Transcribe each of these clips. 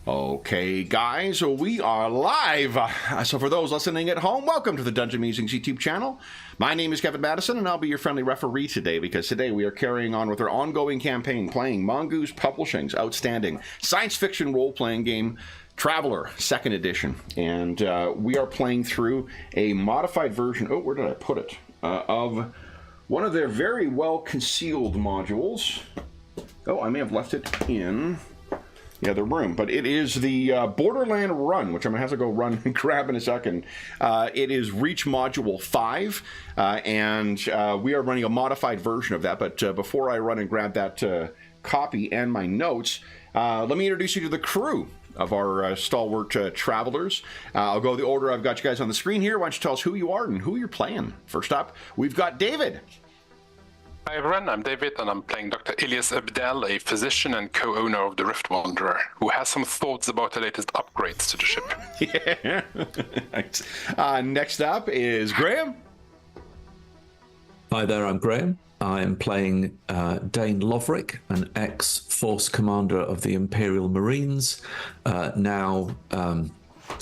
Okay, guys, so we are live. So for those listening at home, welcome to the Dungeon Musings YouTube channel. My name is Kevin Madison, and I'll be your friendly referee today, because today we are carrying on with our ongoing campaign, playing Mongoose Publishing's outstanding science fiction role-playing game, Traveler, 2nd edition. And we are playing through a modified version, where did I put it? Of one of their very well-concealed modules. Oh, I may have left it in the other room, but it is the Borderland Run, which I'm going to have to go run and grab in a second. It is Reach Module 5, and we are running a modified version of that, but before I run and grab that copy and my notes, let me introduce you to the crew of our stalwart travelers. I'll go the order I've got you guys on the screen here. Why don't you tell us who you are and who you're playing? First up, we've got David. Hi everyone, I'm David, and I'm playing Dr. Ilyas Abdel, a physician and co-owner of the Rift Wanderer, who has some thoughts about the latest upgrades to the ship. Yeah. Next up is Graham. Hi there, I'm Graham. I am playing Dane Loverick, an ex-force commander of the Imperial Marines, now sort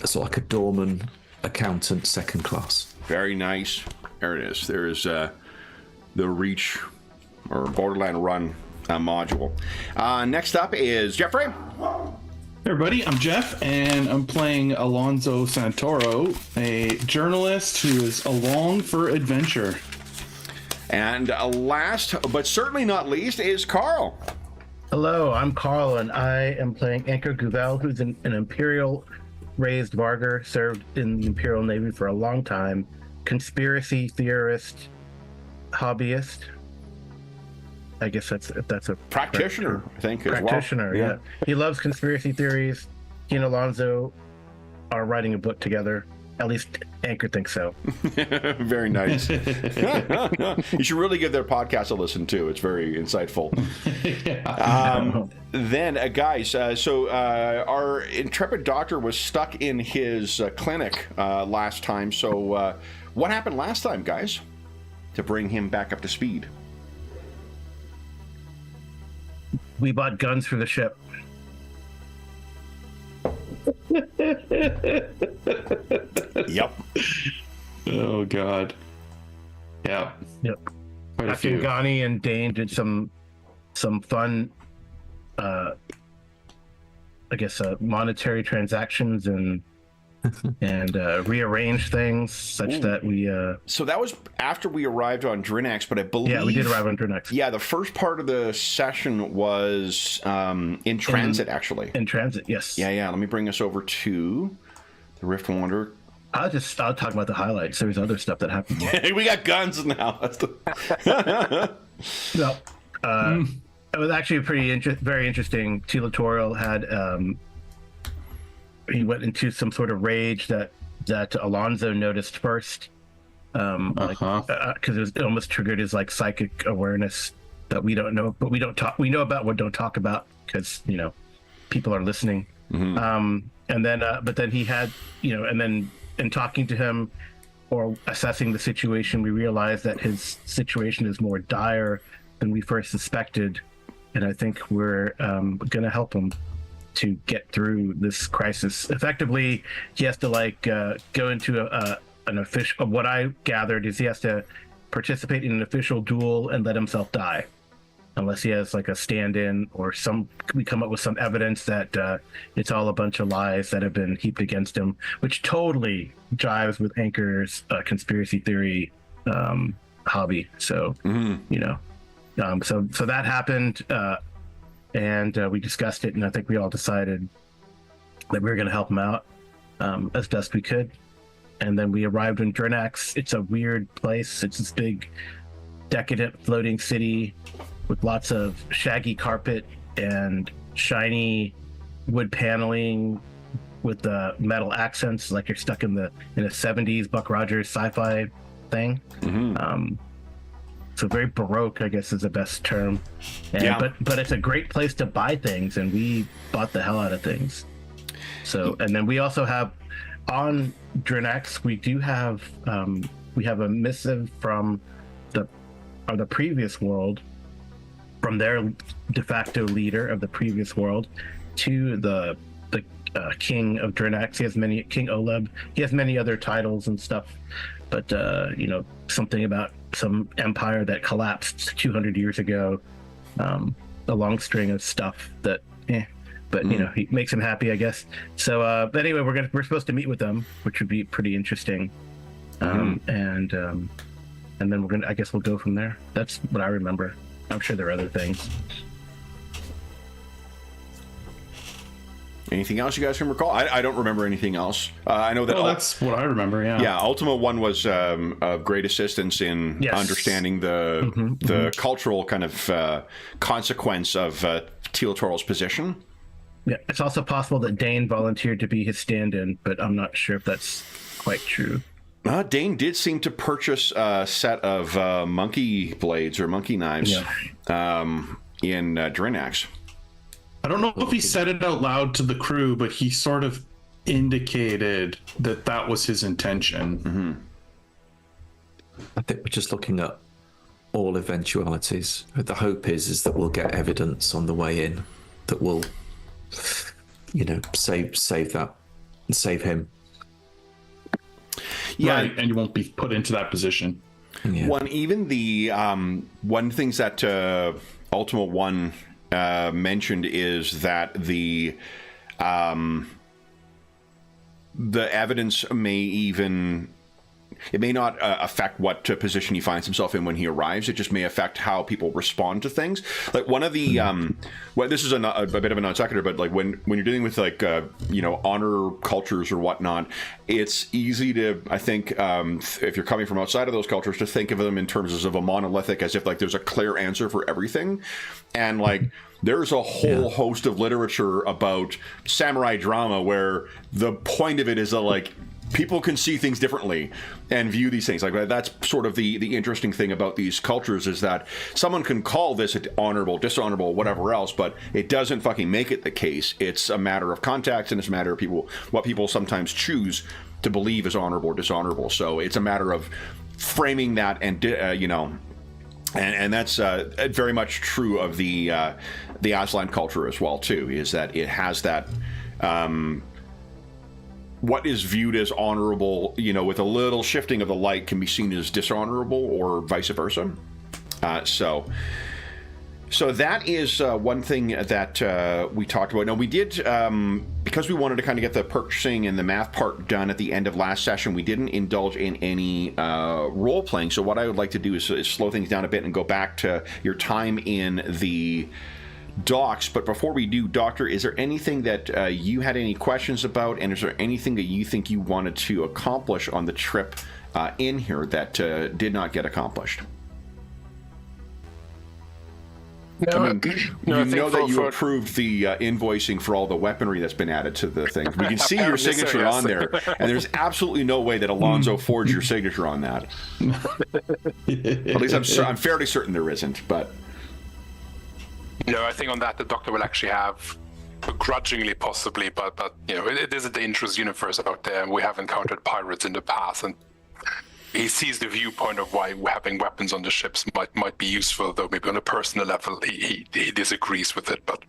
of like a doorman, accountant, 2nd class. Very nice. There it is. There is the Reach or Borderland Run module. Next up is Jeffrey. Hey everybody, I'm Jeff, and I'm playing Alonzo Santoro, a journalist who is along for adventure. And last, but certainly not least, is Carl. Hello, I'm Carl, and I am playing Anchor Guvel, who's an Imperial-raised Vargar, served in the Imperial Navy for a long time, conspiracy theorist, hobbyist. I guess that's a practitioner, I think, as practitioner, well. yeah. He loves conspiracy theories. He and Alonzo are writing a book together. At least Anchor thinks so. Very nice. You should really give their podcast a listen too. It's very insightful. Then, guys, so our intrepid doctor was stuck in his clinic last time. So what happened last time, guys, to bring him back up to speed? We bought guns for the ship. Yep. Oh God. Yeah. Yep. Quite a few. Gani and Dane did some fun, I guess, monetary transactions and rearrange things such that we. So that was after we arrived on Drinax, but I believe. Yeah, we did arrive on Drinax. Yeah, the first part of the session was in transit, actually. In transit, yes. Yeah. Let me bring us over to the Rift Wanderer. I'll talk about the highlights. There's other stuff that happened. We got guns now. That's No, it was actually a very interesting. Teletorial had he went into some sort of rage that Alonzo noticed first, because it almost triggered his like psychic awareness that we don't know, but we don't talk. We know about what don't talk about because people are listening. Mm-hmm. And then, but then he had and then in talking to him or assessing the situation, we realized that his situation is more dire than we first suspected, and I think we're going to help him to get through this crisis. Effectively, he has to go into an official. What I gathered is he has to participate in an official duel and let himself die, unless he has like a stand-in or we come up with some evidence that it's all a bunch of lies that have been heaped against him, which totally jives with Anchor's conspiracy theory hobby. So so that happened. And we discussed it, and I think we all decided that we were going to help him out as best we could. And then we arrived in Drinax. It's a weird place. It's this big, decadent floating city with lots of shaggy carpet and shiny wood paneling with the metal accents, like you're stuck in a 70s Buck Rogers sci-fi thing. Mm-hmm. So very Baroque, I guess, is the best term. But it's a great place to buy things, and we bought the hell out of things. So, and then we also have on Drinax, we do have we have a missive from the previous world, from their de facto leader of the previous world, to the the king of Drinax. He has many King Oleb. He has many other titles and stuff, but something about some empire that collapsed 200 years ago. A long string of stuff that, but he makes him happy, I guess. So, but anyway, we're supposed to meet with them, which would be pretty interesting. And then I guess we'll go from there. That's what I remember. I'm sure there are other things. Anything else you guys can recall? I don't remember anything else. I know that. That's what I remember. Yeah. Yeah. Ultima 1 was of great assistance in understanding the cultural kind of consequence of Teal-Toral's position. Yeah. It's also possible that Dane volunteered to be his stand-in, but I'm not sure if that's quite true. Dane did seem to purchase a set of monkey blades or monkey knives in Drinax. I don't know if he said it out loud to the crew, but he sort of indicated that was his intention. Mm-hmm. I think we're just looking at all eventualities. The hope is that we'll get evidence on the way in that will, save that and save him. Yeah, right, and you won't be put into that position. Yeah. Even the one things that Ultima 1 mentioned is that the evidence may not affect what position he finds himself in when he arrives. It just may affect how people respond to things. Like one of the this is a bit of a non sequitur, but like when you're dealing with like honor cultures or whatnot, it's easy to, I think, if you're coming from outside of those cultures, to think of them in terms of a monolithic, as if like there's a clear answer for everything. And like there's a whole host of literature about samurai drama where the point of it is that like people can see things differently and view these things. Like that's sort of the interesting thing about these cultures, is that someone can call this honorable, dishonorable, whatever else, but it doesn't fucking make it the case. It's a matter of context, and it's a matter of what people sometimes choose to believe is honorable or dishonorable. So it's a matter of framing that, and and that's very much true of the Aslan culture as well too, is that it has that what is viewed as honorable, with a little shifting of the light, can be seen as dishonorable, or vice versa. So that is one thing that we talked about. Now, we did, because we wanted to kind of get the purchasing and the math part done at the end of last session, we didn't indulge in any role-playing. So what I would like to do is slow things down a bit and go back to your time in the docks. But before we do, Doctor, is there anything that you had any questions about, and is there anything that you think you wanted to accomplish on the trip in here that did not get accomplished? No, I know that you approved the invoicing for all the weaponry that's been added to the thing. We can see your signature on there, and there's absolutely no way that Alonzo forged your signature on that. At least I'm fairly certain there isn't, but... No, I think on that the Doctor will actually have, begrudgingly possibly, but it is a dangerous universe out there, and we have encountered pirates in the past, and he sees the viewpoint of why having weapons on the ships might be useful, though maybe on a personal level he disagrees with it. But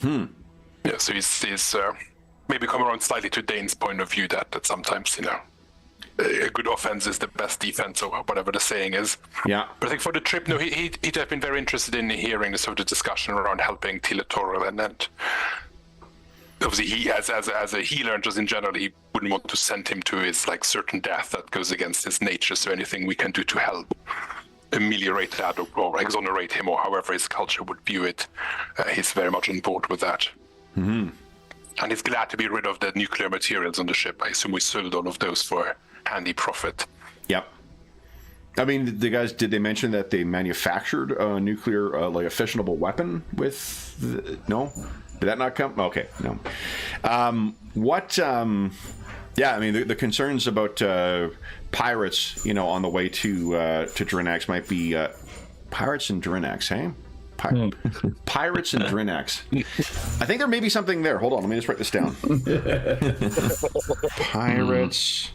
so he's maybe come around slightly to Dane's point of view that sometimes a good offense is the best defense, or whatever the saying is. Yeah. But I think for the trip, he'd have been very interested in hearing the sort of discussion around helping Teal-Toral, and obviously he, as a healer and just in general, he wouldn't want to send him to his certain death that goes against his nature. So anything we can do to help ameliorate that or exonerate him, or however his culture would view it, he's very much on board with that. Mm-hmm. And he's glad to be rid of the nuclear materials on the ship. I assume we sold all of those for handy profit. Yep. I mean, the guys, did they mention that they manufactured a nuclear, a fissionable weapon with... No? Did that not come? Okay, no. Yeah, I mean, the concerns about pirates, on the way to Drinax might be... pirates in Drinax, hey? Pirates in Drinax. I think there may be something there. Hold on, let me just write this down. Pirates...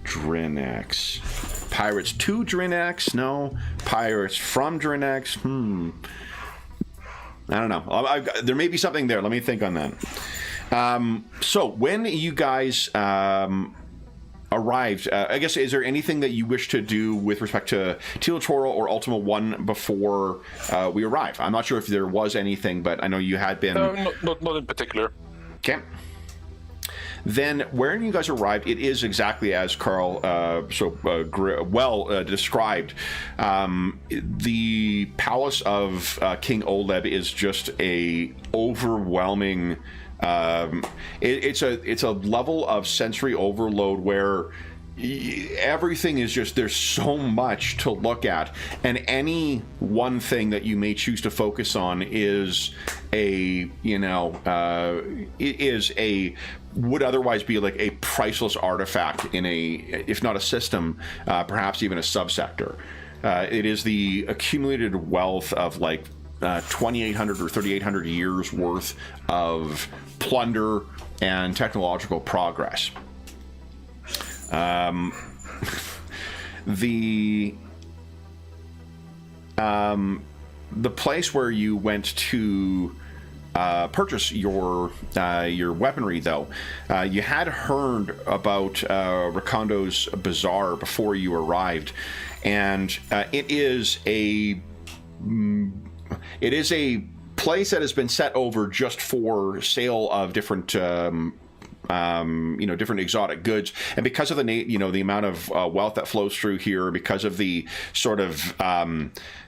Drinax. Pirates to Drinax? No. Pirates from Drinax? I don't know. There may be something there. Let me think on that. So when you guys arrived, I guess, is there anything that you wish to do with respect to Teal Toro or Ultima 1 before we arrive? I'm not sure if there was anything, but I know you had been... No, not in particular. Okay. Then, when you guys arrived, it is exactly as Carl described. The palace of King Oleb is just a overwhelming. It's a level of sensory overload where everything is just, there's so much to look at, and any one thing that you may choose to focus on is would otherwise be like a priceless artifact in a, if not a system, perhaps even a subsector. It is the accumulated wealth of like 2,800 or 3,800 years worth of plunder and technological progress. The place where you went to purchase your weaponry, though, you had heard about Rakondo's Bazaar before you arrived, and it is a place that has been set over just for sale of different different exotic goods, and because of the amount of wealth that flows through here, because of the sort of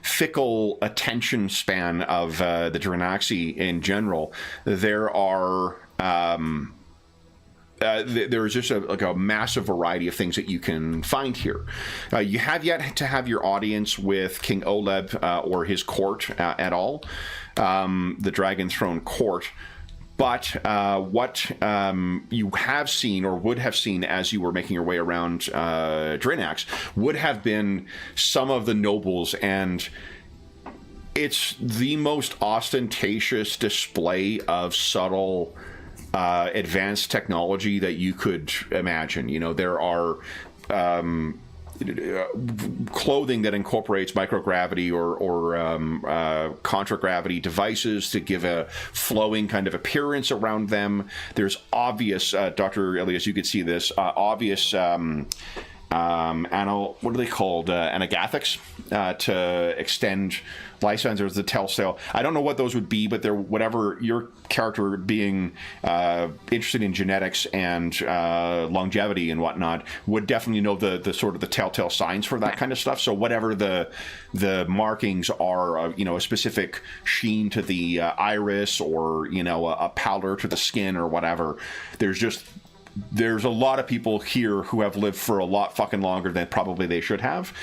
fickle attention span of the Dranaxi in general, there are there's just a massive variety of things that you can find here. You have yet to have your audience with King Oleb or his court at all, the Dragon Throne Court. But what you have seen, or would have seen as you were making your way around Drinax, would have been some of the nobles, and it's the most ostentatious display of subtle advanced technology that you could imagine. There are clothing that incorporates microgravity or contragravity devices to give a flowing kind of appearance around them. There's obvious, Dr. Elias, you could see this, obvious what are they called? Anagathics to extend lifespans. There's the telltale. I don't know what those would be, but they're whatever your character being interested in genetics and longevity and whatnot would definitely know the sort of the telltale signs for that kind of stuff. So whatever the markings are, a specific sheen to the iris, or a pallor to the skin or whatever. There's a lot of people here who have lived for a lot fucking longer than probably they should have.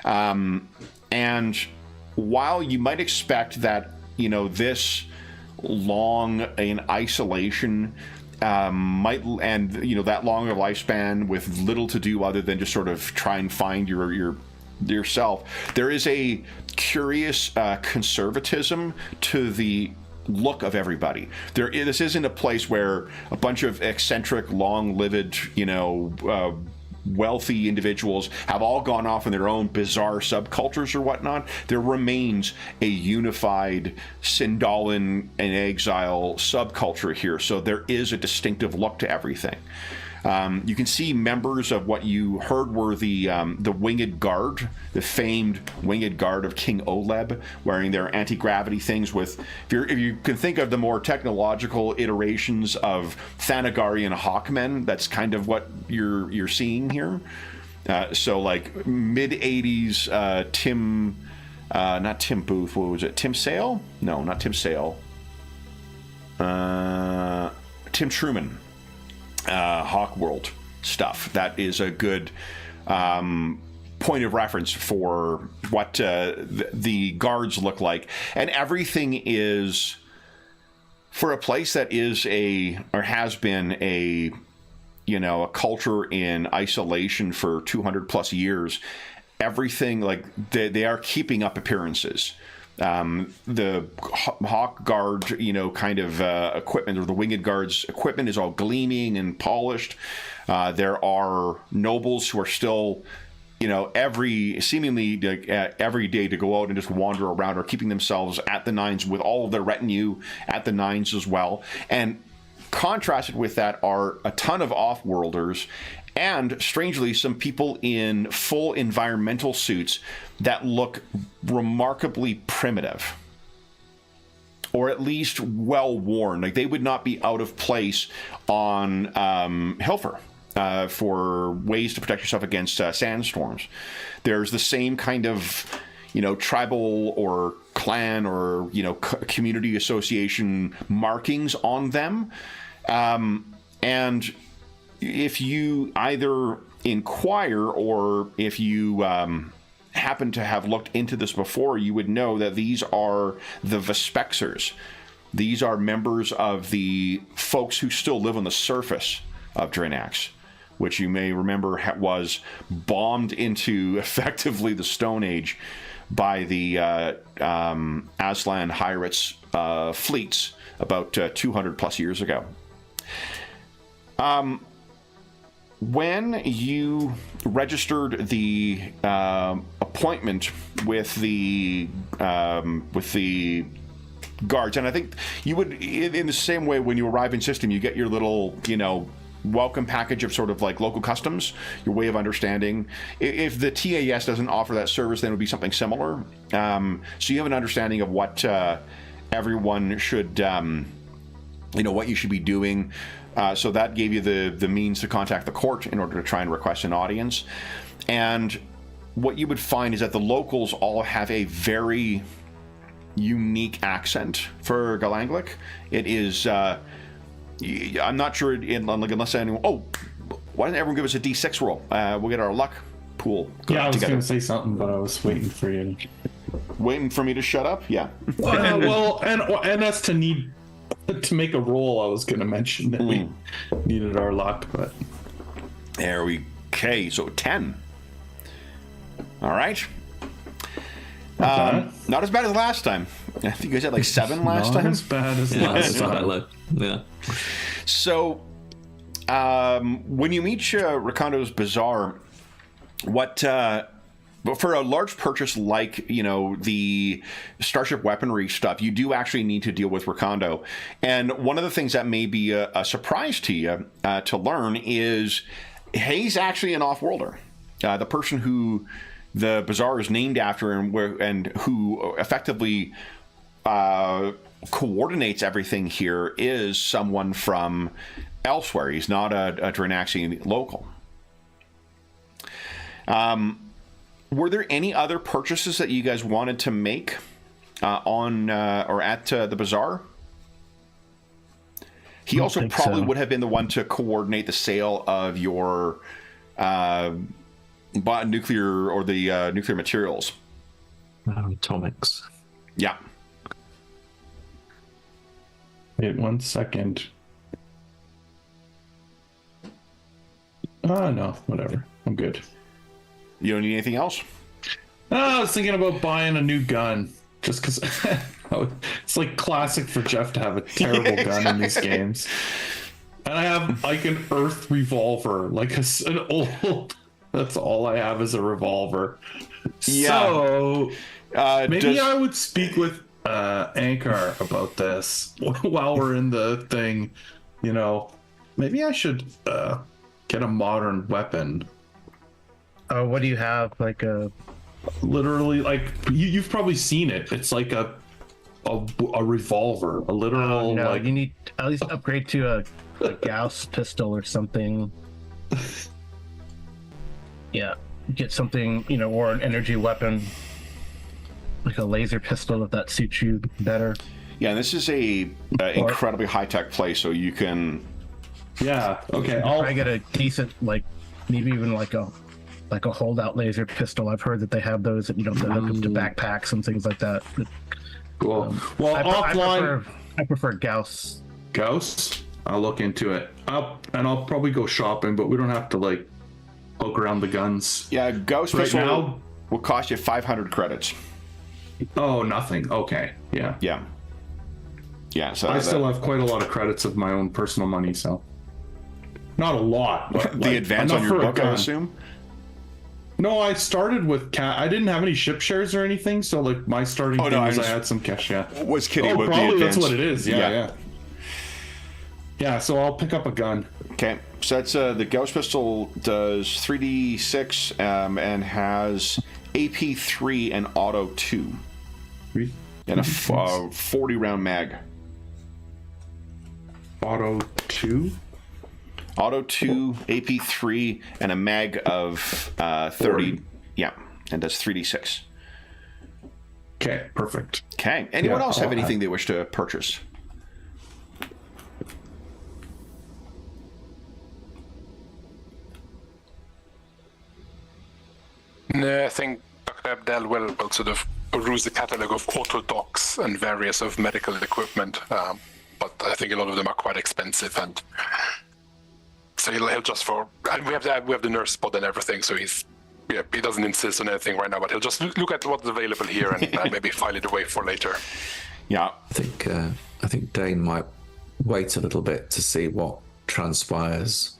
And while you might expect that, this long in isolation might, and that long of lifespan with little to do other than just sort of try and find yourself, there is a curious conservatism to the look of everybody. This isn't a place where a bunch of eccentric, long-lived, wealthy individuals have all gone off in their own bizarre subcultures or whatnot. There remains a unified Sindalan and exile subculture here, so there is a distinctive look to everything. You can see members of what you heard were the Winged Guard, the famed Winged Guard of King Oleb, wearing their anti-gravity things with, if you can think of the more technological iterations of Thanagarian Hawkmen, that's kind of what you're seeing here. So like mid-80s not Tim Booth, what was it? Tim Sale? No, not Tim Sale. Tim Truman. Hawkworld stuff. That is a good point of reference for what the guards look like, and everything is, for a place that is or has been a culture in isolation for 200 plus years. Everything, like they are keeping up appearances. The Hawk Guard, kind of equipment, or the Winged Guard's equipment, is all gleaming and polished. There are nobles who are still, seemingly every day to go out and just wander around, or keeping themselves at the nines with all of their retinue at the nines as well. And contrasted with that are a ton of off-worlders and, strangely, some people in full environmental suits that look remarkably primitive. Or at least well-worn. Like, they would not be out of place on Hilfer for ways to protect yourself against sandstorms. There's the same kind of, tribal or clan or, community association markings on them. And if you either inquire or if you happen to have looked into this before, you would know that these are the Vespexers. These are members of the folks who still live on the surface of Drinax, which you may remember was bombed into effectively the Stone Age by the Aslan Hyrates fleets about 200 plus years ago. When you registered the appointment with the guards, and I think you would, in the same way when you arrive in system, you get your little, welcome package of sort of like local customs, your way of understanding. If the TAS doesn't offer that service, then it would be something similar. So you have an understanding of what everyone should, what you should be doing. So that gave you the means to contact the court in order to try and request an audience. And what you would find is that the locals all have a very unique accent for Galanglic. It is, I'm not sure, unless anyone, why doesn't everyone give us a D6 roll? We'll get our luck pool I was together. going to say something, but I was waiting for you. Waiting for me to shut up? Yeah. And us to need to make a roll. I was going to mention that we needed our luck, but there we okay. So 10. All right. Not as bad as last time. I think you guys had like 7 last time. Not as bad as last time. Yeah. So, when you meet Ricondo's Bazaar, but for a large purchase like, the Starship weaponry stuff, you do actually need to deal with Ricondo. And one of the things that may be a surprise to you to learn is he's actually an off-worlder. The person who the bazaar is named after and who effectively coordinates everything here is someone from elsewhere. He's not a Drinaxian local. Were there any other purchases that you guys wanted to make on or at the bazaar? He also probably would have been the one to coordinate the sale of your nuclear or the nuclear materials. Atomics. Yeah. Wait 1 second. No, whatever. I'm good. You don't need anything else? I was thinking about buying a new gun. Just because it's like classic for Jeff to have a terrible gun in these games. And I have like an Earth revolver, like an old. That's all I have is a revolver. Yeah. So maybe I would speak with Ankar about this while we're in the thing. Maybe I should get a modern weapon. What do you have? Like a literally, like you've probably seen it. It's like a revolver, a literal. No, like you need at least upgrade to a Gauss pistol or something. Yeah, get something, or an energy weapon, like a laser pistol if that suits you better. Yeah, this is a incredibly high tech place, so you can. Yeah. Okay. I get a decent, like maybe even like a holdout laser pistol. I've heard that they have those that to hook up to backpacks and things like that. Cool. Well, offline, I prefer Gauss. Gauss. I'll look into it. I'll probably go shopping, but we don't have to like poke around the guns. Yeah, Gauss right pistol now will cost you 500 credits. Oh, nothing. Okay. Yeah. Yeah. Yeah. So I still have quite a lot of credits of my own personal money, so not a lot. But the advance on your book, I assume. No, I started with I didn't have any ship shares or anything, so like my starting thing was I had some cash. Yeah, was kidding. Oh, about probably the that's what it is. Yeah. Yeah, so I'll pick up a gun. Okay, so that's the Gauss pistol does 3d6 and has AP 3 and auto 2, and a 40 round mag. Auto 2. Auto 2, AP 3, and a mag of 30. Yeah, and does 3d6. Okay, perfect. Okay, anyone else have I'll anything they wish to purchase? No, I think Dr. Abdel will sort of peruse the catalog of auto docs and various of medical equipment, but I think a lot of them are quite expensive, and so he'll just and we have the nurse spot and everything, so he doesn't insist on anything right now, but he'll just look at what's available here and maybe file it away for later. Yeah, I think Dane might wait a little bit to see what transpires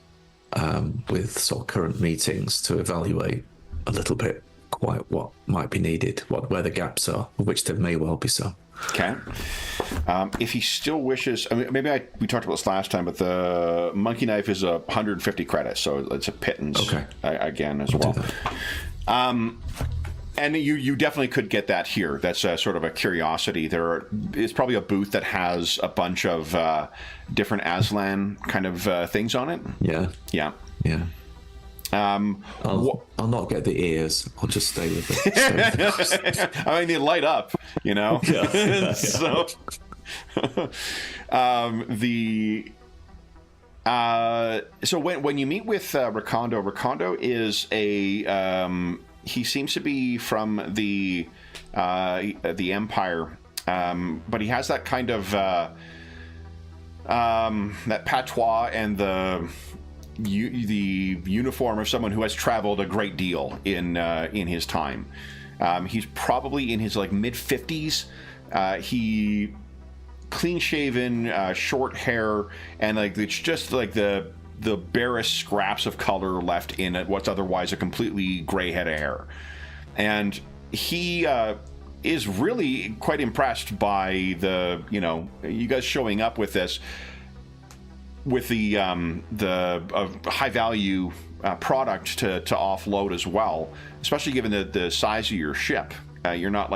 with sort of current meetings to evaluate a little bit quite what might be needed, where the gaps are, of which there may well be some. Okay. If he still wishes, I mean, maybe we talked about this last time, but the monkey knife is 150 credits, so it's a pittance. Okay. Again as I'll well. do that. And you definitely could get that here. That's sort of a curiosity. It's probably a booth that has a bunch of different Aslan kind of things on it. Yeah. Yeah. Yeah. I'll not get the ears. I'll just stay with it. I mean, they light up, you know. Yeah. So so when you meet with Recondo is he seems to be from the Empire, but he has that kind of that patois and the uniform of someone who has traveled a great deal in his time. He's probably in his mid 50s. He clean shaven, short hair, and it's just the barest scraps of color left in it, what's otherwise a completely gray head of hair. And he is really quite impressed by you guys showing up with this, with the high value product to offload as well, especially given the size of your ship. You're not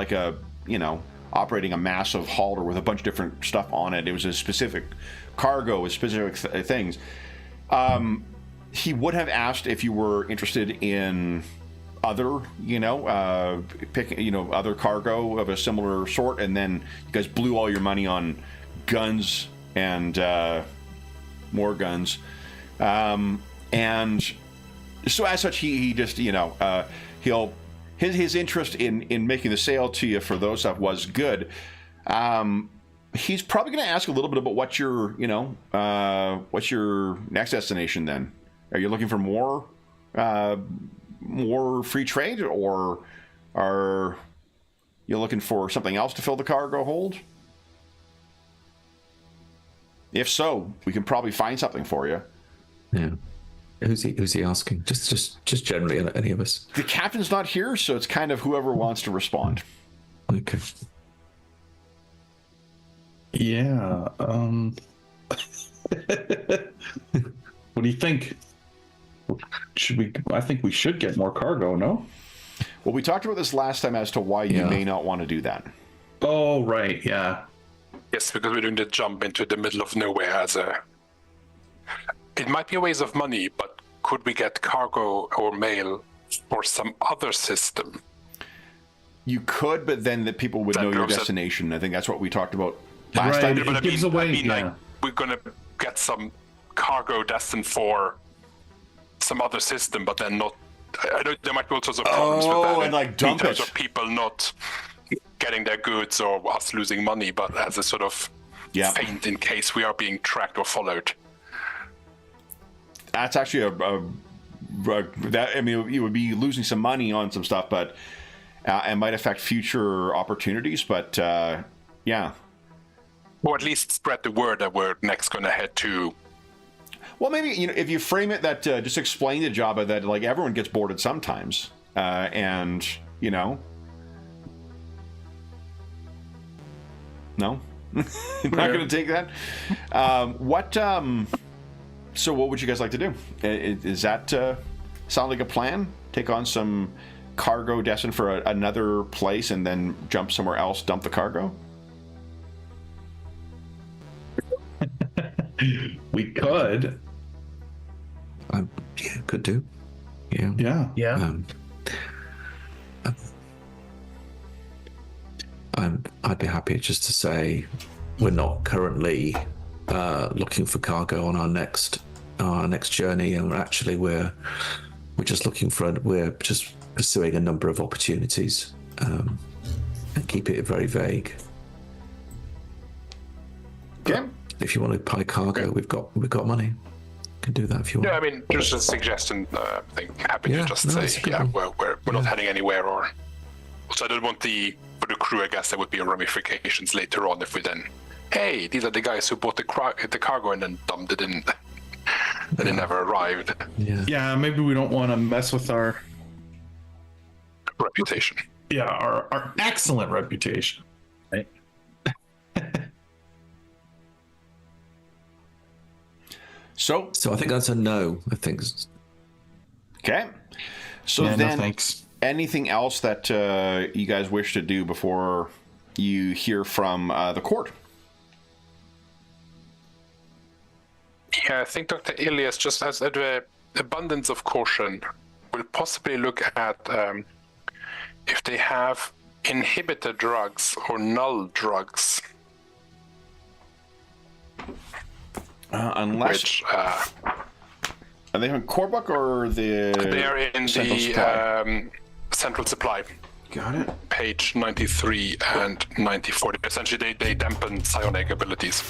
operating a massive hauler with a bunch of different stuff on it. It was a specific cargo with specific things. He would have asked if you were interested in other, other cargo of a similar sort, and then you guys blew all your money on guns and more guns, and so as such, he just his interest in making the sale to you for those stuff was good. He's probably going to ask a little bit about what's your next destination. Then, are you looking for more free trade, or are you looking for something else to fill the cargo hold? If so, we can probably find something for you. Yeah. Who's he asking? Just generally, any of us? The captain's not here, so it's kind of whoever wants to respond. Okay. Yeah. What do you think? I think we should get more cargo, no? Well, we talked about this last time as to why you may not want to do that. Oh, right, yeah. Yes, because we're doing the jump into the middle of nowhere it might be a waste of money, but could we get cargo or mail for some other system? You could, but then the people would know your destination. I think that's what we talked about last Right. time. It gives away, we're going to get some cargo destined for some other system, but then not. I know there might be all sorts of problems with that. And dump in terms it. of people not getting their goods or us losing money, but as a sort of feint in case we are being tracked or followed. That's actually you would be losing some money on some stuff, but it might affect future opportunities. But yeah. Or at least spread the word that we're next going to head to. Well, maybe if you frame it that just explain the job of that, everyone gets boarded sometimes, and no. Not going to take that. So what would you guys like to do? Is that sound like a plan? Take on some cargo destined for another place and then jump somewhere else, dump the cargo? We could. Yeah, could do. Yeah. Yeah. Yeah. I'd be happy just to say we're not currently looking for cargo on our next journey, and actually we're just pursuing a number of opportunities, and keep it very vague. Okay. If you want to buy cargo, we've got money. Can do that if you want. Yeah, I mean, just a suggestion. I think happy to just that's a say, good yeah, one. we're not heading anywhere. Or also, I don't want for the crew. I guess there would be ramifications later on if we then, hey, these are the guys who bought the cargo and then dumped it in, and it never arrived. Yeah, maybe we don't want to mess with our Reputation. our excellent reputation. Right. So I think that's a no. I think. okay. So Yeah, then, no thanks. anything else that you guys wish to do before you hear from the court? Yeah, I think Dr. Ilias, just as an abundance of caution, will possibly look at if they have inhibitor drugs or null drugs. Unless Which are they in core book or the? they are in Central the Supply? Central Supply, Got it. page 93 and 94. Essentially, they dampen psionic abilities.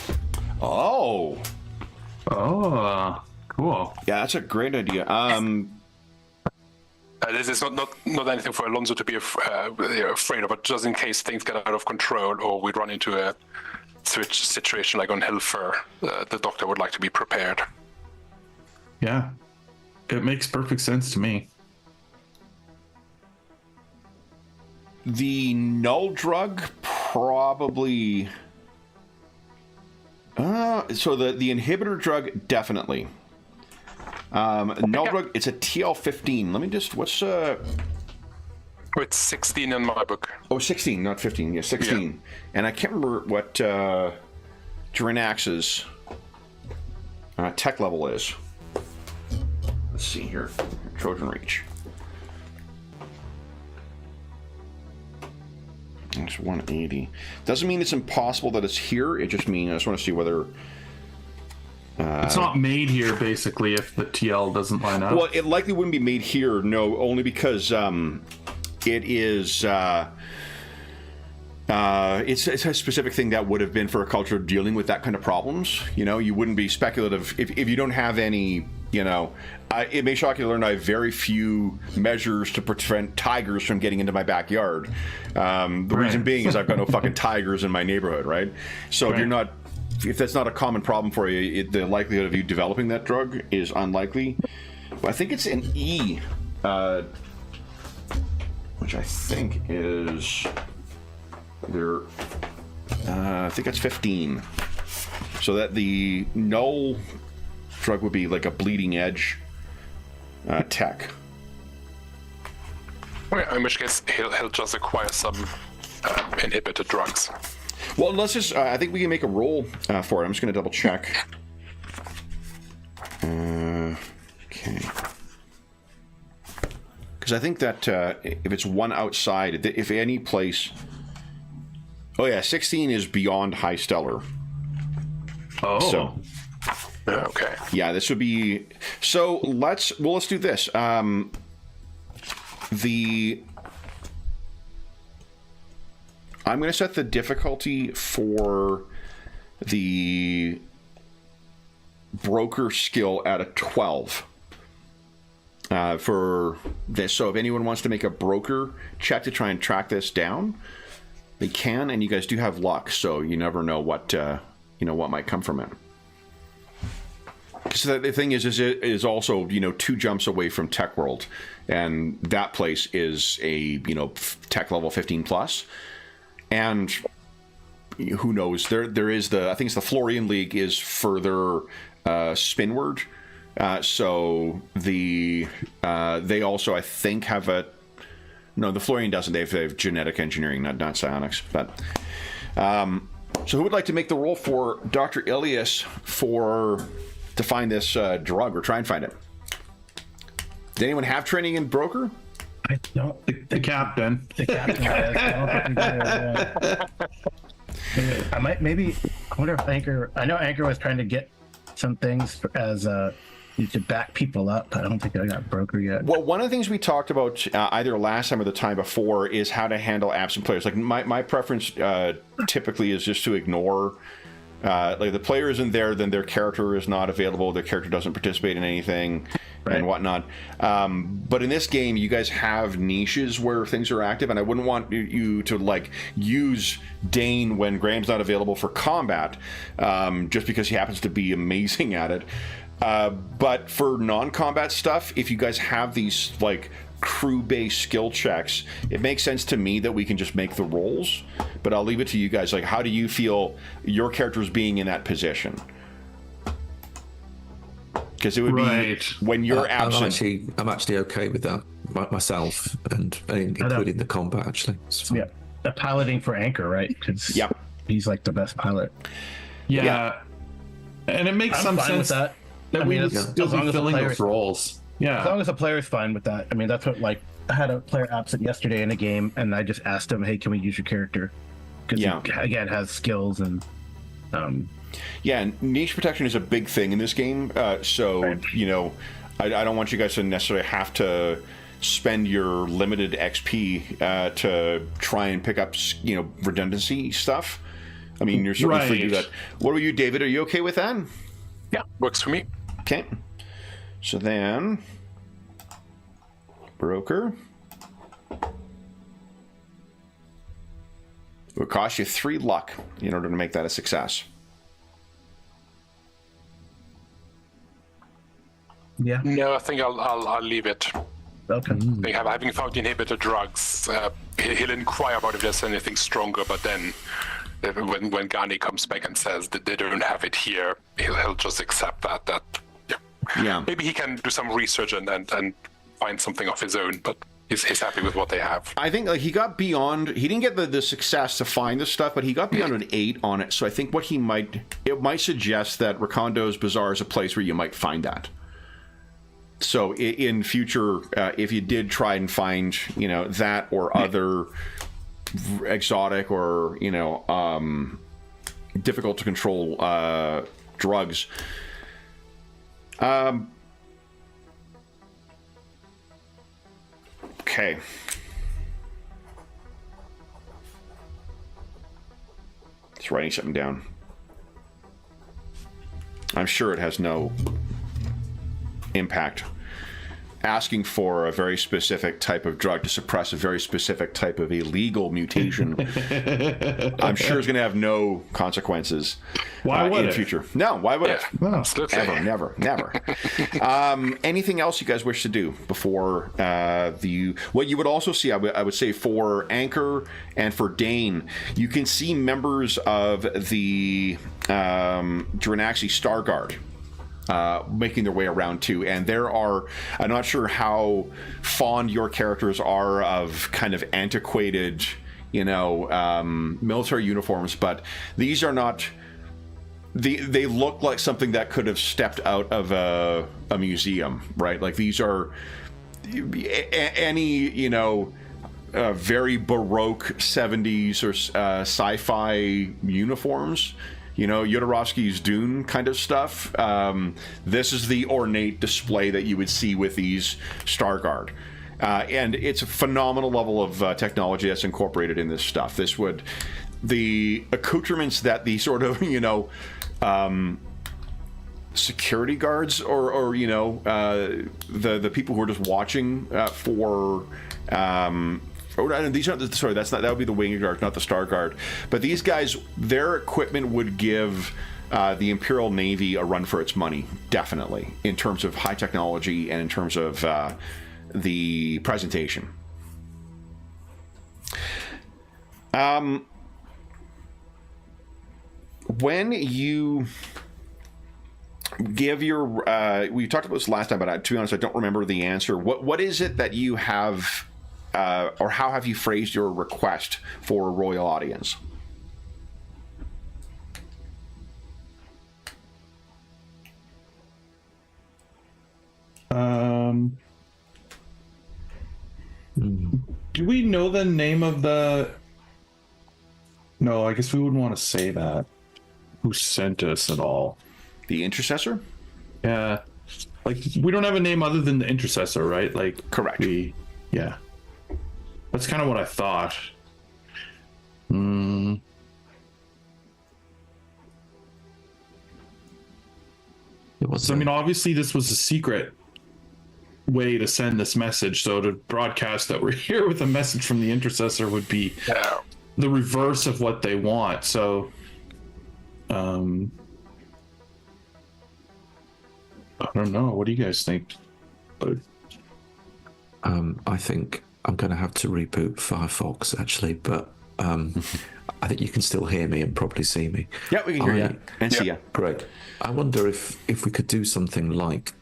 Oh, Oh, cool. yeah, that's a great idea. This is not anything for Alonso to be afraid of, but just in case things get out of control or we run into a switch situation like on Hilfer, the doctor would like to be prepared. Yeah, it makes perfect sense to me. The null drug probably. So the inhibitor drug definitely. Null drug, it's a TL15. Let me just what's It's 16 in my book. 16, not 15. Yeah, 16. Yeah. And I can't remember what Drinax's tech level is. Let's see here. Trojan Reach. It's 180. Doesn't mean it's impossible that it's here. It just means I just want to see whether. It's not made here, basically, if the TL doesn't line up. Well, it likely wouldn't be made here. No, only because it is. It's a specific thing that would have been for a culture dealing with that kind of problems. You know, you wouldn't be speculative if you don't have any. You know, it may shock you to learn I have very few measures to prevent tigers from getting into my backyard. The reason being is I've got no fucking tigers in my neighborhood, right? So if that's not a common problem for you, the likelihood of you developing that drug is unlikely. But I think it's an E, which I think is there. I think that's 15. So that the null drug would be like a bleeding edge tech. In which case, he'll just acquire some inhibitor drugs. Well, let's just. I think we can make a roll for it. I'm just going to double check. Okay. Because I think that if it's one outside, if any place. Oh yeah, 16 is beyond high stellar. Oh. So. Okay. Yeah, this would be. So let's do this. I'm going to set the difficulty for the broker skill at a 12 for this. So if anyone wants to make a broker check to try and track this down, they can, and you guys do have luck, so you never know what what might come from it. So the thing is it is also 2 jumps away from Tech World, and that place is a tech level 15 plus. And who knows? There is I think it's the Florian League is further spinward. So they also, I think, have no, the Florian doesn't. They have genetic engineering, not psionics. But so who would like to make the roll for Dr. Ilias to find this drug or try and find it? Does anyone have training in broker? I don't. The captain. The captain has. I don't think he does, yeah. I might maybe. I wonder if Anchor. I know Anchor was trying to get some things as to back people up, but I don't think I got broker yet. Well, one of the things we talked about either last time or the time before is how to handle absent players. Like my preference typically is just to ignore. Like the player isn't there, then their character is not available. Their character doesn't participate in anything. Right. And whatnot. But in this game, you guys have niches where things are active, and I wouldn't want you to like use Dane when Graham's not available for combat, just because he happens to be amazing at it. But for non-combat stuff, if you guys have these like crew-based skill checks, it makes sense to me that we can just make the rolls. But I'll leave it to you guys. Like, how do you feel your characters being in that position? Because it would be when you're absent. I'm actually okay with that myself, and including the combat. Actually, it's fine. Yeah, the piloting for Anchor, right? Because he's like the best pilot. Yeah. And it makes some sense with that we would still be filling those roles. Yeah, as long as the player's fine with that. I mean, that's what I had a player absent yesterday in a game, and I just asked him, "Hey, can we use your character?" Because he again has skills and. Yeah, and niche protection is a big thing in this game. So, you know, I don't want you guys to necessarily have to spend your limited XP to try and pick up, you know, redundancy stuff. I mean, you're certainly free to do that. What about you, David? Are you okay with that? Yeah, works for me. Okay. So then, broker. It would cost you 3 luck in order to make that a success. Yeah. No, I think I'll leave it. Okay. I think having found inhibitor drugs, he'll inquire about if there's anything stronger, but then when Gani comes back and says that they don't have it here, he'll just accept that maybe he can do some research and find something of his own, but he's happy with what they have. I think like he got beyond, he didn't get the success to find this stuff, but he got beyond an 8 on it. So I think it might suggest that Rakondo's Bazaar is a place where you might find that. So in future, if you did try and find, you know, that or other exotic or, you know, difficult to control drugs, okay. Just writing something down. I'm sure it has no impact. Asking for a very specific type of drug to suppress a very specific type of illegal mutation, I'm sure is going to have no consequences in the future. No, why would it? No, Ever, never. Anything else you guys wish to do before what you would also see, I would say for Anchor and for Dane, you can see members of the Dranaxi Star Guard making their way around too, and I'm not sure how fond your characters are of kind of antiquated, you know, military uniforms, but these are not. They look like something that could have stepped out of a museum, right? Like these are any, you know, very Baroque 70s or sci-fi uniforms. You know, Jodorowsky's Dune kind of stuff. This is the ornate display that you would see with these Star Guard. And it's a phenomenal level of technology that's incorporated in this stuff. The accoutrements that the sort of, you know, security guards or you know, the people who are just watching for... these aren't that would be the Wing Guard, not the Star Guard. But these guys, their equipment would give the Imperial Navy a run for its money, definitely, in terms of high technology and in terms of the presentation. when you give your we talked about this last time, but to be honest, I don't remember the answer. What is it that you have, or how have you phrased your request for a royal audience? Do we know the name of the... No, I guess we wouldn't want to say that. Who sent us at all? The intercessor? Yeah. Like, we don't have a name other than the intercessor, right? Like, correct. Yeah. That's kind of what I thought. So, I mean, obviously this was a secret way to send this message. So to broadcast that we're here with a message from the intercessor would be the reverse of what they want. So, I don't know. What do you guys think? I think I'm going to have to reboot Firefox, actually, but I think you can still hear me and probably see me. Yeah, we can hear you and see you. Great. I wonder if we could do something like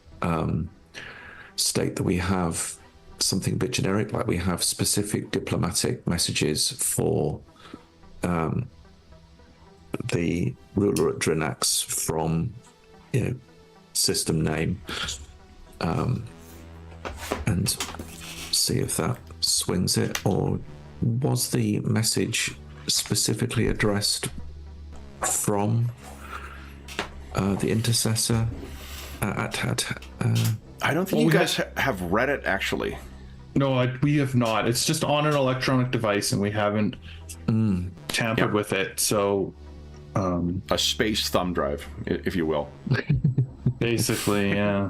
state that we have something a bit generic, like we have specific diplomatic messages for the ruler at Drinax from, system name, and see if that swings it. Or was the message specifically addressed from the intercessor I don't think you guys have read it, actually. No, we have not. It's just on an electronic device, and we haven't tampered with it. So, a space thumb drive, if you will. Basically, yeah.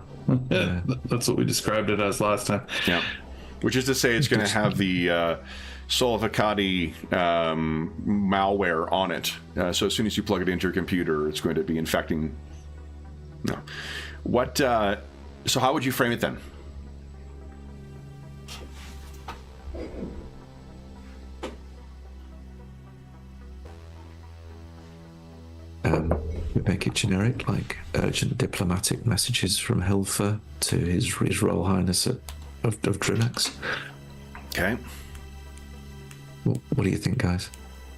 That's what we described it as last time. Yeah, which is to say, it's going to have the Solovicati malware on it. So as soon as you plug it into your computer, it's going to be infecting. No. What? So how would you frame it then? We make it generic, like urgent diplomatic messages from Hilfer to His Royal Highness of Drinax. Okay. What do you think, guys?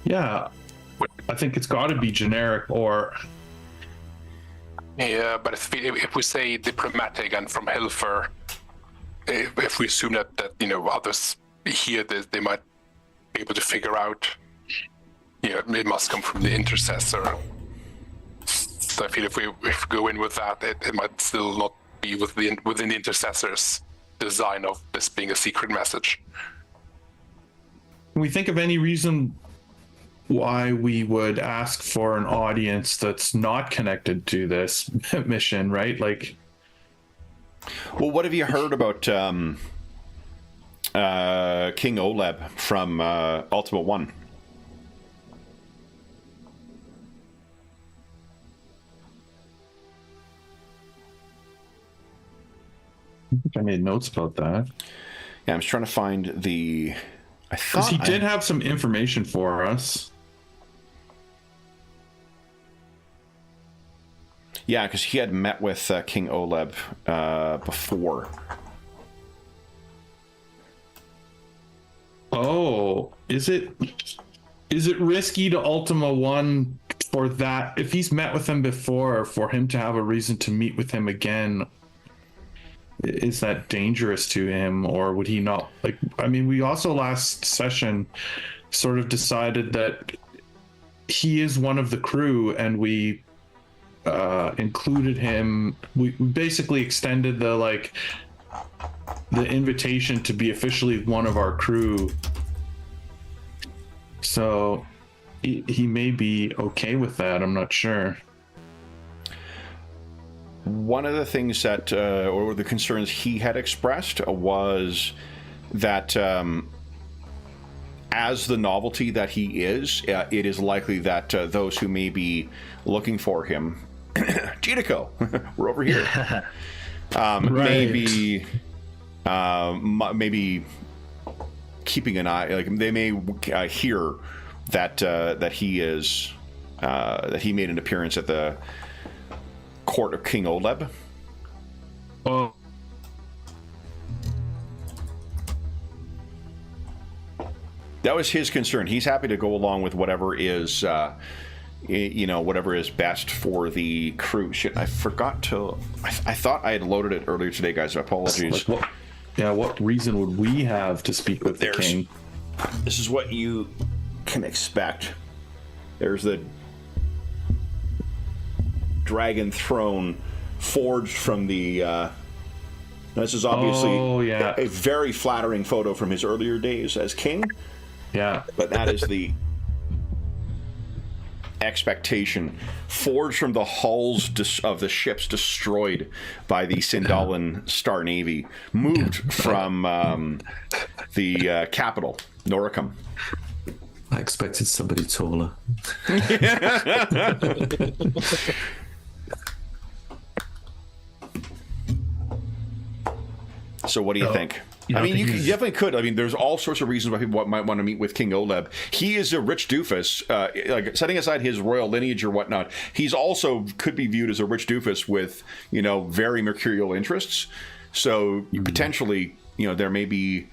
Yeah, I think it's got to be generic, or... Yeah, but if we say diplomatic and from Hilfer, if we assume that others hear this, they might be able to figure out, it must come from the intercessor. So I feel if we go in with that, it might still not be within the intercessor's design of this being a secret message. Can we think of any reason why we would ask for an audience that's not connected to this mission, right? Like, well, what have you heard about King Oleb from Ultima 1? I think I made notes about that. Yeah, I'm just trying to find the... Because he did have some information for us. Yeah, because he had met with King Oleb before. Oh, is it risky to Ultima 1 for that? If he's met with him before, for him to have a reason to meet with him again, is that dangerous to him, or would he not? Like, I mean, we also last session sort of decided that he is one of the crew, and we included him. We basically extended the invitation to be officially one of our crew. So he may be okay with that. I'm not sure. One of the things that, or the concerns he had expressed was that as the novelty that he is, it is likely that those who may be looking for him, Jitico, we're over here, maybe keeping an eye, like they may hear that that he is that he made an appearance at the court of King Oleb. Oh, That was his concern. He's happy to go along with whatever is, whatever is best for the crew. Shit, I forgot to. I thought I had loaded it earlier today, guys. Apologies. like what reason would we have to speak with the king? This is what you can expect. There's the dragon throne forged from the. This is obviously a very flattering photo from his earlier days as king. Yeah. But that is the expectation. Forged from the hulls of the ships destroyed by the Sindalan Star Navy. Moved from the capital, Noricum. I expected somebody taller. So what do you think? I mean, you definitely could. I mean, there's all sorts of reasons why people might want to meet with King Oleb. He is a rich doofus. Like, setting aside his royal lineage or whatnot, he's also could be viewed as a rich doofus with, very mercurial interests. So potentially, there may be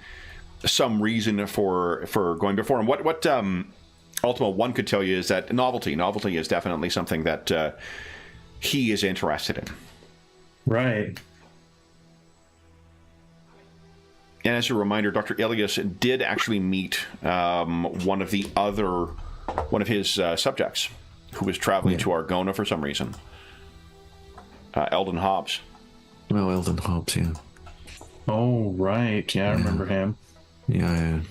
some reason for going before him. What Ultima 1 could tell you is that novelty is definitely something that he is interested in. Right. And as a reminder, Dr. Ilias did actually meet one of his subjects who was traveling to Argona for some reason. Eldon Hobbs. Oh, Eldon Hobbs, yeah. Oh, right. Yeah, I remember him. Yeah.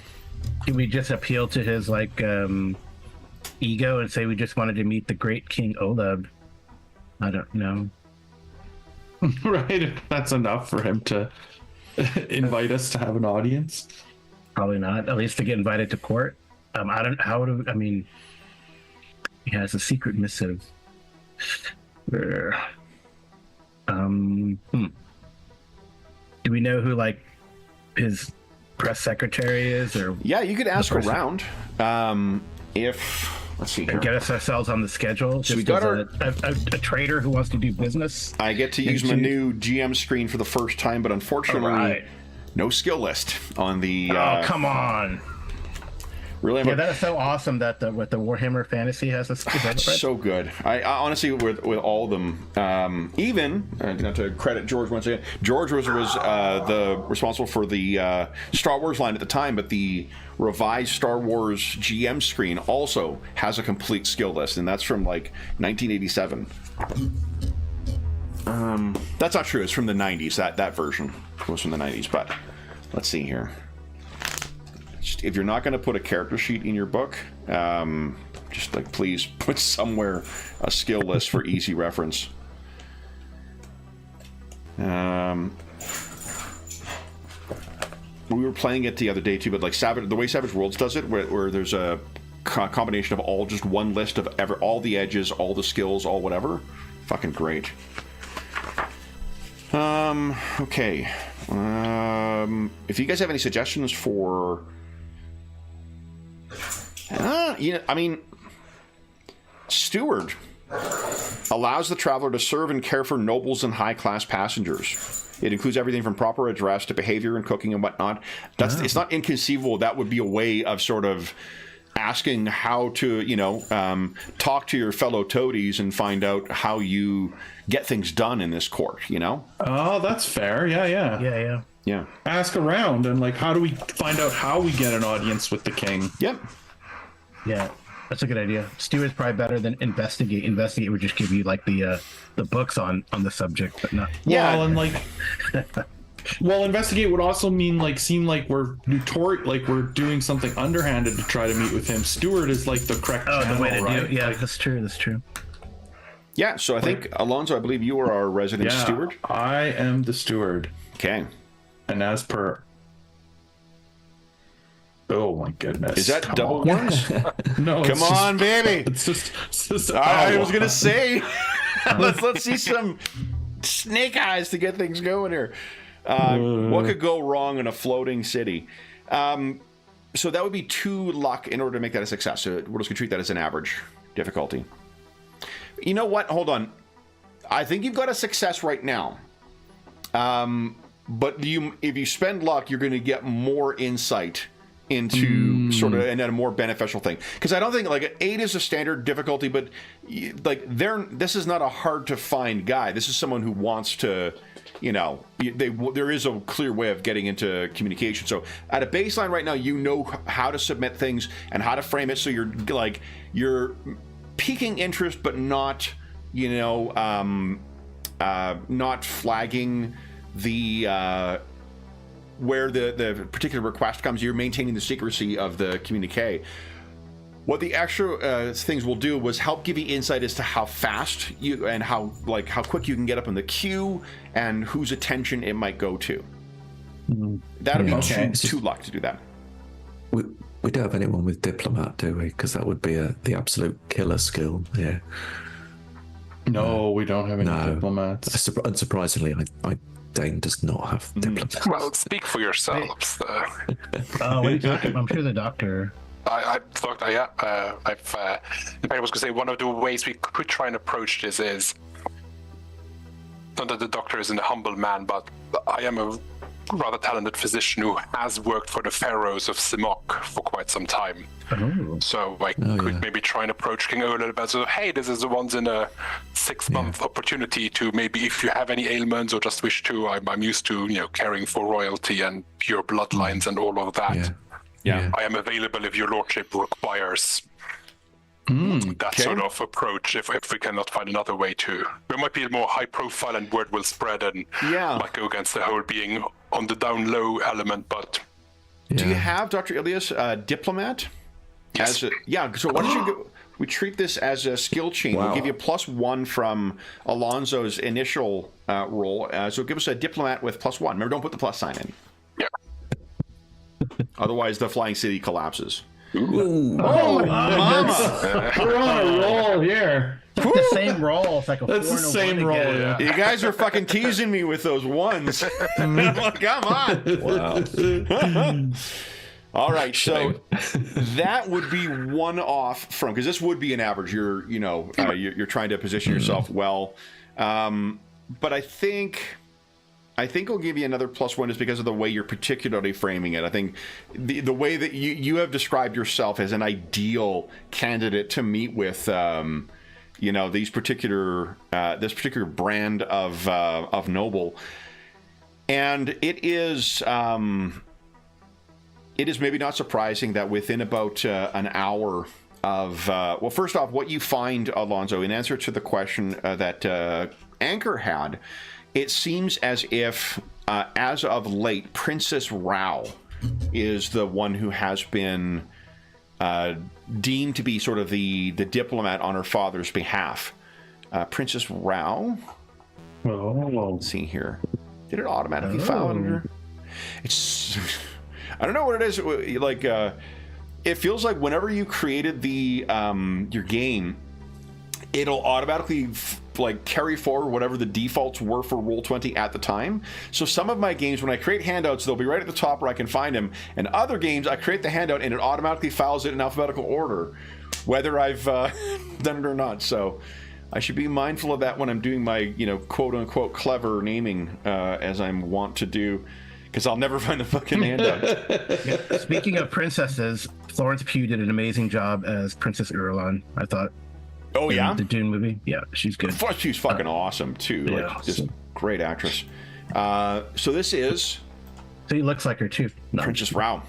Can we just appeal to his ego and say we just wanted to meet the great King Oleb? I don't know. Right. That's enough for him to invite us to have an audience. Probably not. At least to get invited to court. I don't. I mean, he has a secret missive. Do we know who his press secretary is? Or yeah, you could ask around. Let's see here. And get us ourselves on the schedule. So just we got a trader who wants to do business. I get to use my new GM screen for the first time, but unfortunately, no skill list on the. Oh, come on! Really? Yeah, that is so awesome that the Warhammer Fantasy has a skill. It's so good. I honestly, with all of them, even not to credit George once again. George was the responsible for the Star Wars line at the time, but the revised Star Wars GM screen also has a complete skill list, and that's from 1987. That's not true. It's from the 90s. That version was from the 90s. But let's see here. If you're not going to put a character sheet in your book, just please put somewhere a skill list for easy reference. We were playing it the other day too, but the way Savage Worlds does it, where there's a combination of just one list of all the edges, all the skills, all whatever. Fucking great. Okay. If you guys have any suggestions for. Steward allows the traveler to serve and care for nobles and high-class passengers. It includes everything from proper address to behavior and cooking and whatnot. It's not inconceivable. That would be a way of sort of asking how to, talk to your fellow toadies and find out how you get things done in this court, Oh, that's fair. Yeah. Ask around and how do we find out how we get an audience with the king? Yep. Yeah, that's a good idea. Steward's probably better than investigate. Investigate would just give you the books on the subject, but not. Yeah, Well, investigate would also mean seem like we're we're doing something underhanded to try to meet with him. Steward is the correct channel, the way to right? do it. Yeah, that's true. Yeah, so I think Alonso, I believe you are our resident steward. I am the steward. Okay. And as per. Oh my goodness! Is that double ones? No. Come on, baby. It's just I was gonna say, let's see some snake eyes to get things going here. What could go wrong in a floating city? So that would be 2 luck in order to make that a success. So we're just gonna treat that as an average difficulty. You know what? Hold on. I think you've got a success right now. But if you spend luck, you're going to get more insight into sort of and a more beneficial thing. Because I don't think like 8 is a standard difficulty, but like this is not a hard to find guy. This is someone who wants to, you know, there is a clear way of getting into communication. So at a baseline right now, you know how to submit things and how to frame it. So you're piquing interest, but not, you know, not flagging the where the particular request comes. You're maintaining the secrecy of the communique. What the extra things will do was help give you insight as to how fast you and how quick you can get up in the queue and whose attention it might go to. That'll be two luck to do that. We don't have anyone with diplomat, do we? Because that would be the absolute killer skill. Yeah. No, we don't have any diplomats. Unsurprisingly, Dane does not have diplomats. Well, speak for yourselves. What are you talking? I'm sure the doctor. I thought, yeah. I was going to say one of the ways we could try and approach this is not that the doctor is a humble man, but I am a rather talented physician who has worked for the pharaohs of Simok for quite some time. Oh. So I could maybe try and approach King O a little bit. So, hey, this is the once in a 6-month opportunity to maybe, if you have any ailments or just wish to, I'm used to, you know, caring for royalty and pure bloodlines and all of that. Yeah. I am available if your lordship requires that sort of approach. If we cannot find another way to, there might be a more high profile and word will spread and might go against the whole being on the down low element. But do you have, Dr. Ilias, diplomat? Yes. So why don't you we treat this as a skill chain. We'll give you +1 from Alonzo's initial roll. So give us a diplomat with +1. Remember, don't put the plus sign in. Yeah. Otherwise, the flying city collapses. Ooh. Oh, mama! We're on a roll here. It's the same roll. It's like a That's 4 the and a same 1 roll. again. Yeah. You guys are fucking teasing me with those ones. Come on. Wow. All right, so that would be 1 off from, because this would be an average. You're trying to position yourself well, but I think I'll give you another +1 just because of the way you're particularly framing it. I think the way that you have described yourself as an ideal candidate to meet with, this particular brand of noble, and it is maybe not surprising that within about an hour of well, first off, what you find, Alonzo, in answer to the question that Anchor had. It seems as if, as of late, Princess Rao is the one who has been deemed to be sort of the diplomat on her father's behalf. Princess Rao? Let's see here. Did it automatically file under? It's... I don't know what it is. Like, it feels like whenever you created the your game, it'll automatically carry forward whatever the defaults were for Roll20 at the time. So some of my games, when I create handouts, they'll be right at the top where I can find them. And other games, I create the handout and it automatically files it in alphabetical order, whether I've done it or not. So I should be mindful of that when I'm doing my, quote unquote clever naming, as I'm wont to do, because I'll never find the fucking handout. Speaking of princesses, Florence Pugh did an amazing job as Princess Irulan, I thought. Oh, yeah? The Dune movie? Yeah, she's good. She's fucking awesome, too. Yeah. Just great actress. So this is... So he looks like her, too. No. Princess Rao.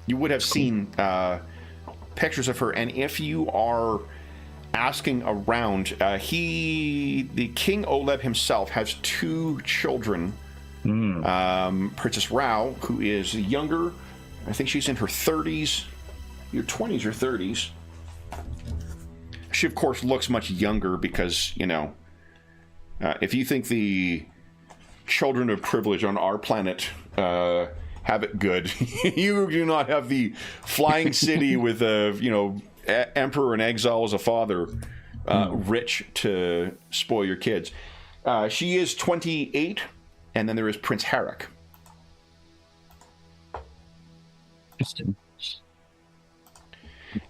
You would have seen pictures of her, and if you are asking around, the King Oleb himself has 2 children. Princess Rao, who is younger. I think she's in her 30s. Your 20s or 30s. She, of course, looks much younger because, if you think the children of privilege on our planet have it good, you do not have the flying city with emperor in exile as a father, rich to spoil your kids. She is 28, and then there is Prince Herrick. Interesting.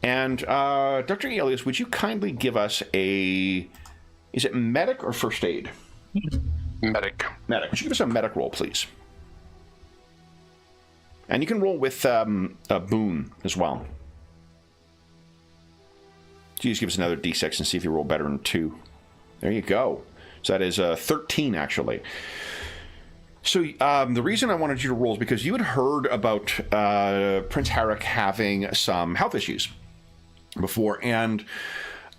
And Dr. Elias, would you kindly give us is it medic or first aid? Medic. Medic. Would you give us a medic roll, please? And you can roll with a boon as well. Just give us another d6 and see if you roll better than 2. There you go. So that is 13, actually. So the reason I wanted you to roll is because you had heard about Prince Harrick having some health issues before. And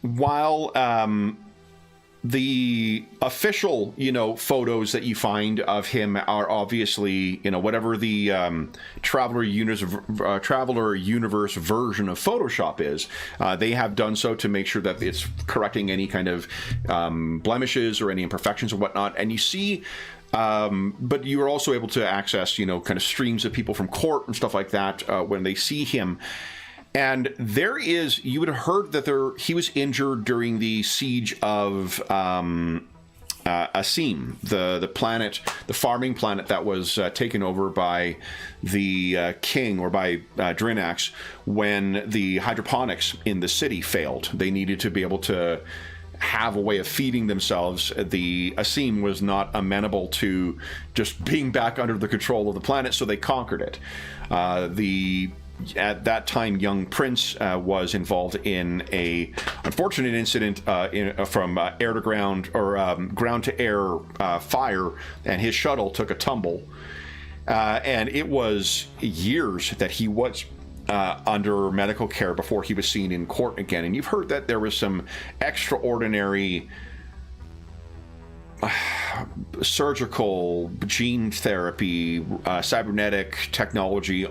while the official, photos that you find of him are obviously, whatever the Traveler Universe version of Photoshop is, they have done so to make sure that it's correcting any kind of blemishes or any imperfections or whatnot. And you see, but you are also able to access, kind of streams of people from court and stuff like that when they see him. And you would have heard that he was injured during the siege of Asim, the planet, the farming planet that was taken over by the king, or by Drinax, when the hydroponics in the city failed. They needed to be able to have a way of feeding themselves. The Asim was not amenable to just being back under the control of the planet, so they conquered it. At that time, young Prince was involved in a unfortunate incident from air to ground, or ground to air fire, and his shuttle took a tumble. And it was years that he was under medical care before he was seen in court again. And you've heard that there was some extraordinary surgical, gene therapy, cybernetic technology,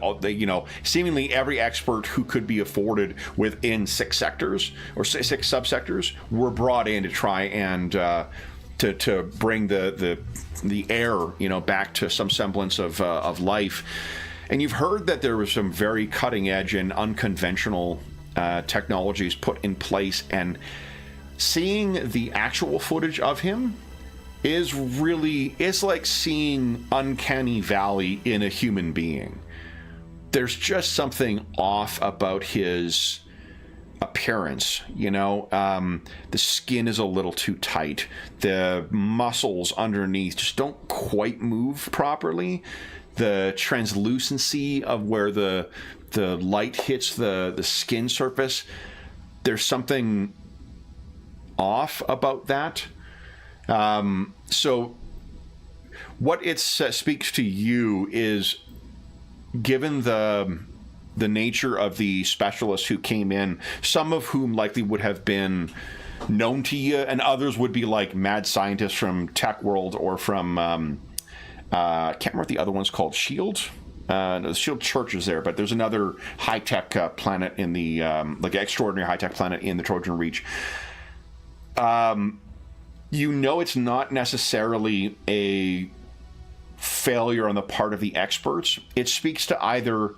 seemingly every expert who could be afforded within 6 sectors or 6 subsectors were brought in to try and to bring the air, back to some semblance of life. And you've heard that there was some very cutting edge and unconventional technologies put in place, and seeing the actual footage of him it's like seeing Uncanny Valley in a human being. There's just something off about his appearance, the skin is a little too tight, the muscles underneath just don't quite move properly, the translucency of where the light hits the skin surface, there's something off about that. So what it speaks to you is, given the nature of the specialists who came in, some of whom likely would have been known to you, and others would be like mad scientists from Tech World or from I can't remember what the other one's called. Shield. No, the Shield Church is there, but there's another high-tech planet in the extraordinary high-tech planet in the Trojan Reach. It's not necessarily a failure on the part of the experts. It speaks to either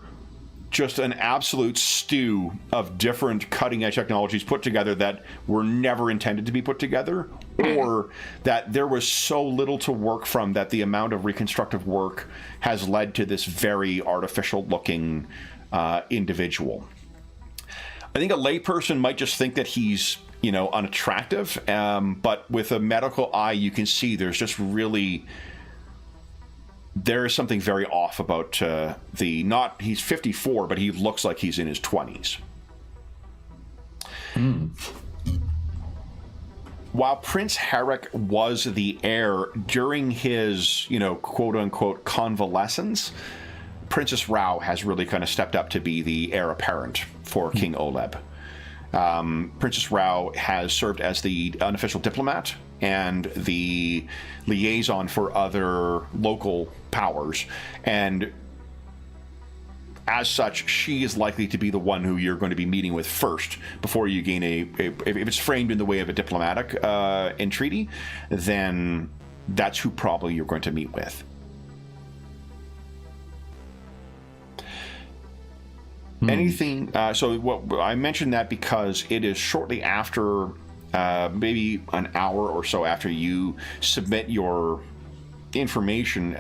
just an absolute stew of different cutting-edge technologies put together that were never intended to be put together, or that there was so little to work from that the amount of reconstructive work has led to this very artificial-looking individual. I think a layperson might just think that he's unattractive, but with a medical eye, you can see there is something very off about he's 54, but he looks like he's in his 20s. While Prince Harrick was the heir during his, quote-unquote convalescence, Princess Rao has really kind of stepped up to be the heir apparent for King Oleb. Princess Rao has served as the unofficial diplomat and the liaison for other local powers, and as such, she is likely to be the one who you're going to be meeting with first before you gain if it's framed in the way of a diplomatic entreaty, then that's who probably you're going to meet with. Anything, so what I mentioned that because it is shortly after, maybe an hour or so after you submit your information,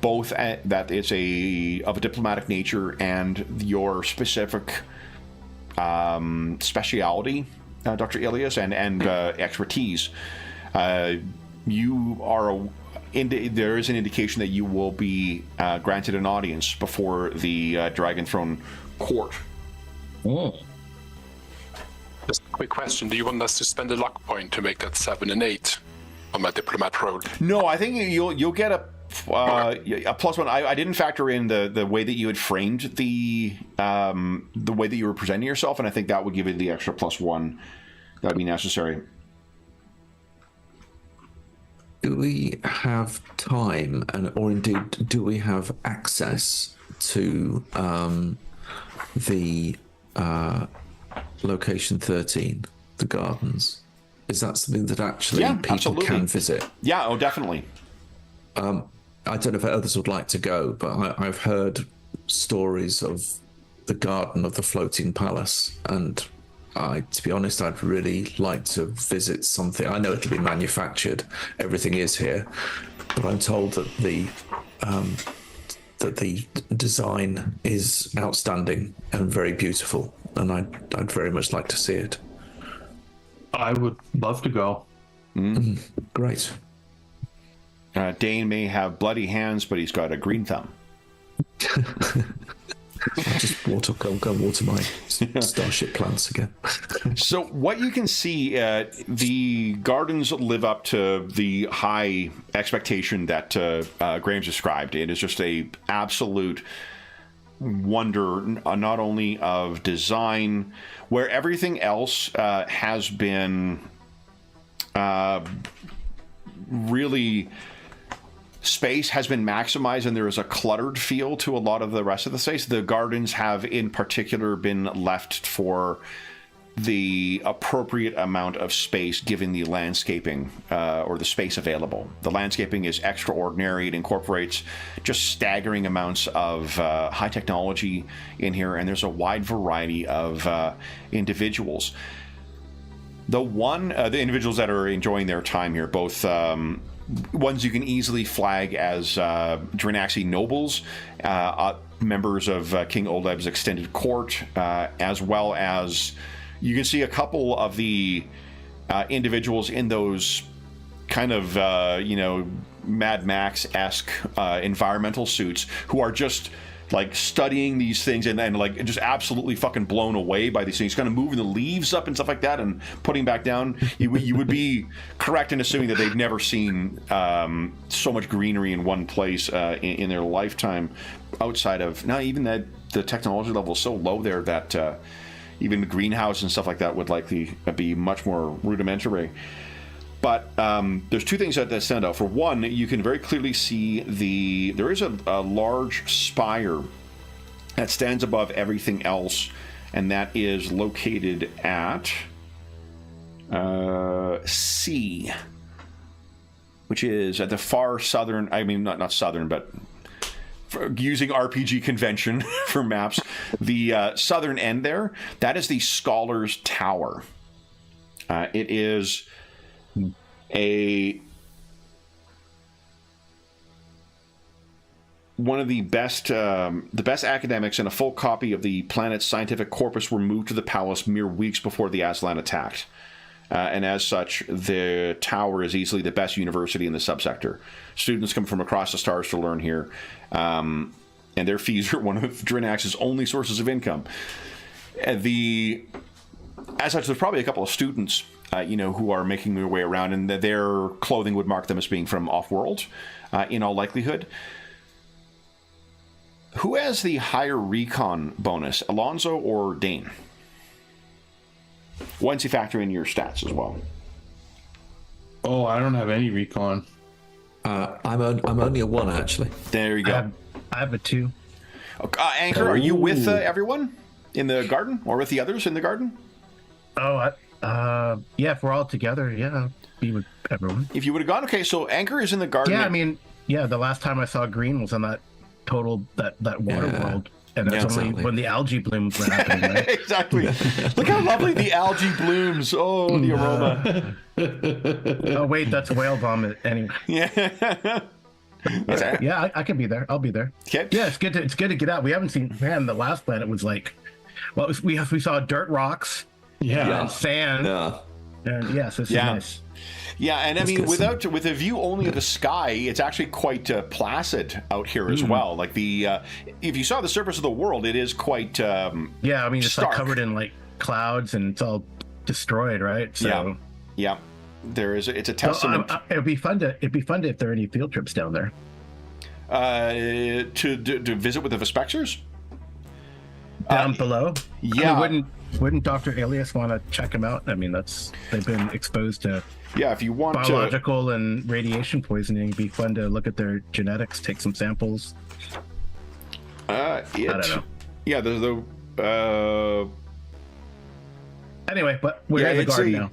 both that it's of a diplomatic nature and your specific speciality, Dr. Ilias, and expertise, you are there is an indication that you will be granted an audience before the Dragon Throne Court. Oh. Just a quick question. Do you want us to spend a luck point to make that 7 and 8 on my diplomat roll? No, I think you'll get a +1. I didn't factor in the way that you had framed the way that you were presenting yourself, and I think that would give you the extra +1 that would be necessary. Do we have time, or indeed, do we have access to the location 13, the gardens? Is that something that actually people absolutely. can visit? Yeah, oh, definitely. I don't know if others would like to go, but I've heard stories of the garden of the floating palace, and to be honest, I'd really like to visit something. I know it'll be manufactured; everything is here, but I'm told that the design is outstanding and very beautiful, and I'd very much like to see it. I would love to go. Great. Dane may have bloody hands, but he's got a green thumb. I'll just go water my starship plants again. So what you can see, the gardens live up to the high expectation that Graham's described. It is just a absolute wonder, not only of design, where everything else has been really... Space has been maximized, and there is a cluttered feel to a lot of the rest of the space. The gardens have, in particular, been left for the appropriate amount of space given the landscaping or the space available. The landscaping is extraordinary. It incorporates just staggering amounts of high technology in here, and there's a wide variety of individuals. The individuals that are enjoying their time here, both ones you can easily flag as Drinaxi nobles, members of King Oleb's extended court, as well as you can see a couple of the individuals in those kind of, Mad Max-esque environmental suits who are just like studying these things and like just absolutely fucking blown away by these things, kind of moving the leaves up and stuff like that and putting back down. You would be correct in assuming that they've never seen so much greenery in one place in their lifetime, outside of now even that the technology level is so low there that even the greenhouse and stuff like that would likely be much more rudimentary. But there's two things that stand out. For one, you can very clearly see there is a large spire that stands above everything else, and that is located at C, which is at the far southern, I mean, not southern, but using RPG convention for maps, the southern end there, that is the Scholar's Tower. It is one of the best academics, and a full copy of the planet's scientific corpus were moved to the palace mere weeks before the Aslan attacked. And as such, the tower is easily the best university in the subsector. Students come from across the stars to learn here, and their fees are one of Drinax's only sources of income. As such, there's probably a couple of students who are making their way around, and their clothing would mark them as being from off-world, in all likelihood. Who has the higher recon bonus, Alonzo or Dane? Once you factor in your stats as well. Oh, I don't have any recon. I'm only a 1, actually. There you go. I have a 2. Anchor, are you with everyone in the garden, or with the others in the garden? Oh, yeah, if we're all together, yeah, I'll be with everyone. If you would have gone, okay, so Anchor is in the garden. Yeah, I mean, the last time I saw Green was on that that water world. And that's only when the algae blooms were happening, right? Exactly. Look how lovely the algae blooms. Oh, the aroma. Oh, wait, that's whale vomit. Anyway. Yeah. Yeah, I could be there. I'll be there. Okay. Yeah, it's good to get out. We haven't seen, man, the last planet was like, Well, we saw dirt rocks Yeah. and sand, Yeah. and yes, this is Yeah. nice. Yeah, and I Let's mean, get with a view only of the sky, it's actually quite placid out here as well. Like if you saw the surface of the world, it is quite. Yeah, I mean, it's stark. like covered in like clouds, and it's all destroyed, right? So, Yeah, there is. It's a so, testament it'd be fun if there are any field trips down there. to visit with the Vespexers. Down below. yeah. I mean, wouldn't Dr. Alias want to check them out? I mean, they've been exposed to Yeah, if you want biological and radiation poisoning. It'd be fun to look at their genetics, take some samples. I don't know. Yeah, Anyway, but we're in the it's garden now.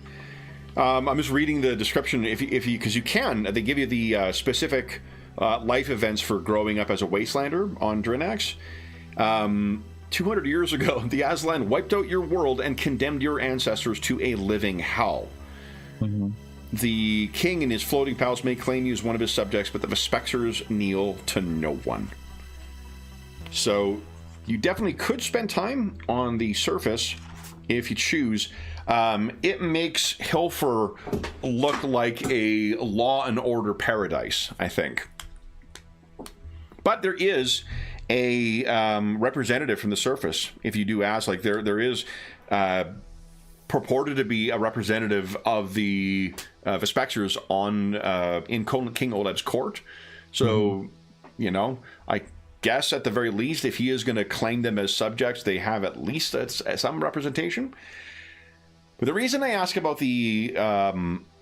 I'm just reading the description. If you because you can, they give you the specific life events for growing up as a wastelander on Drinax. 200 years ago, the Aslan wiped out your world and condemned your ancestors to a living hell. The king and his floating palace may claim you as one of his subjects, but the Vespexers kneel to no one. So you definitely could spend time on the surface if you choose. It makes Hilfer look like a law and order paradise, I think. But there is a representative from the surface. If you do ask, like there is purported to be a representative of the Vespexers in King Oled's court. So, I guess at the very least, if he is going to claim them as subjects, they have at least some representation. But the reason I ask about the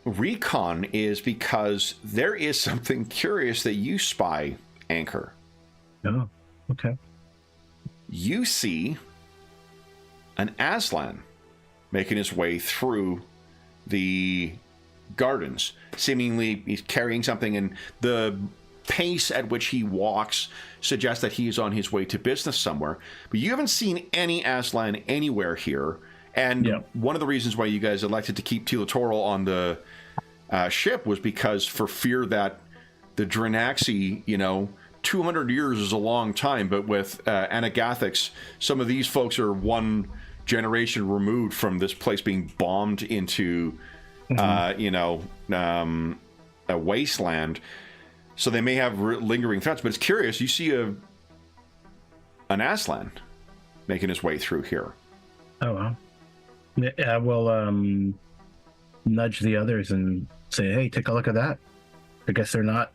recon is because there is something curious that you spy, Anchor. Oh, okay. You see an Aslan making his way through the gardens. Seemingly, he's carrying something, and the pace at which he walks suggests that he is on his way to business somewhere. But you haven't seen any Aslan anywhere here. And one of the reasons why you guys elected to keep Teletoro on the ship was because for fear that the Drinaxi, 200 years is a long time, but with Anagathics, some of these folks are one generation removed from this place being bombed into, a wasteland. So they may have lingering threats, but it's curious. You see an Aslan making his way through here. Oh, well. Yeah, we'll nudge the others and say, hey, take a look at that. I guess they're not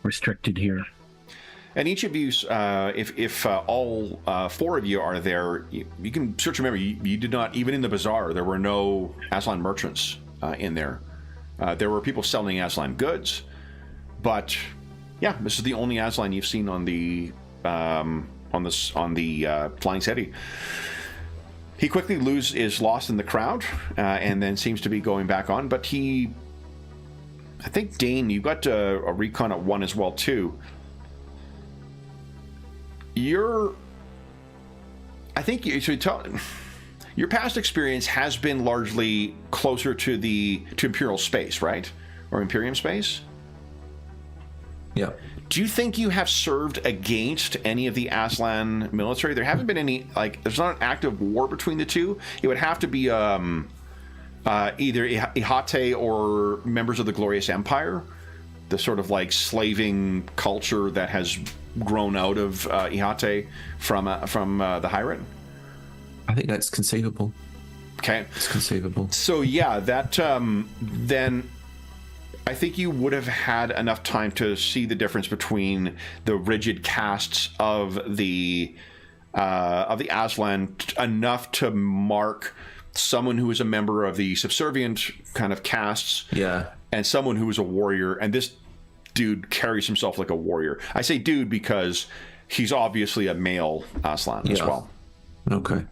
restricted here. And each of you, if all four of you are there, you can search. Remember, you did not, even in the bazaar, there were no Aslan merchants in there. There were people selling Aslan goods, but yeah, this is the only Aslan you've seen on the Flying City. He quickly is lost in the crowd, and then seems to be going back on. But I think Dane, you got a recon at 1 as well too. Your past experience has been largely closer to Imperial space, right? Or Imperium space? Yeah. Do you think you have served against any of the Aslan military? There haven't been any, there's not an active war between the two. It would have to be either Ihate or members of the Glorious Empire, the sort of slaving culture that has grown out of Ihate from the Hyrate. I think that's conceivable. Okay. It's conceivable. So yeah, that then I think you would have had enough time to see the difference between the rigid castes of the Aslan, enough to mark someone who is a member of the subservient kind of castes, and someone who is a warrior. And this dude carries himself like a warrior. I say dude because he's obviously a male Aslan as well. Okay.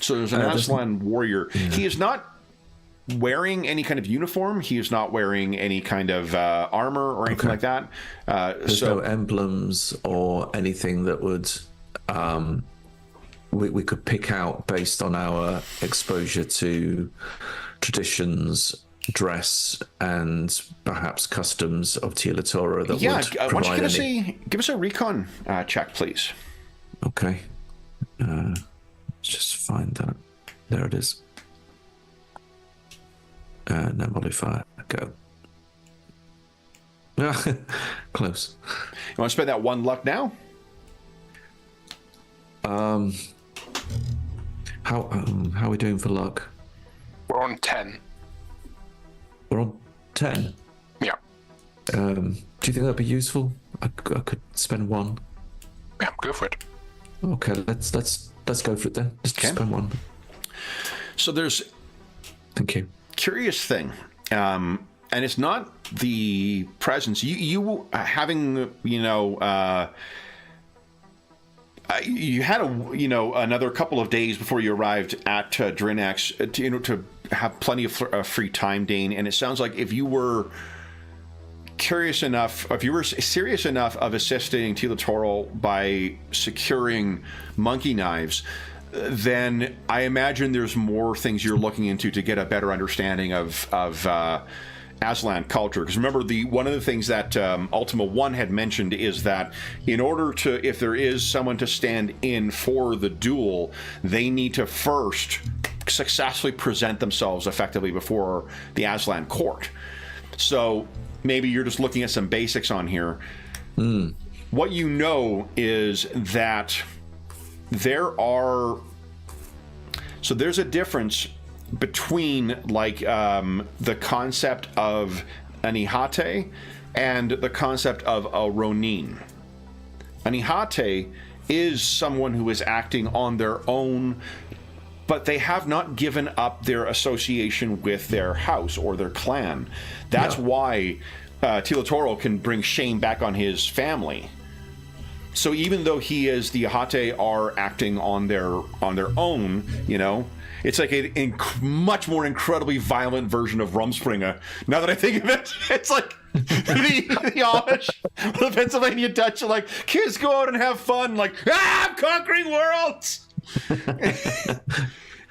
So there's an Aslan warrior. Yeah. He is not wearing any kind of uniform. He is not wearing any kind of armor or anything like that. There's no emblems or anything that would we could pick out based on our exposure to traditions, dress, and perhaps customs of Teletoro that would provide why don't you give us a recon check, please? Okay. Let's just find that. There it is. No modifier. Go. Close. You want to spend that 1 luck now? How are we doing for luck? We're on 10. We're on 10. Yeah. Do you think that'd be useful? I could spend 1. Yeah, go for it. Okay, let's go for it then. Just Okay. spend 1. So there's Thank you. curious thing, and it's not the presence. You having you had another couple of days before you arrived at Drinax to have plenty of free time, Dane. And it sounds like if you were serious enough of assisting Tila Toral by securing monkey knives, then I imagine there's more things you're looking into to get a better understanding of Aslan culture. Because remember, one of the things that Ultima 1 had mentioned is that in order to, if there is someone to stand in for the duel, they need to first successfully present themselves effectively before the Aslan court. So maybe you're just looking at some basics on here. What you know is that there's a difference between the concept of an Ihate and the concept of a Ronin. An Ihate is someone who is acting on their own, but they have not given up their association with their house or their clan. That's why Tila Toral can bring shame back on his family. So even though he is the Ihate are acting on their own, it's like a much more incredibly violent version of Rumspringa. Now that I think of it, it's like the Amish, the Pennsylvania Dutch are like, kids go out and have fun, like, I'm conquering worlds!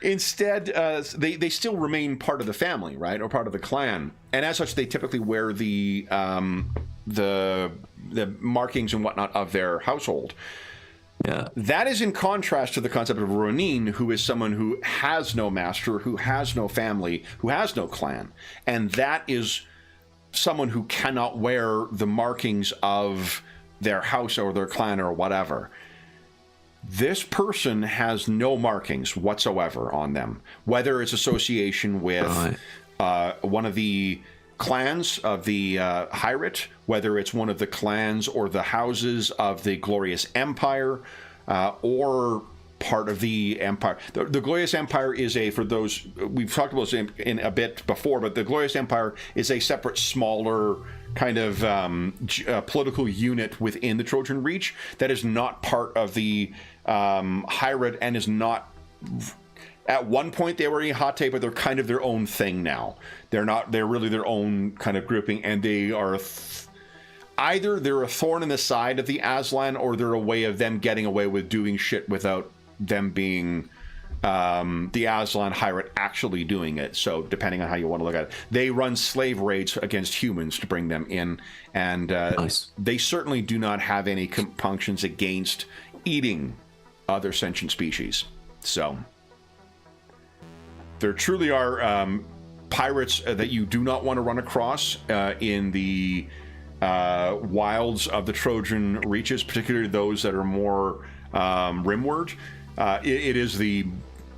Instead, they still remain part of the family, right, or part of the clan, and as such, they typically wear the markings and whatnot of their household. Yeah. That is in contrast to the concept of Ronin, who is someone who has no master, who has no family, who has no clan, and that is someone who cannot wear the markings of their house or their clan or whatever. This person has no markings whatsoever on them, whether it's association with one of the clans of the Hyrit, whether it's one of the clans or the houses of the Glorious Empire, or part of the Empire. The Glorious Empire is for those, we've talked about this in a bit before, but the Glorious Empire is a separate, smaller kind of political unit within the Trojan Reach that is not part of the Hyrit and is not... At one point they were Ihate, but they're kind of their own thing now. They're really their own kind of grouping, and they are either they're a thorn in the side of the Aslan, or they're a way of them getting away with doing shit without them being the Aslan Hyrit actually doing it. So depending on how you want to look at it, they run slave raids against humans to bring them in, and Nice. They certainly do not have any compunctions against eating other sentient species. So there truly are pirates that you do not want to run across in the wilds of the Trojan Reaches, particularly those that are more rimward. It is the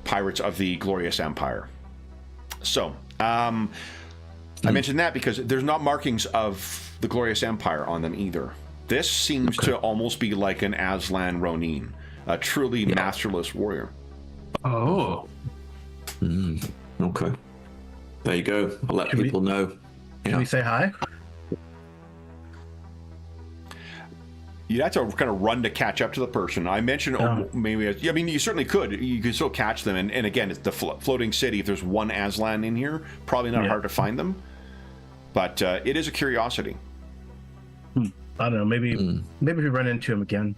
pirates of the Glorious Empire. So I mentioned that because there's not markings of the Glorious Empire on them either. This seems to almost be like an Aslan Ronin, a truly masterless warrior. Oh. Okay. There you go. I'll let people know. Can we say hi? You'd have to kind of run to catch up to the person. I mentioned maybe... I mean, you certainly could. You could still catch them. And again, it's the floating city. If there's one Aslan in here, probably not hard to find them. But it is a curiosity. I don't know. Maybe if we run into him again,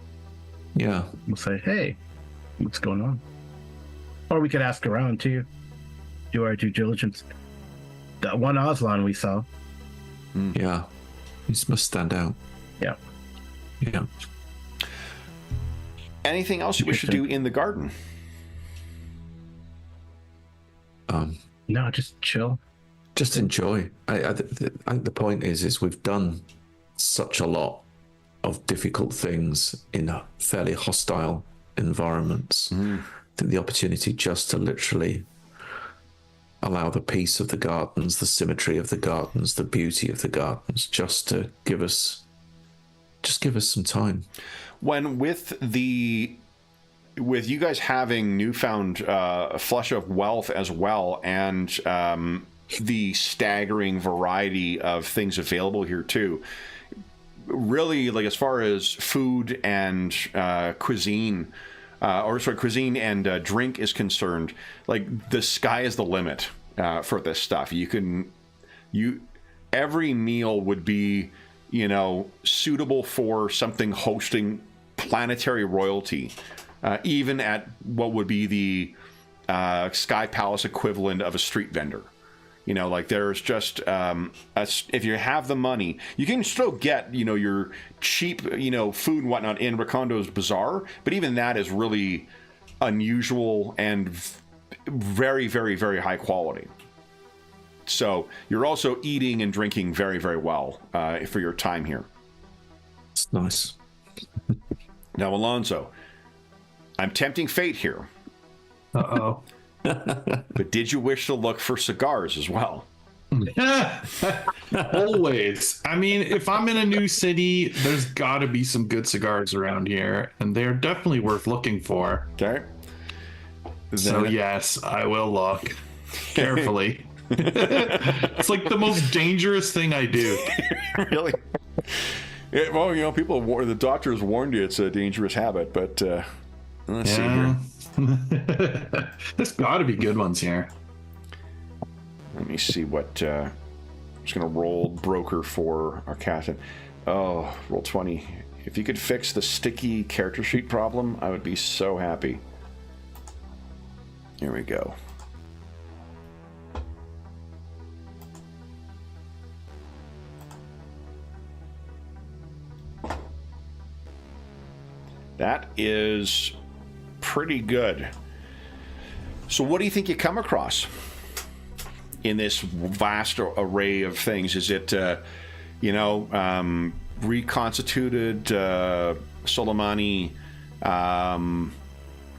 Yeah. we'll say, hey, what's going on? Or we could ask around too. Do our due diligence. That one Aslan we saw. Yeah. This must stand out. Yeah. Yeah. anything else you wish to do in the garden? No, just chill. Just enjoy. I think the point is we've done such a lot of difficult things in fairly hostile environments. I think the opportunity just to literally allow the peace of the gardens, the symmetry of the gardens, the beauty of the gardens, just to give us some time. When with you guys having newfound flush of wealth as well, and the staggering variety of things available here too, really, like as far as food and cuisine, cuisine and drink is concerned, like the sky is the limit for this stuff. Every meal would be, suitable for something hosting planetary royalty, even at what would be the Sky Palace equivalent of a street vendor. There's just if you have the money, you can still get your cheap food and whatnot in Rakondo's Bazaar, but even that is really unusual and very, very, very high quality. So you're also eating and drinking very, very well for your time here. It's nice. Now, Alonso, I'm tempting fate here. Uh-oh. But did you wish to look for cigars as well? Always. I mean, if I'm in a new city, there's got to be some good cigars around here, and they're definitely worth looking for. Okay. So yes, I will look carefully. It's like the most dangerous thing I do. Really? Well, the doctors warned you it's a dangerous habit, but let's see here. There's got to be good ones here. Let me see what. I'm just going to roll broker for our captain. Oh, roll 20. If you could fix the sticky character sheet problem, I would be so happy. Here we go. That is pretty good. So what do you think you come across in this vast array of things? Is it, reconstituted Soleimani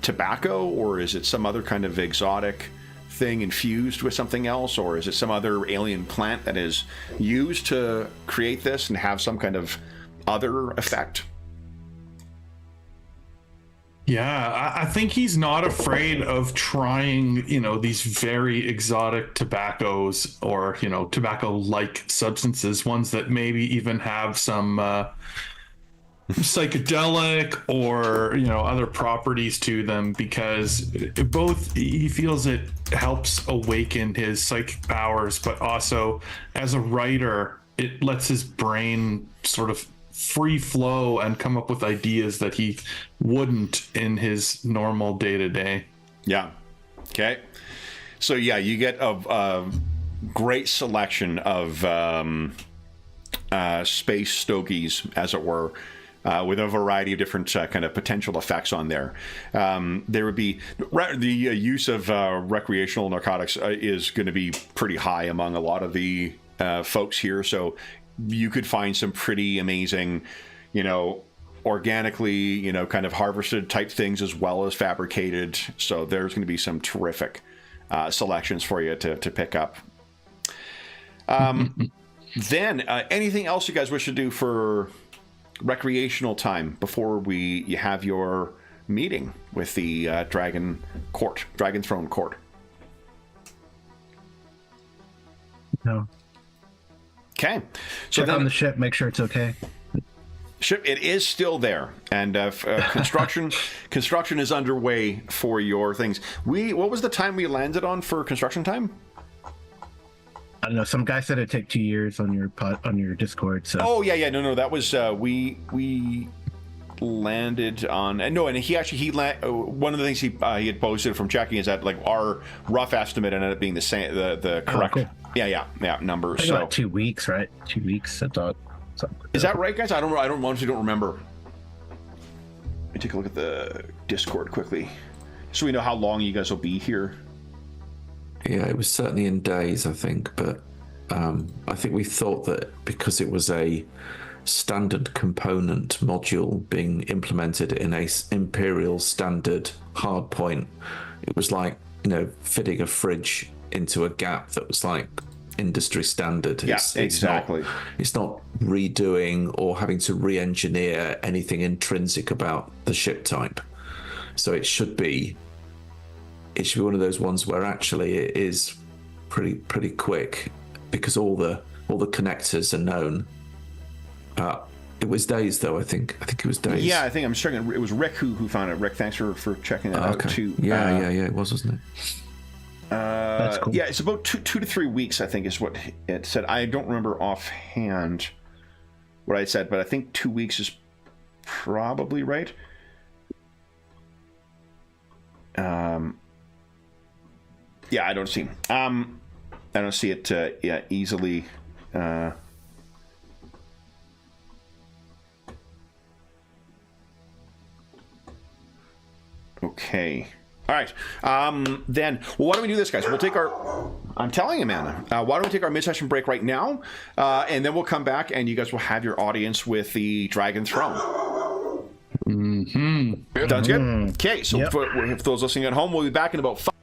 tobacco, or is it some other kind of exotic thing infused with something else, or is it some other alien plant that is used to create this and have some kind of other effect? Yeah, I think he's not afraid of trying, these very exotic tobaccos or, tobacco-like substances, ones that maybe even have some psychedelic or, other properties to them, because he feels it helps awaken his psychic powers, but also as a writer, it lets his brain sort of free flow and come up with ideas that he wouldn't in his normal day-to-day. Yeah. Okay. So yeah, you get a great selection of space stogies, as it were, with a variety of different kind of potential effects on there. There would be the use of recreational narcotics is going to be pretty high among a lot of the folks here. So you could find some pretty amazing, organically, kind of harvested type things as well as fabricated. So there's going to be some terrific selections for you to pick up. Then anything else you guys wish to do for recreational time before you have your meeting with the Dragon Throne Court? No. Okay, so check on the ship, make sure it's okay. Ship, it is still there, and construction is underway for your things. What was the time we landed on for construction time? I don't know. Some guy said it'd take 2 years on your Discord. So. Oh yeah, no, that was we landed on, and one of the things he had posted from checking is that like our rough estimate ended up being the same, the correct. Oh, cool. Yeah, number. So about 2 weeks, right? 2 weeks. I thought. Is that right, guys? I honestly don't remember. Let me take a look at the Discord quickly, so we know how long you guys will be here. Yeah, it was certainly in days, I think, but I think we thought that because it was a standard component module being implemented in a Imperial standard hardpoint, it was like, fitting a fridge into a gap that was like industry standard. Yeah, exactly. It's not redoing or having to re-engineer anything intrinsic about the ship type. So it should be one of those ones where actually it is pretty quick because all the connectors are known. It was days though. I think it was days. Yeah, I think I'm checking. It was Rick who found it. Rick, thanks for checking that out too. Yeah, it was, wasn't it? That's cool. Yeah, it's about 2 to 3 weeks, I think, is what it said. I don't remember offhand what I said, but I think 2 weeks is probably right. Yeah, I don't see. I don't see it. Easily. Okay. All right. Then, why don't we do this, guys? We'll take our... I'm telling you, man. Why don't we take our mid-session break right now, and then we'll come back, and you guys will have your audience with the Dragon Throne. Mm-hmm. Sounds good? Okay, so Yep. for those listening at home, we'll be back in about 5...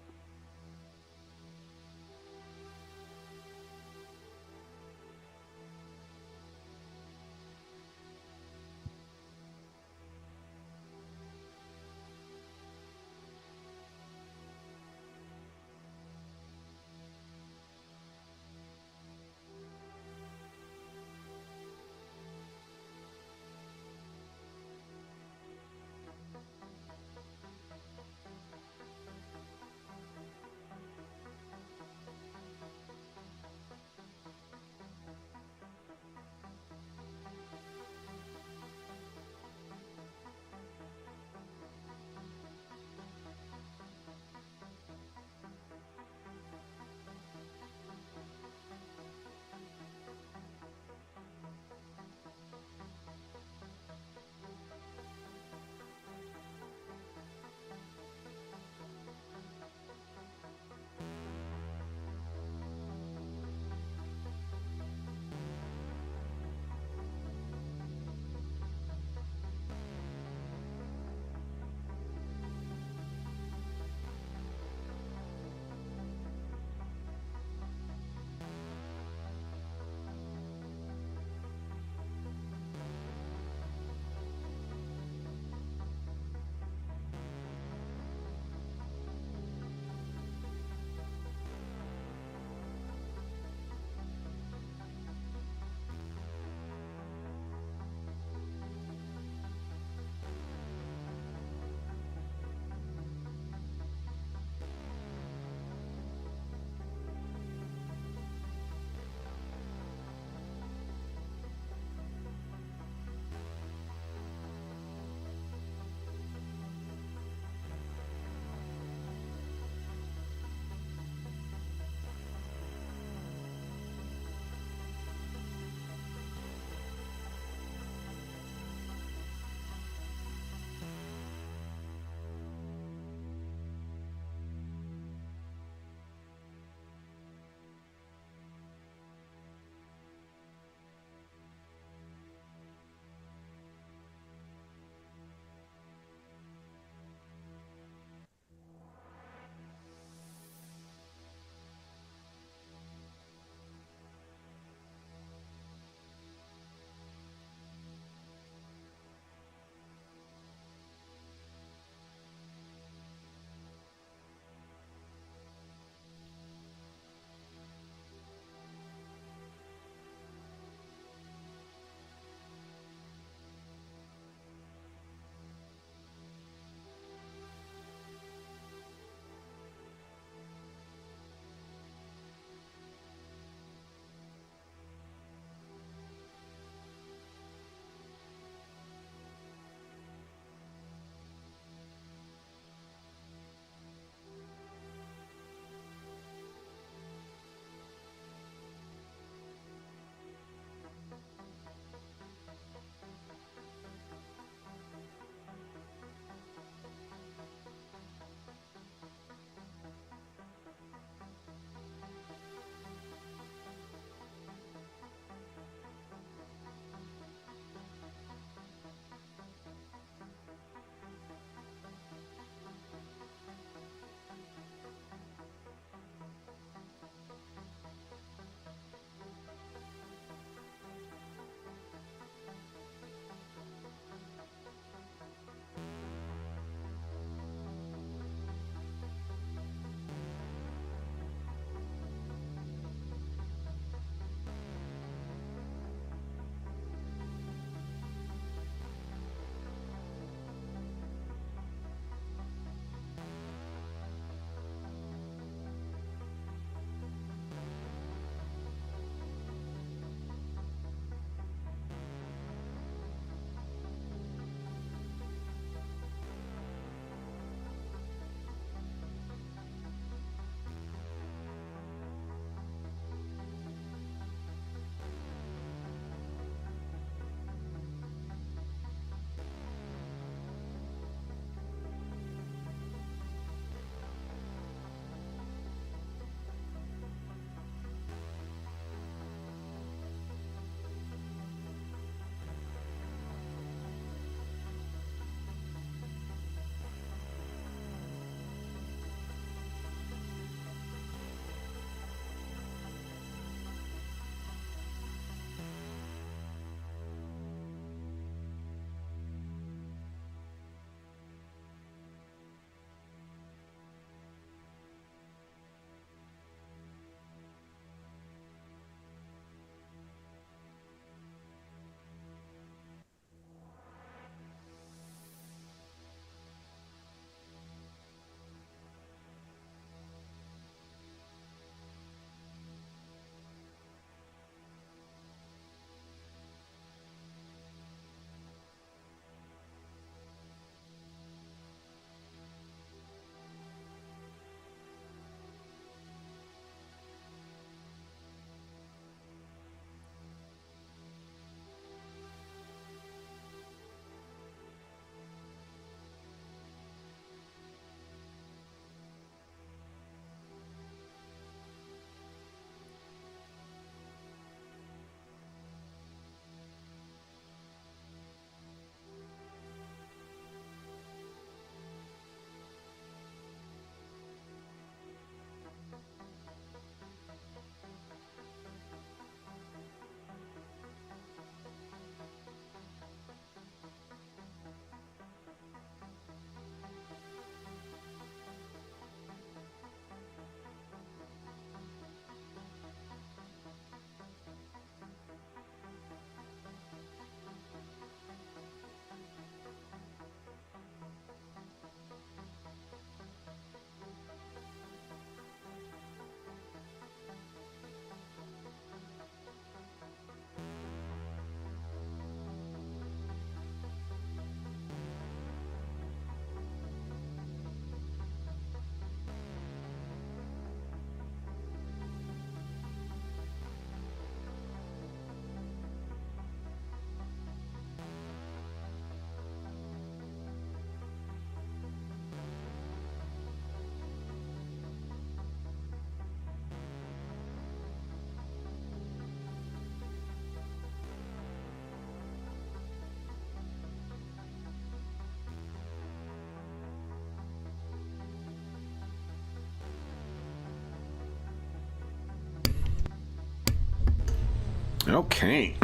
Okay.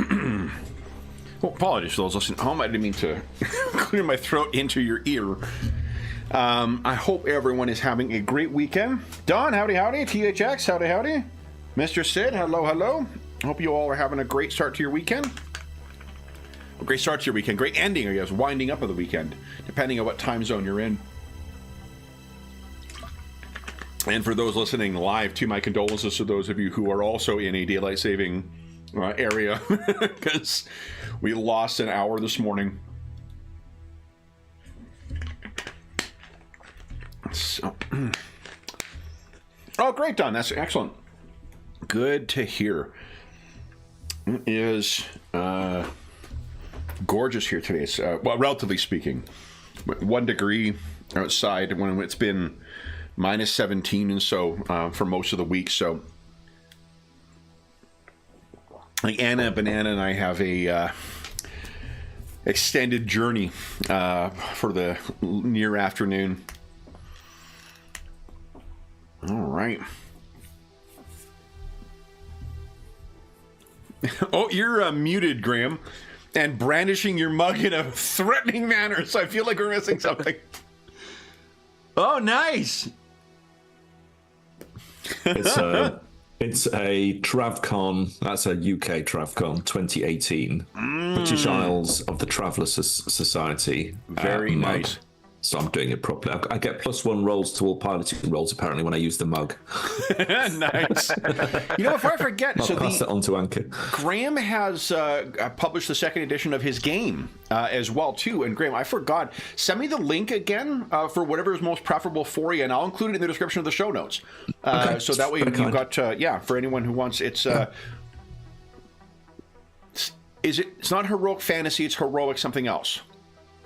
Well, apologies for those listening at home. I didn't mean to clear my throat into your ear. I hope everyone is having a great weekend. Don, howdy, howdy. THX, howdy, howdy. Mr. Sid, hello, hello. Hope you all are having a great start to your weekend. A great start to your weekend. Great ending, I guess. Winding up of the weekend, depending on what time zone you're in. And for those listening live, to my condolences to those of you who are also in a daylight saving area, because we lost an hour this morning. So, oh, great, Don. That's excellent. Good to hear. It is gorgeous here today. It's, well, relatively speaking, 1 degree outside when it's been minus 17 and so for most of the week. So, like Anna, Banana, and I have a extended journey for the near afternoon. All right. Oh, you're muted, Graham, and brandishing your mug in a threatening manner, so I feel like we're missing something. Oh, nice. It's a TravCon, that's a UK TravCon 2018, British Isles of the Travellers Society. Very mug. nice. So I'm doing it properly. I get +1 rolls to all piloting rolls, apparently, when I use the mug. Nice. You know, before I forget, I'll pass it on to Anchor. Graham has published the second edition of his game as well, too. And Graham, I forgot. Send me the link again for whatever is most preferable for you, and I'll include it in the description of the show notes. Okay. So that way you've got, for anyone who wants, it's it's not heroic fantasy, it's heroic something else.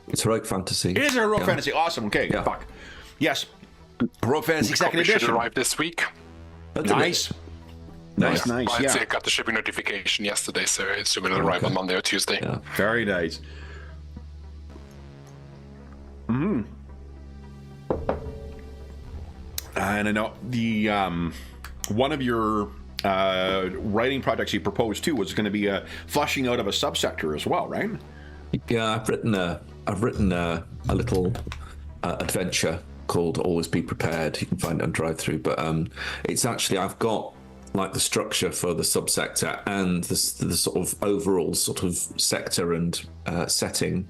It's heroic fantasy. It is a heroic fantasy. Awesome. Okay. Yeah. Fuck. Yes. Heroic fantasy second Copy should edition. arrive this week. Nice. Nice. I Yeah. got the shipping notification yesterday, so I assume it'll arrive on Monday or Tuesday. Yeah. Very nice. And I know the one of your writing projects you proposed too was going to be a fleshing out of a subsector as well, right? Yeah, I've written a little adventure called Always Be Prepared. You can find it on Drive-Thru, but it's actually, I've got like the structure for the subsector and the sort of overall sort of sector and setting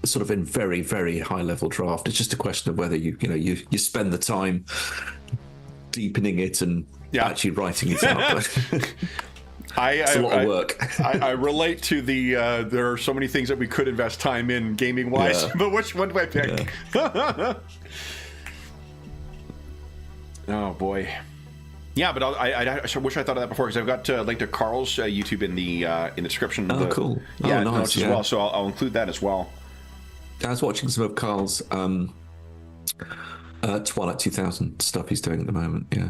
sort of in very, very high level draft. It's just a question of whether you spend the time deepening it and actually writing it out. It's a lot of work. I relate to the there are so many things that we could invest time in gaming wise, but which one do I pick? Yeah. Oh boy. Yeah, but I wish I thought of that before, because I've got link to Carl's YouTube in the description. Oh, cool. Yeah, nice, notes as well. So I'll include that as well. I was watching some of Carl's Twilight 2000 stuff he's doing at the moment. Yeah.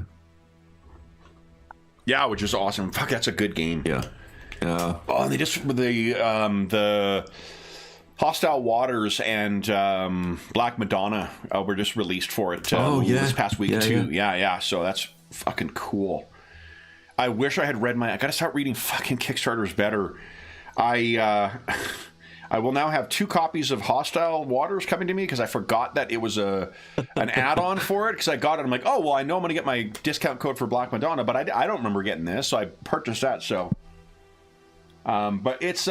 Yeah, which is awesome. Fuck, that's a good game. Yeah. Oh, and they just the Hostile Waters and Black Madonna were just released for it this past week too. Yeah. So that's fucking cool. I wish I had read I gotta start reading fucking Kickstarters better. I will now have 2 copies of Hostile Waters coming to me, because I forgot that it was an add-on for it, because I got it. I'm like, oh, well, I know I'm going to get my discount code for Black Madonna, but I don't remember getting this, so I purchased that. So, but it's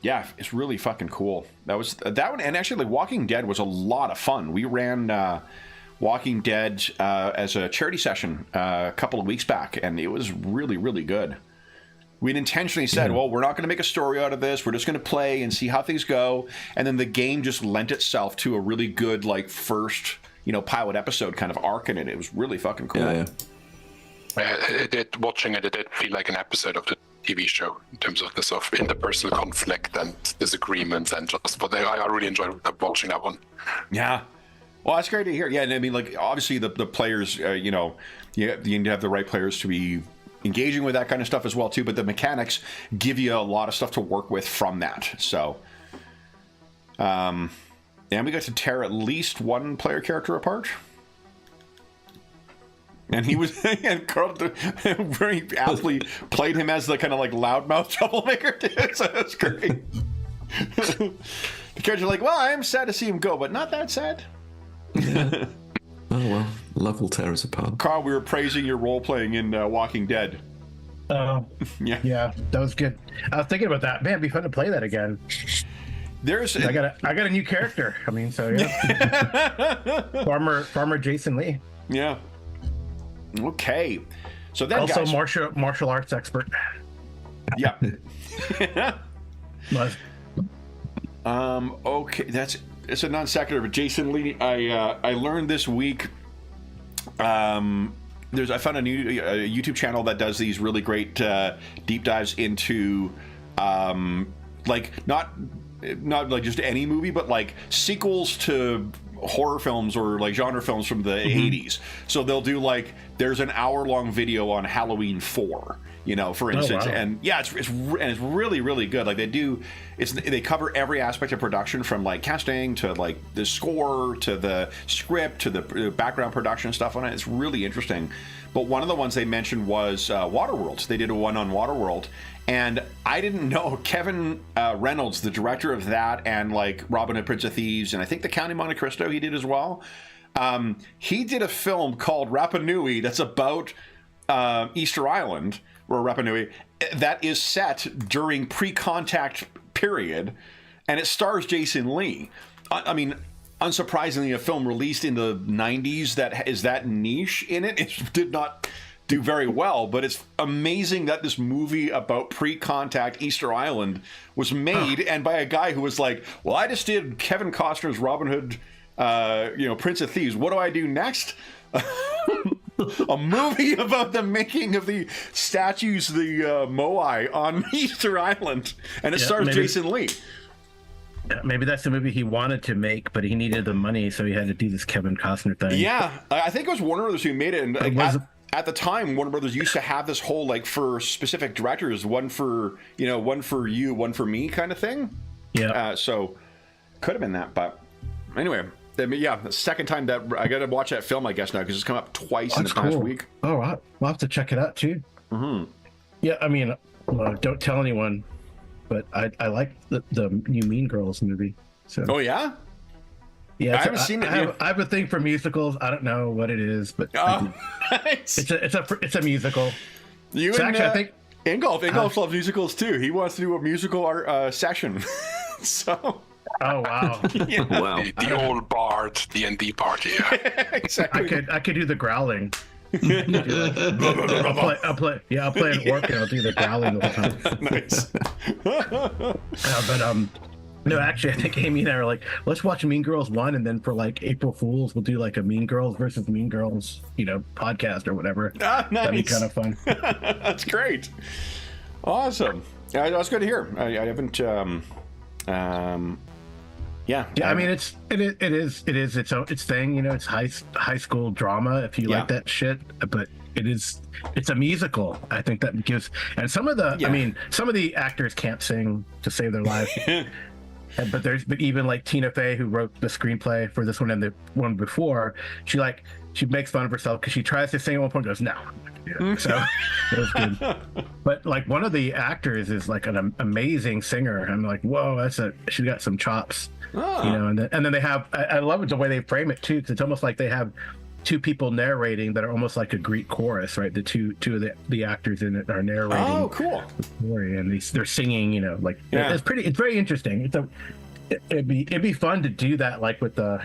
it's really fucking cool. That one, and actually, like, Walking Dead was a lot of fun. We ran Walking Dead as a charity session a couple of weeks back, and it was really, really good. We'd intentionally said, well, we're not going to make a story out of this. We're just going to play and see how things go. And then the game just lent itself to a really good, like, first, pilot episode kind of arc in it. It was really fucking cool. Yeah. Watching it did feel like an episode of the TV show in terms of the sort of interpersonal conflict and disagreements and just. But I really enjoyed watching that one. Yeah. Well, that's great to hear. Yeah, and I mean, like, obviously the players, you need to have the right players to be engaging with that kind of stuff as well too, but the mechanics give you a lot of stuff to work with from that. So and we got to tear at least one player character apart. And he was, and Carl very aptly played him as the kind of like loudmouth troublemaker too. So that's great. The character's like, well, I am sad to see him go, but not that sad. Yeah. Oh well, love will tear us apart. Carl, we were praising your role playing in Walking Dead. Oh, Yeah, that was good. I was thinking about that. Man, it'd be fun to play that again. I got a new character. I mean, so yeah. Farmer Jason Lee. Yeah. Okay. So then, Also, guys, martial arts expert. Yeah. Was. Okay, it's a non sequitur, but Jason Lee, I learned this week. I found a new YouTube channel that does these really great deep dives into like not like just any movie, but like sequels to horror films or like genre films from the 80s. So they'll do like there's an hour-long video on Halloween 4, you know, for instance. wow. And yeah, it's really, really good. Like they cover every aspect of production, from like casting to like the score to the script to the background production stuff on it. It's really interesting. But one of the ones they mentioned was Waterworld. They did a one on Waterworld, and I didn't know Kevin Reynolds, the director of that, and like Robin Hood, Prince of Thieves, and I think The Count of Monte Cristo he did as well. He did a film called Rapa Nui that's about Easter Island, or Rapa Nui, that is set during pre-contact period, and it stars Jason Lee. I mean, unsurprisingly, a film released in the 90s that is that niche in it, it did not do very well, but it's amazing that this movie about pre-contact Easter Island was made, and by a guy who was like, well, I just did Kevin Costner's Robin Hood, Prince of Thieves. What do I do next? A movie about the making of the statues, the Moai on Easter Island, and it stars Jason Lee. Maybe that's the movie he wanted to make, but he needed the money, so he had to do this Kevin Costner thing. Yeah, I think it was Warner Brothers who made it, and at the time, Warner Brothers used to have this whole like for specific directors, one for you, one for me kind of thing. Yeah. So could have been that, but anyway, yeah, the second time that I got to watch that film, I guess now, because it's come up twice in the past week. Oh, wow. We'll have to check it out too. Mm-hmm. Yeah, I mean, don't tell anyone, but I like the new Mean Girls movie. So. Oh yeah. Yeah, I haven't seen it. I have a thing for musicals. I don't know what it is, but it's a musical. You so and actually, I think Ingolf loves musicals too. He wants to do a musical art session. So. Oh wow! Yeah. Wow. The old bard D&D party. Yeah. Exactly. I could do the growling. I'll play an orc and I'll do the growling the whole time. Nice. No, actually, I think Amy and I are like, let's watch Mean Girls 1, and then for like April Fools, we'll do like a Mean Girls versus Mean Girls, podcast or whatever. Ah, nice. That'd be kind of fun. That's great. Awesome. Yeah, that's good to hear. I haven't. Yeah. I mean, it is its thing. It's high school drama if you like that shit. But it's a musical. I think that gives, and some of the actors can't sing to save their life. But even like Tina Fey, who wrote the screenplay for this one and the one before, she makes fun of herself because she tries to sing at one point and goes, no. So it was good. But like one of the actors is like an amazing singer. I'm like, whoa, she's got some chops. Oh. And then they have, I love it the way they frame it too, because it's almost like they have two people narrating that are almost like a Greek chorus, right? The two of the actors in it are narrating. Oh, cool. The story, and they're singing. It's very interesting. It'd be fun to do that, like with the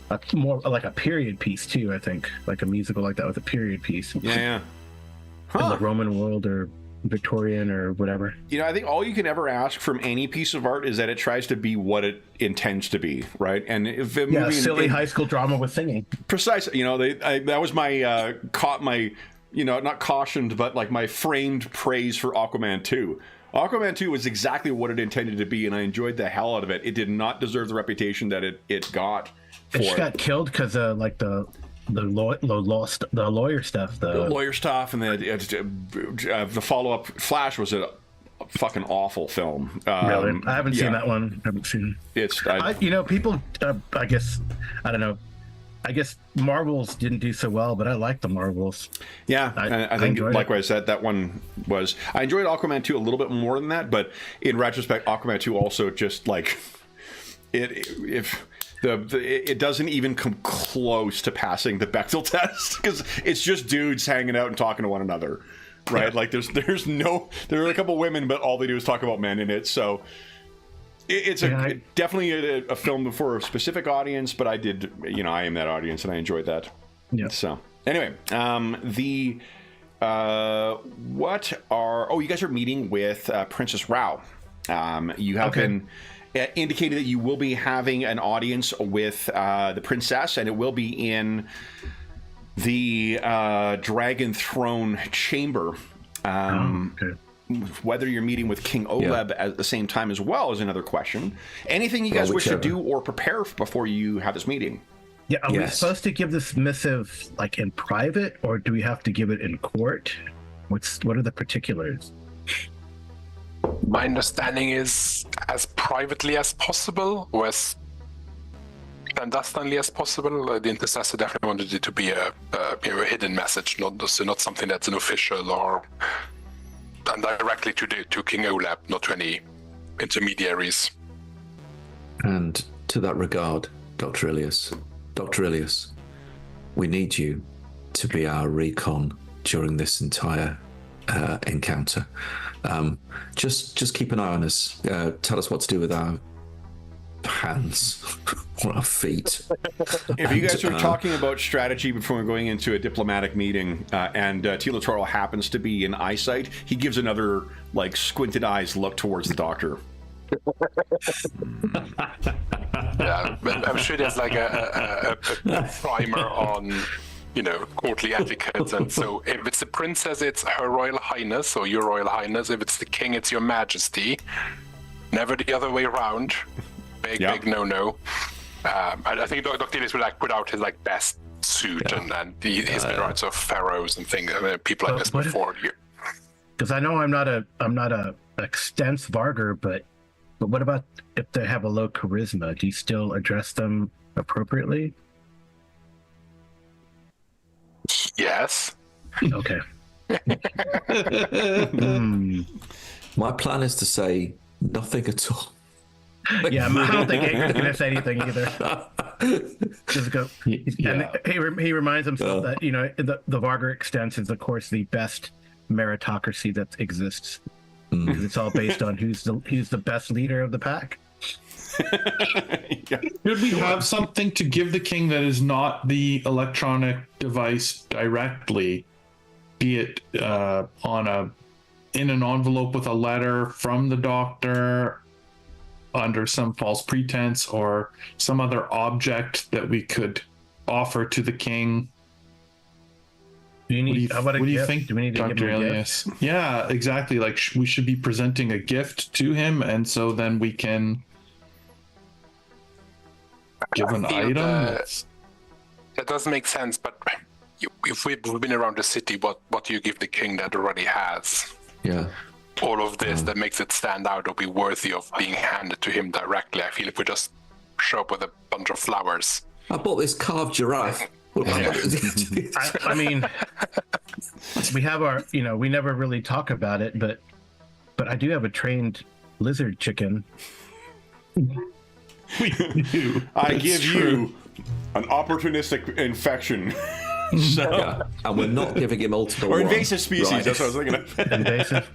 a more like a period piece too. I think like a musical like that with a period piece. Yeah. In the Roman world or Victorian or whatever. I think all you can ever ask from any piece of art is that it tries to be what it intends to be, right? And if a movie silly high school drama with singing. Precisely. That was my not cautioned, but like my framed praise for Aquaman 2. Aquaman 2 was exactly what it intended to be, and I enjoyed the hell out of it. It did not deserve the reputation that it got for it. It got killed because like the lawyer stuff. The lawyer stuff, and the follow-up Flash was a fucking awful film. Really? I haven't seen that one. I haven't seen it. It's people. I guess I don't know. I guess Marvels didn't do so well, but I like the Marvels. Yeah, I think, enjoyed like it. I said, that one was... I enjoyed Aquaman 2 a little bit more than that, but in retrospect, Aquaman 2 also just, like... It doesn't even come close to passing the Bechdel test, because it's just dudes hanging out and talking to one another, right? Yeah. Like, there are a couple women, but all they do is talk about men in it, so... It's definitely a film for a specific audience, but I am that audience, and I enjoyed that. Yeah. So anyway, you guys are meeting with Princess Rao. You have been indicated that you will be having an audience with the princess, and it will be in the Dragon Throne chamber. Okay. Whether you're meeting with King Oleb at the same time as well is another question. Anything you guys wish to do or prepare before you have this meeting? Yeah, are we supposed to give this missive like in private, or do we have to give it in court? What are the particulars? My understanding is as privately as possible, or as clandestinely as possible. The intercessor definitely wanted it to be a hidden message, not something that's an official or done directly to King Oleb, not to any intermediaries. And to that regard, Dr. Ilias, we need you to be our recon during this entire encounter. Just keep an eye on us. Tell us what to do with our hands or our feet. If you guys are talking about strategy before going into a diplomatic meeting, and Tilo Toro happens to be in eyesight, he gives another like squinted eyes look towards the doctor. Yeah, but I'm sure there's like a primer on courtly etiquette, and so if it's the princess, it's Her Royal Highness or Your Royal Highness. If it's the king, it's Your Majesty. Never the other way around. Big no. I think Dr. Ellis would like put out his like best suit and he's been around of pharaohs and things. I mean, people like this before you. Because I know I'm not a extense Varger, but what about if they have a low charisma? Do you still address them appropriately? Yes. Okay. My plan is to say nothing at all. Yeah, I don't think Hank is going to say anything either. Just go. And he reminds himself that the Varger extents is of course the best meritocracy that exists, because it's all based on who's the best leader of the pack. Should we have something to give the king that is not the electronic device directly, be it in an envelope with a letter from the doctor under some false pretense, or some other object that we could offer to the king? What do you think? Do we need to Dr. give him a Elias? Yeah, exactly. Like we should be presenting a gift to him, and so then we can give an item. That does make sense, but if we've been around the city, what do you give the king that already has? Yeah. All of this that makes it stand out or be worthy of being handed to him directly. I feel if we just show up with a bunch of flowers. I bought this carved giraffe. I mean, we have our, we never really talk about it, but I do have a trained lizard chicken. We do. I give you an opportunistic infection. And we're not giving him multiple or invasive species. Right. That's what I was thinking of. Invasive.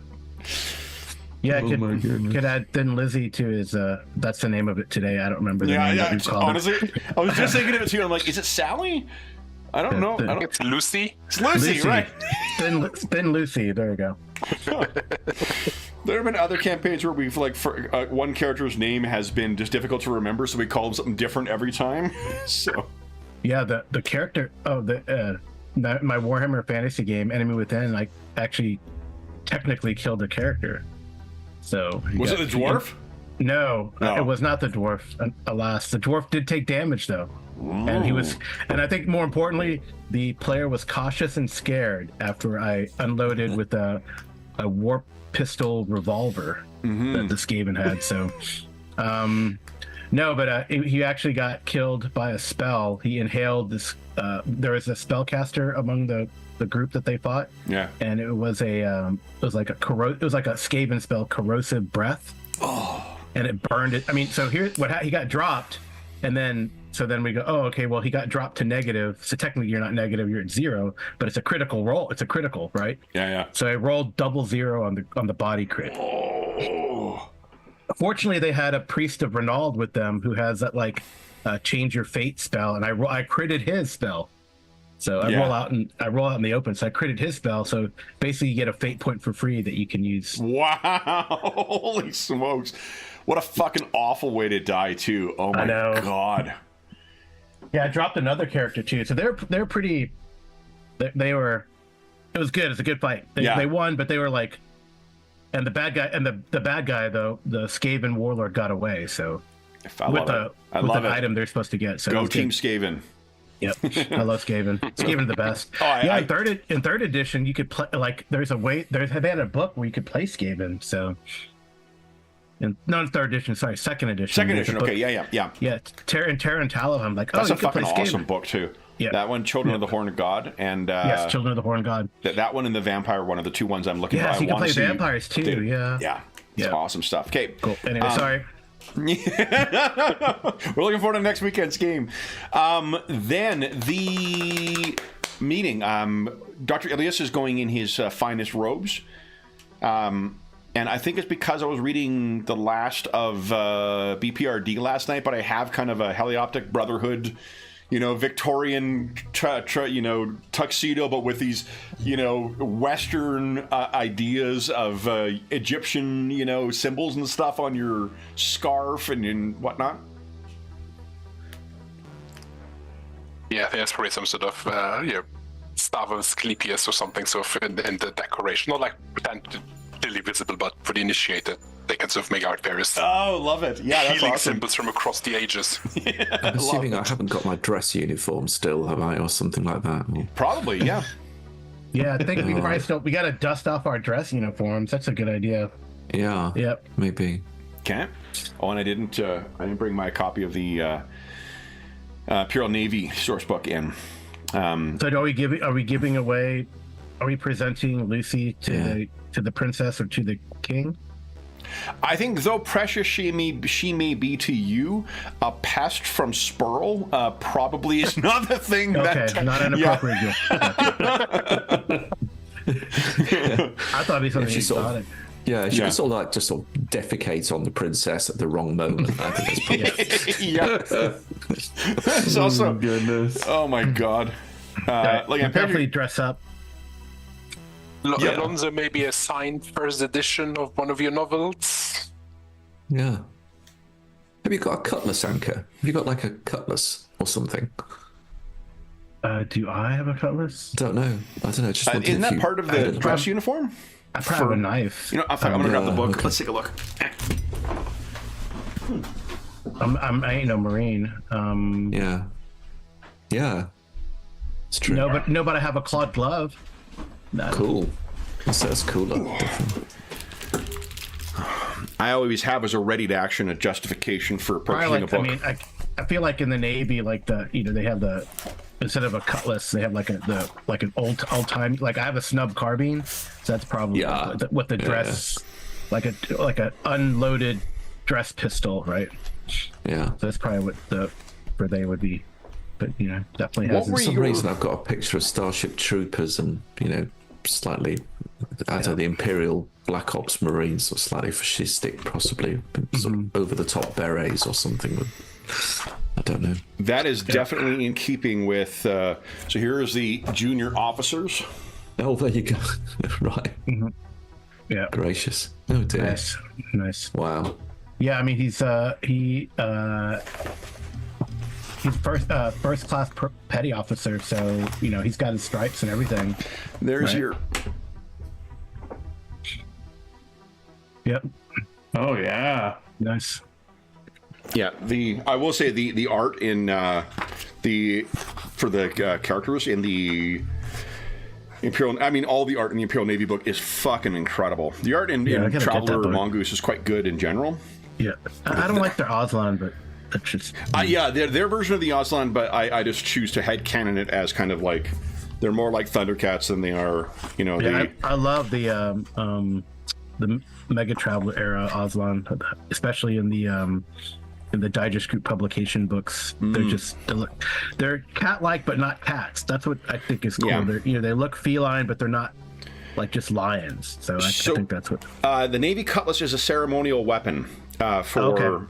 Yeah, could add Thin Lizzy to his. That's the name of it today. I don't remember the name that we called honestly, it. I was just thinking of it too. I'm like, is it Sally? I don't know. It's Lucy. It's Lucy, right? Thin Lucy. There you go. There have been other campaigns where we've one character's name has been just difficult to remember, so we call him something different every time. So. Yeah, the character my Warhammer Fantasy game, Enemy Within, I actually technically killed the character. So was it the dwarf? No, it was not the dwarf. Alas, the dwarf did take damage though, and I think more importantly, the player was cautious and scared after I unloaded with a warp pistol revolver that this Skaven had. So, No, but he actually got killed by a spell. He inhaled this. There was a spellcaster among the group that they fought. Yeah. And it was like a Skaven spell, corrosive breath. Oh. And it burned it. I mean, so here he got dropped, and then we go, oh, okay, well, he got dropped to negative. So technically you're not negative, you're at 0, but it's a critical roll. It's a critical, right? Yeah. So I rolled double 0 on the body crit. Oh. Fortunately, they had a priest of Renald with them who has that change your fate spell, and I critted his spell. So I roll out in the open. So I critted his spell. So basically, you get a fate point for free that you can use. Wow! Holy smokes! What a fucking awful way to die, too. Oh my god. Yeah, I dropped another character too. So they're pretty. They were. It was good. It's a good fight. They won, but they were like. And the bad guy, the bad guy though, the Skaven warlord got away. So with the item they're supposed to get. So go Team Skaven. Yep, I love Skaven. Skaven's the best. In third edition, you could play there's a way. They had a book where you could play Skaven. So, in third edition. Sorry, second edition. Second edition. Okay, yeah. Yeah, Terran Talov. I'm like, that's you a could fucking play Skaven. awesome book too. Yeah, that one, Children of the Horn of God, and yes, Children of the Horn of God. That one and the Vampire one are the two ones I'm looking for. Yeah, so you can play vampires too. Yeah, it's awesome stuff. Okay, cool. Anyway, sorry. We're looking forward to next weekend's game. Then the meeting. Dr. Ilias is going in his finest robes. And I think it's because I was reading the last of BPRD last night, but I have kind of a Helioptic Brotherhood, Victorian, tuxedo, but with these, Western ideas of Egyptian, symbols and stuff on your scarf and whatnot. Yeah, I think that's probably some sort of, Staff of Asclepius or something, so in the decoration, not like clearly visible, but for the initiated, they can sort of make out various love it. Yeah, that's healing awesome. symbols from across the ages. I'm assuming I haven't got my dress uniform still, have I, or something like that? Probably, yeah. Yeah, I think we got to dust off our dress uniforms. That's a good idea. Yeah. Yep. Maybe. Okay. Oh, and I didn't bring my copy of the Imperial Navy source book in. So are we giving away? Are we presenting Lucy to the princess or to the king? I think, though precious she may be to you, a pest from Spurl probably is not the thing. Okay, not an appropriate gift. I thought it'd be something exotic. Yeah, she could sort of just defecate on the princess at the wrong moment. I think that's probably It's also goodness. Oh my god. Definitely dress up. Alonso, maybe a signed first edition of one of your novels. Yeah. Have you got a cutlass, Anchor? Have you got like a cutlass or something? Do I have a cutlass? I don't know. Just isn't that part of the dress uniform? I probably have a knife. I'm gonna grab the book. Okay. Let's take a look. I ain't no Marine. Yeah. It's true. No, but I have a clawed glove. Cool. That's cool. Different. I always have as a ready to action a justification for purchasing a book. I feel like in the Navy, like they have the instead of a cutlass, they have like an old time. Like I have a snub carbine, so that's probably what the dress, like an unloaded dress pistol, right? Yeah. So that's probably what they would be. But definitely has. For some reason, I've got a picture of Starship Troopers and slightly the Imperial Black Ops Marines, or slightly fascistic, possibly sort of over the top berets or something. I don't know. That is definitely in keeping with. So here is the junior officers. Oh, there you go. Right. Mm-hmm. Yeah. Gracious. Oh dear. Nice. Wow. Yeah, I mean he's first class petty officer, so he's got his stripes and everything. There's your. Yep. Oh yeah. Nice. Yeah, I will say the art in for the characters in the Imperial. I mean, all the art in the Imperial Navy book is fucking incredible. The art in Traveler Mongoose is quite good in general. Yeah, I don't like their Aslan, but That's just Yeah, their version of the Aslan, but I just choose to headcanon it as kind of like they're more like Thundercats than they are, you know. yeah. I love the Mega Traveler era Aslan, especially in the Digest Group publication books. They're cat-like but not cats. That's what I think is cool. Yeah. They look feline but they're not like just lions. So I think that's what. The Navy Cutlass is a ceremonial weapon for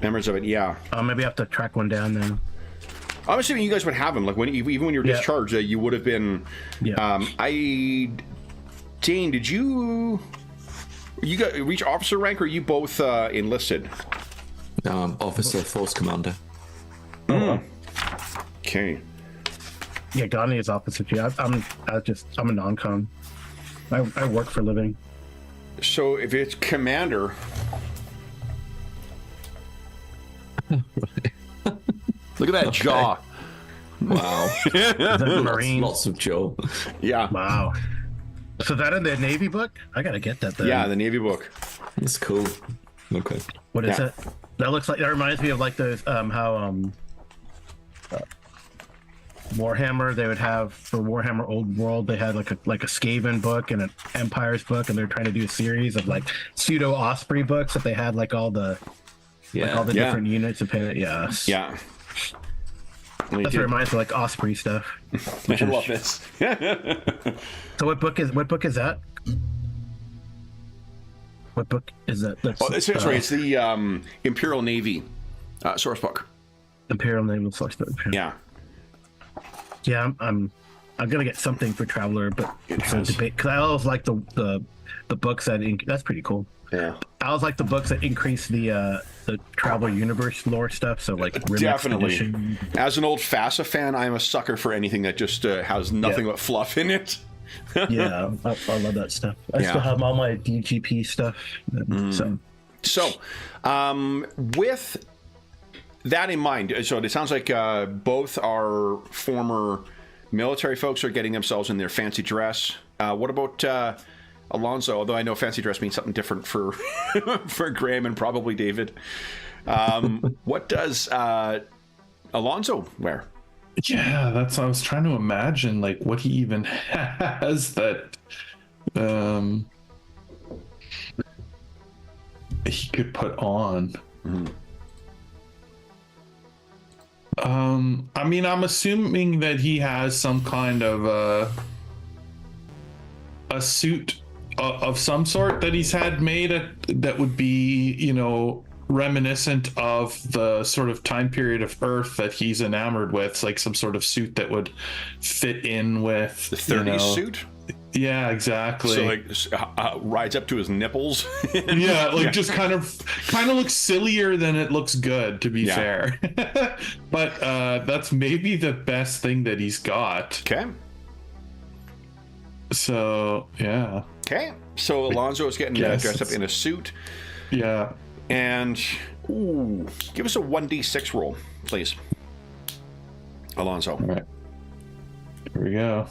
members of it. Yeah. Maybe I have to track one down then. I'm assuming you guys would have them. Like even when you were discharged, you would have been. Yeah. Dane, did you got reach officer rank, or are you both enlisted? Officer, Force Commander. Okay. Yeah, Gani is opposite you. I'm a non-con. I work for a living. So if it's commander, look at that jaw. Wow. Marine. Lots of jaw. Yeah. Wow. So that in the Navy book? I gotta get that then. Yeah, the Navy book. That's cool. Okay. What is Yeah. it? That looks like, that reminds me of like those Warhammer, they would have for Warhammer Old World, they had like a Skaven book and an Empires book, and they're trying to do a series of like pseudo Osprey books that they had like all the different units and yeah. Yeah. That's what reminds me of like Osprey stuff. I love this. So what book is that? What book is that? That's, Sorry, it's the Imperial Navy source book. Imperial Naval Source Book. Yeah. Yeah, I'm gonna get something for Traveler, but it's a has. debate because I always like the books that that's pretty cool. Yeah. I always like the books that increase the Traveler universe lore stuff. So like Rim Definitely. Expedition. As an old FASA fan, I'm a sucker for anything that just has nothing but fluff in it. Yeah, I love that stuff. I still have all my DGP stuff. So, with that in mind, so it sounds like both our former military folks are getting themselves in their fancy dress. What about Alonso? Although I know fancy dress means something different for for Graham and probably David. What does Alonso wear? Yeah, that's what I was trying to imagine, like what he even has that he could put on. I mean, I'm assuming that he has some kind of a suit of some sort that he's had made that would be, you know, reminiscent of the sort of time period of Earth that he's enamored with. It's like some sort of suit that would fit in with The 30s suit? Yeah, exactly. So like rides up to his nipples. Yeah, like just kind of looks sillier than it looks good, to be fair. But that's maybe the best thing that he's got. Okay. So yeah. Okay. So Alonso is getting dressed up in a suit. Yeah. And give us a 1d6 roll, please, Alonso. All right. Here we go.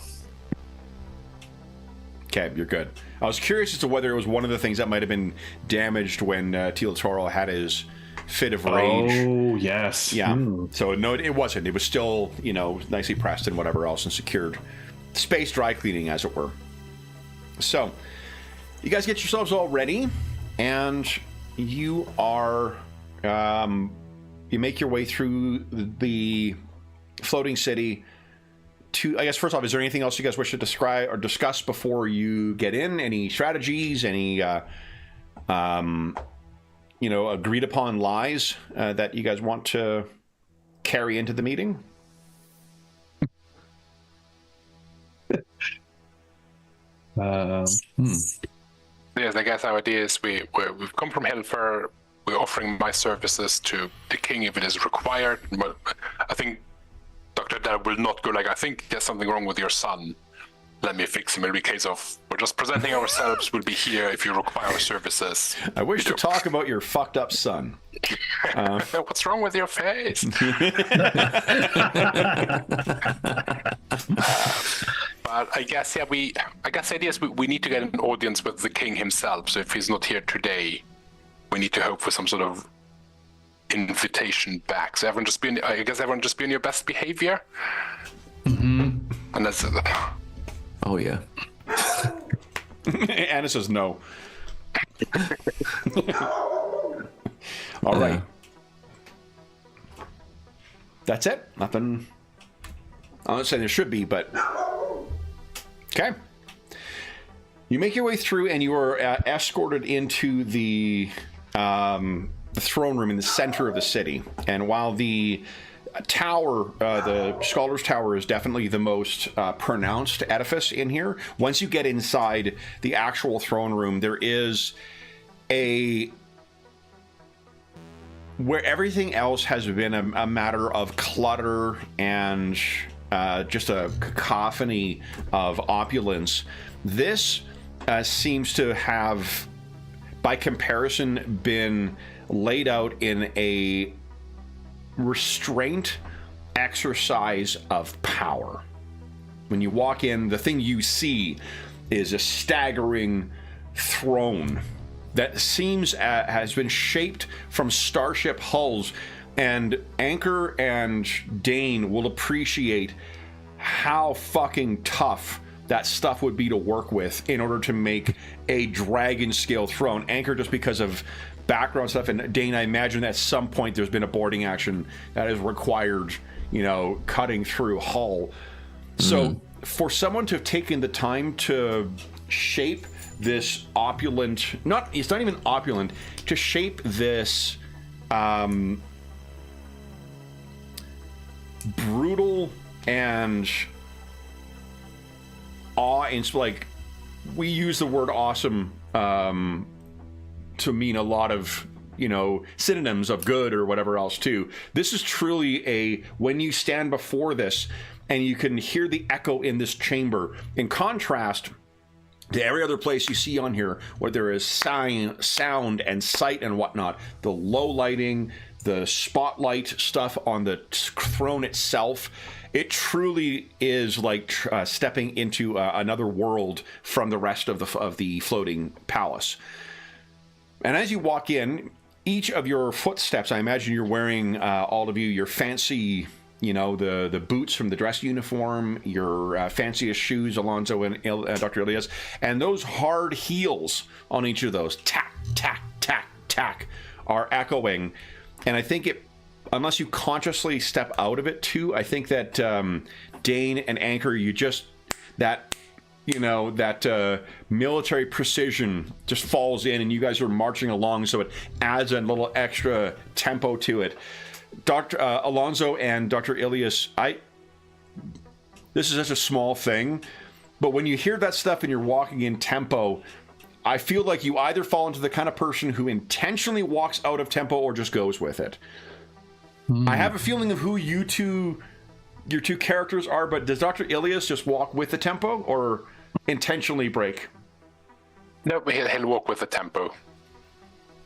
Okay, you're good. I was curious as to whether it was one of the things that might have been damaged when Teal Toro had his fit of rage. Oh, yes. Yeah. So no, it wasn't. It was still, you know, nicely pressed and whatever else and secured. Space dry cleaning, as it were. So, you guys get yourselves all ready, and you are, you make your way through the floating city to, I guess, first off, is there anything else you guys wish to describe or discuss before you get in? Any strategies, any, you know, agreed upon lies that you guys want to carry into the meeting? Yes, I guess our idea is we've come from Hellfire. We're offering my services to the king if it is required. But I think Dr. Dad will not go like, I think there's something wrong with your son. Let me fix him. It'll be a case of, we're just presenting ourselves. We'll be here if you require our services. I wish to talk about your fucked up son. What's wrong with your face? But I guess, yeah, the idea is we need to get an audience with the king himself. So if he's not here today, we need to hope for some sort of invitation back. So I guess everyone just be on your best behavior. Mm-hmm. And that's it. Oh yeah. Anna says no. All right. That's it. Nothing. I'm not saying there should be, but okay. You make your way through, and you are escorted into the throne room in the center of the city. And while the tower, the Scholar's Tower, is definitely the most pronounced edifice in here, once you get inside the actual throne room, there is where everything else has been a matter of clutter and just a cacophony of opulence. This seems to have, by comparison, been laid out in a restraint exercise of power. When you walk in, the thing you see is a staggering throne that seems has been shaped from starship hulls, and Anchor and Dane will appreciate how fucking tough that stuff would be to work with in order to make a dragon scale throne. Anchor just because of background stuff, and Dane, I imagine at some point there's been a boarding action that has required, cutting through hull. So for someone to have taken the time to shape this opulent, it's not even opulent, to shape this brutal and like, we use the word awesome to mean a lot of, synonyms of good or whatever else too. This is truly when you stand before this and you can hear the echo in this chamber, in contrast to every other place you see on here where there is sound and sight and whatnot, the low lighting, the spotlight stuff on the throne itself, it truly is like stepping into another world from the rest of the floating palace. And as you walk in, each of your footsteps, I imagine you're wearing, all of you, your fancy, the boots from the dress uniform, your fanciest shoes, Alonzo and Dr. Ilias, and those hard heels on each of those, tack, tack, tack, tack, are echoing. And I think unless you consciously step out of it too, I think that Dane and Anchor, that military precision just falls in, and you guys are marching along, so it adds a little extra tempo to it. Dr. Alonzo and Dr. Ilias, this is such a small thing, but when you hear that stuff and you're walking in tempo, I feel like you either fall into the kind of person who intentionally walks out of tempo or just goes with it. I have a feeling of who your two characters are, but does Dr. Ilias just walk with the tempo or intentionally break? No, he'll walk with the tempo.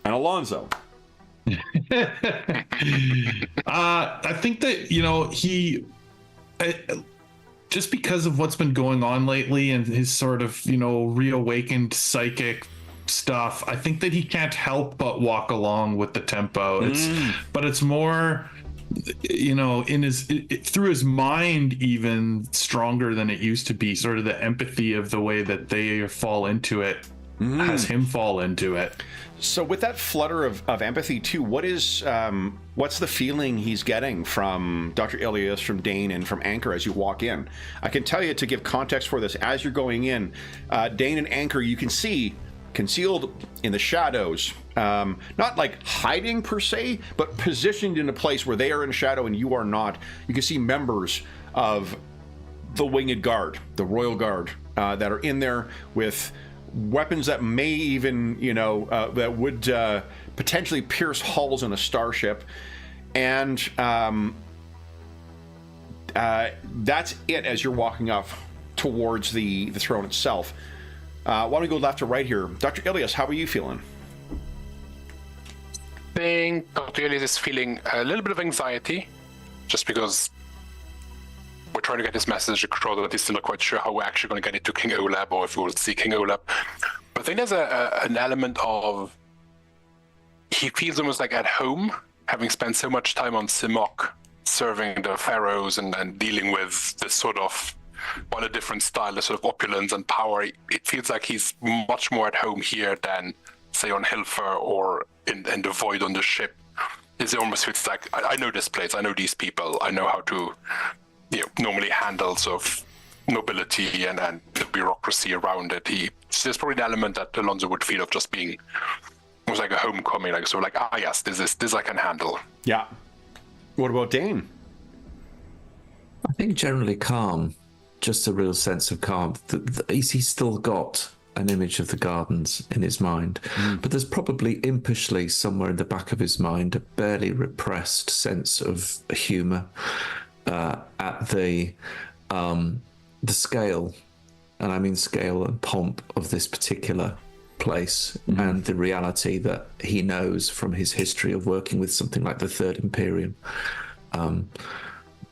And Alonzo? I think that, he... just because of what's been going on lately and his sort of, reawakened psychic stuff, I think that he can't help but walk along with the tempo. But it's more, in through his mind, even stronger than it used to be. Sort of the empathy of the way that they fall into it has him fall into it. So with that flutter of empathy too, what's the feeling he's getting from Dr. Ilias, from Dane, and from Anchor as you walk in? I can tell you, to give context for this, as you're going in, Dane and Anchor, you can see concealed in the shadows, not like hiding per se, but positioned in a place where they are in shadow and you are not. You can see members of the Winged Guard, the Royal Guard, that are in there with weapons that may even, that would potentially pierce hulls in a starship. And that's it as you're walking up towards the throne itself. Why don't we go left to right here? Dr. Ilias, how are you feeling? I think Dr. Ilias is feeling a little bit of anxiety, just because we're trying to get this message across that he's still not quite sure how we're actually going to get it to King Olab, or if we'll see King Olab. But I think there's an element of, he feels almost like at home having spent so much time on Simok, serving the pharaohs and dealing with this sort of, on a different style, the sort of opulence and power, it feels like he's much more at home here than, say, on Hilfer or in the void on the ship. It almost feels like, I know this place, I know these people, I know how to normally handle sort of nobility and the bureaucracy around it. There's probably an element that Alonso would feel of just being almost like a homecoming, like so, like yes, this I can handle. Yeah. What about Dane? I think generally calm, just a real sense of calm. He's still got an image of the gardens in his mind, but there's probably impishly somewhere in the back of his mind a barely repressed sense of humour at the scale, and I mean scale and pomp of this particular place, and the reality that he knows from his history of working with something like the Third Imperium.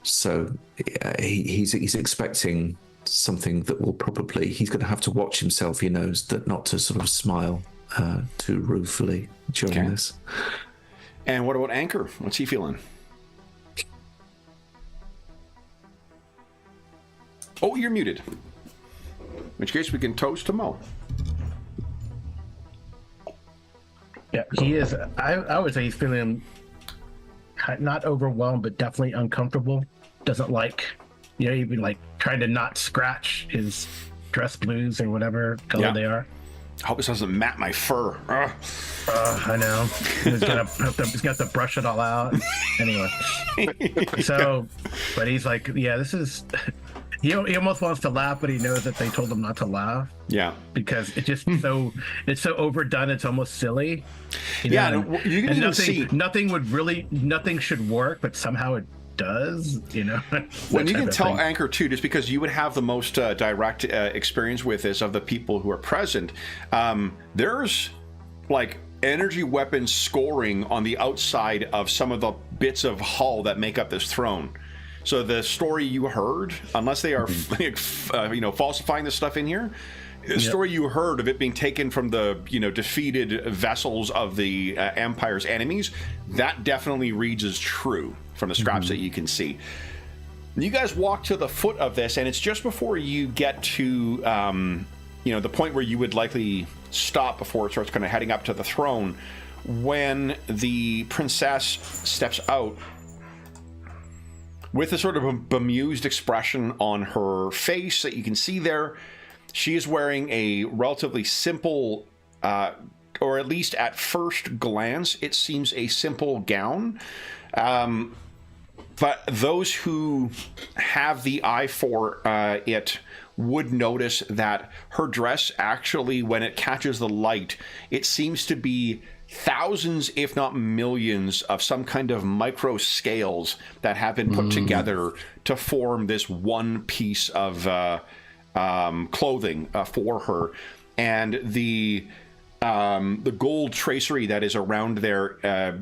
So he's expecting something that will probably, he's going to have to watch himself, he knows, that not to sort of smile too ruefully during this. And what about Anchor? What's he feeling? Oh, you're muted. In which case we can toast to Mo. Yeah, he is. I would say he's feeling not overwhelmed, but definitely uncomfortable. Doesn't like, even like trying to not scratch his dress blues or whatever color they are. I hope this doesn't mat my fur. I know. He's got to brush it all out. Anyway. So, but he's like, this is. He almost wants to laugh, but he knows that they told him not to laugh. Yeah. Because it's just it's so overdone, it's almost silly. You can even see nothing should work, but somehow it does, When you can tell Anchor too, just because you would have the most direct experience with this of the people who are present, there's like energy weapons scoring on the outside of some of the bits of hull that make up this throne. So the story you heard, unless they are, falsifying this stuff in here, the story you heard of it being taken from the, defeated vessels of the Empire's enemies, that definitely reads as true from the scraps that you can see. You guys walk to the foot of this, and it's just before you get to, the point where you would likely stop before it starts kind of heading up to the throne, when the princess steps out with a sort of a bemused expression on her face that you can see there. She is wearing a relatively simple, or at least at first glance, it seems a simple gown. But those who have the eye for it would notice that her dress actually, when it catches the light, it seems to be thousands, if not millions, of some kind of micro scales that have been put together to form this one piece of clothing for her. And the gold tracery that is around there,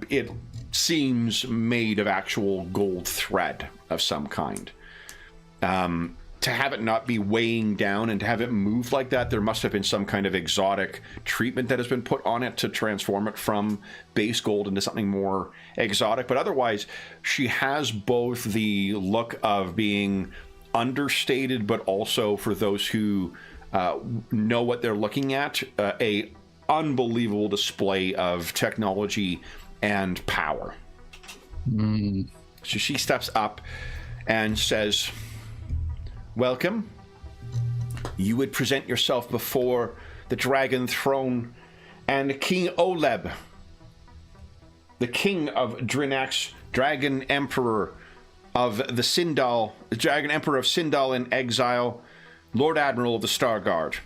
it seems made of actual gold thread of some kind. To have it not be weighing down and to have it move like that, there must have been some kind of exotic treatment that has been put on it to transform it from base gold into something more exotic. But otherwise, she has both the look of being understated, but also, for those who know what they're looking at, a unbelievable display of technology and power. So she steps up and says, "Welcome. You would present yourself before the dragon throne and King Oleb, the king of Drinax, dragon emperor of the Sindal, the dragon emperor of Sindal in exile, Lord Admiral of the Star Guard,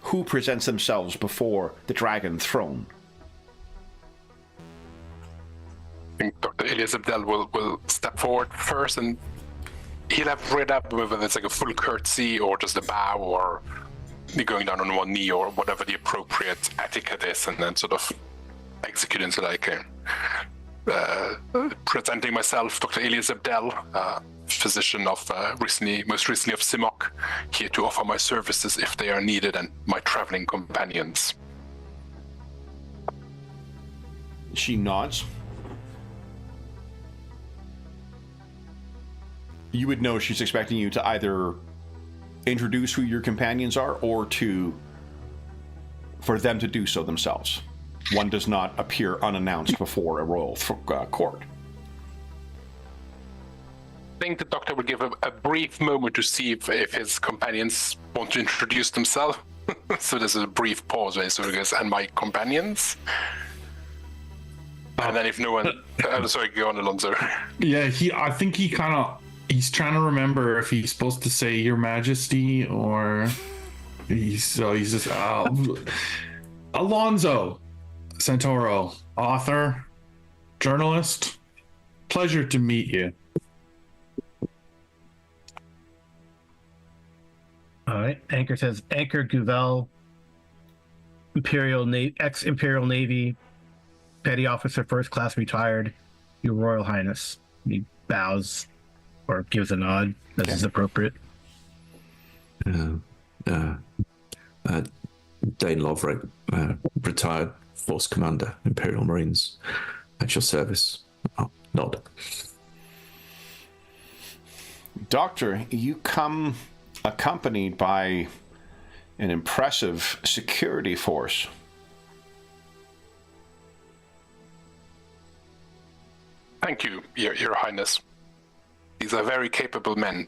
who presents themselves before the dragon throne." I think Dr. Elias Abdel will step forward first, and he'll have read up whether it's like a full curtsy or just a bow or going down on one knee or whatever the appropriate etiquette is, and then sort of execute into like presenting myself, Dr. Elias Abdel, physician of most recently of Simok, here to offer my services if they are needed, and my traveling companions. She nods. You would know she's expecting you to either introduce who your companions are or for them to do so themselves. One does not appear unannounced before a royal court. I think the doctor would give a brief moment to see if his companions want to introduce themselves. So there's a brief pause where he sort of goes, and my companions? And then if no one... sorry, go on, Alonso. Yeah, I think he's trying to remember if he's supposed to say Your Majesty or he's just Alonso Santoro, author, journalist. Pleasure to meet you. All right. Anchor says, Anchor Guvel, ex-Imperial Navy, Petty Officer, First Class, retired, Your Royal Highness. He bows or gives a nod, as is appropriate. Dane Loverick, retired Force Commander, Imperial Marines, at your service. Nod. Doctor, you come accompanied by an impressive security force. Thank you, Your Highness. These are very capable men.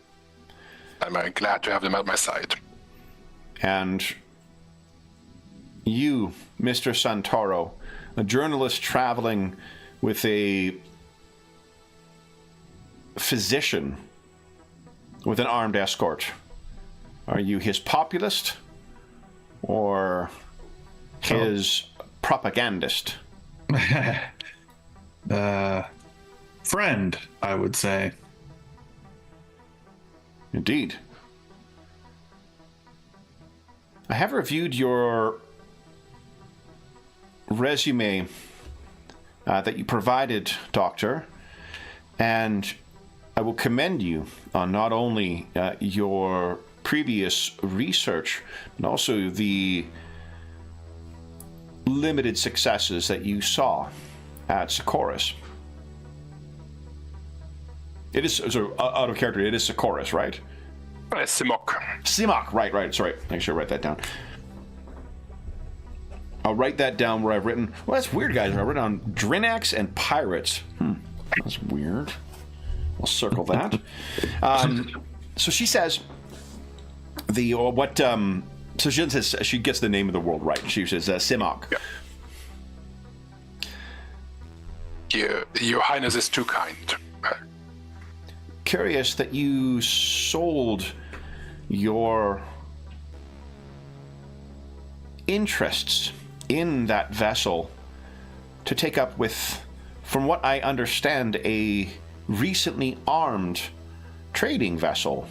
I'm glad to have them at my side. And you, Mr. Santoro, a journalist traveling with a physician with an armed escort. Are you his populist or his propagandist? Friend, I would say. Indeed. I have reviewed your resume that you provided, Doctor, and I will commend you on not only your previous research, but also the limited successes that you saw at Socorus. It is sort of out of character. It is Socorus, right? Simok. Simok, right. Sorry, make sure I write that down. I'll write that down where I've written. Well, that's weird, guys. I've written down Drinax and pirates. That's weird. I'll circle that. So she says So she says she gets the name of the world right. She says Simok. Yeah. Your Highness is too kind. Curious that you sold your interests in that vessel to take up with, from what I understand, a recently armed trading vessel.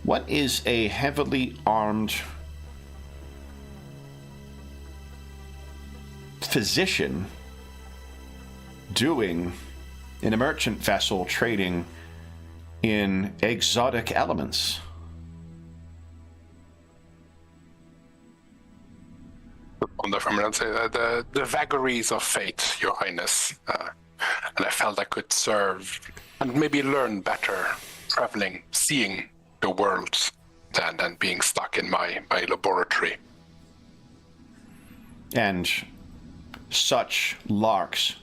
What is a heavily armed physician doing in a merchant vessel trading in exotic elements? Wonderful. I'd say the vagaries of fate, Your Highness. And I felt I could serve and maybe learn better traveling, seeing the world than being stuck in my laboratory. And such larks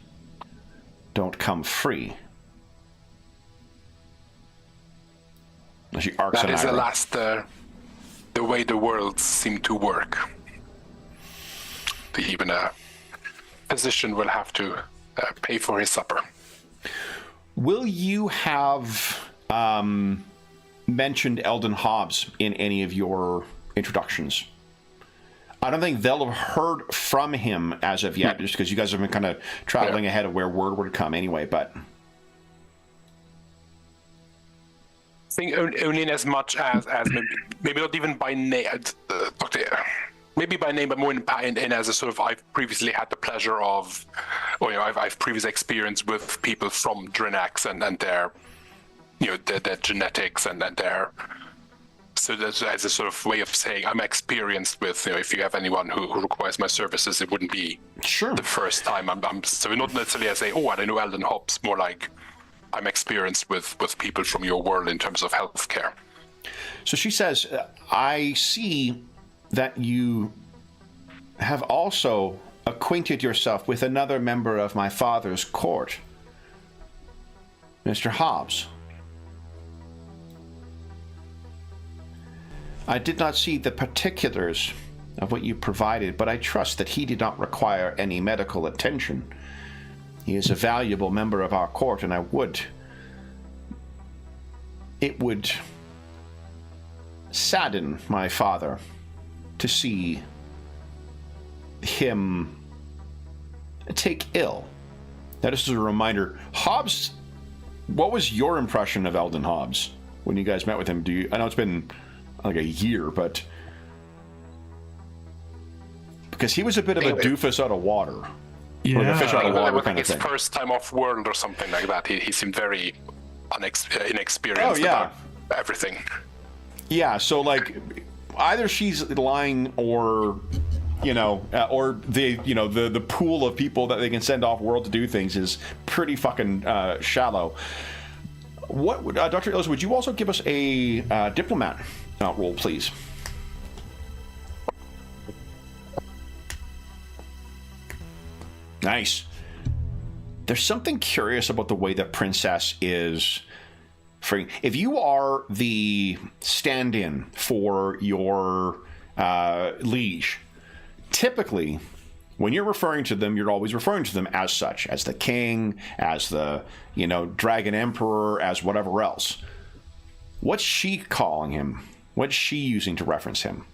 don't come free. She arcs That an is, eyebrow. alas, the way the worlds seem to work. Even a physician will have to pay for his supper. Will you have mentioned Eldon Hobbs in any of your introductions? I don't think they'll have heard from him as of yet, just because you guys have been kind of traveling ahead of where word would come anyway, but... I think only in as much as maybe not even by name, maybe by name, but more in as a sort of, I've previously had the pleasure of, or I've previous experience with people from Drinax and their, their genetics and their So that's as a sort of way of saying I'm experienced with, if you have anyone who requires my services, it wouldn't be Sure. the first time. So not necessarily as I know Elden Hobbs, more like I'm experienced with people from your world in terms of healthcare. So she says, I see that you have also acquainted yourself with another member of my father's court, Mr. Hobbs. I did not see the particulars of what you provided, but I trust that he did not require any medical attention. He is a valuable member of our court, and it would sadden my father to see him take ill. Now, just as a reminder, Hobbs, what was your impression of Eldon Hobbs when you guys met with him? I know it's been like a year, but because he was a bit of a doofus out of water. Yeah. Or a fish out of water Like kind of his thing. first time off world or something like that. He seemed very inexperienced about everything. Yeah, so like either she's lying or or the pool of people that they can send off world to do things is pretty fucking shallow. What, Dr. Illis, would you also give us a diplomat roll, please? Nice. There's something curious about the way that Princess is free. If you are the stand-in for your liege, typically, when you're referring to them, you're always referring to them as such, as the king, as the, dragon emperor, as whatever else. What's she calling him? What's she using to reference him?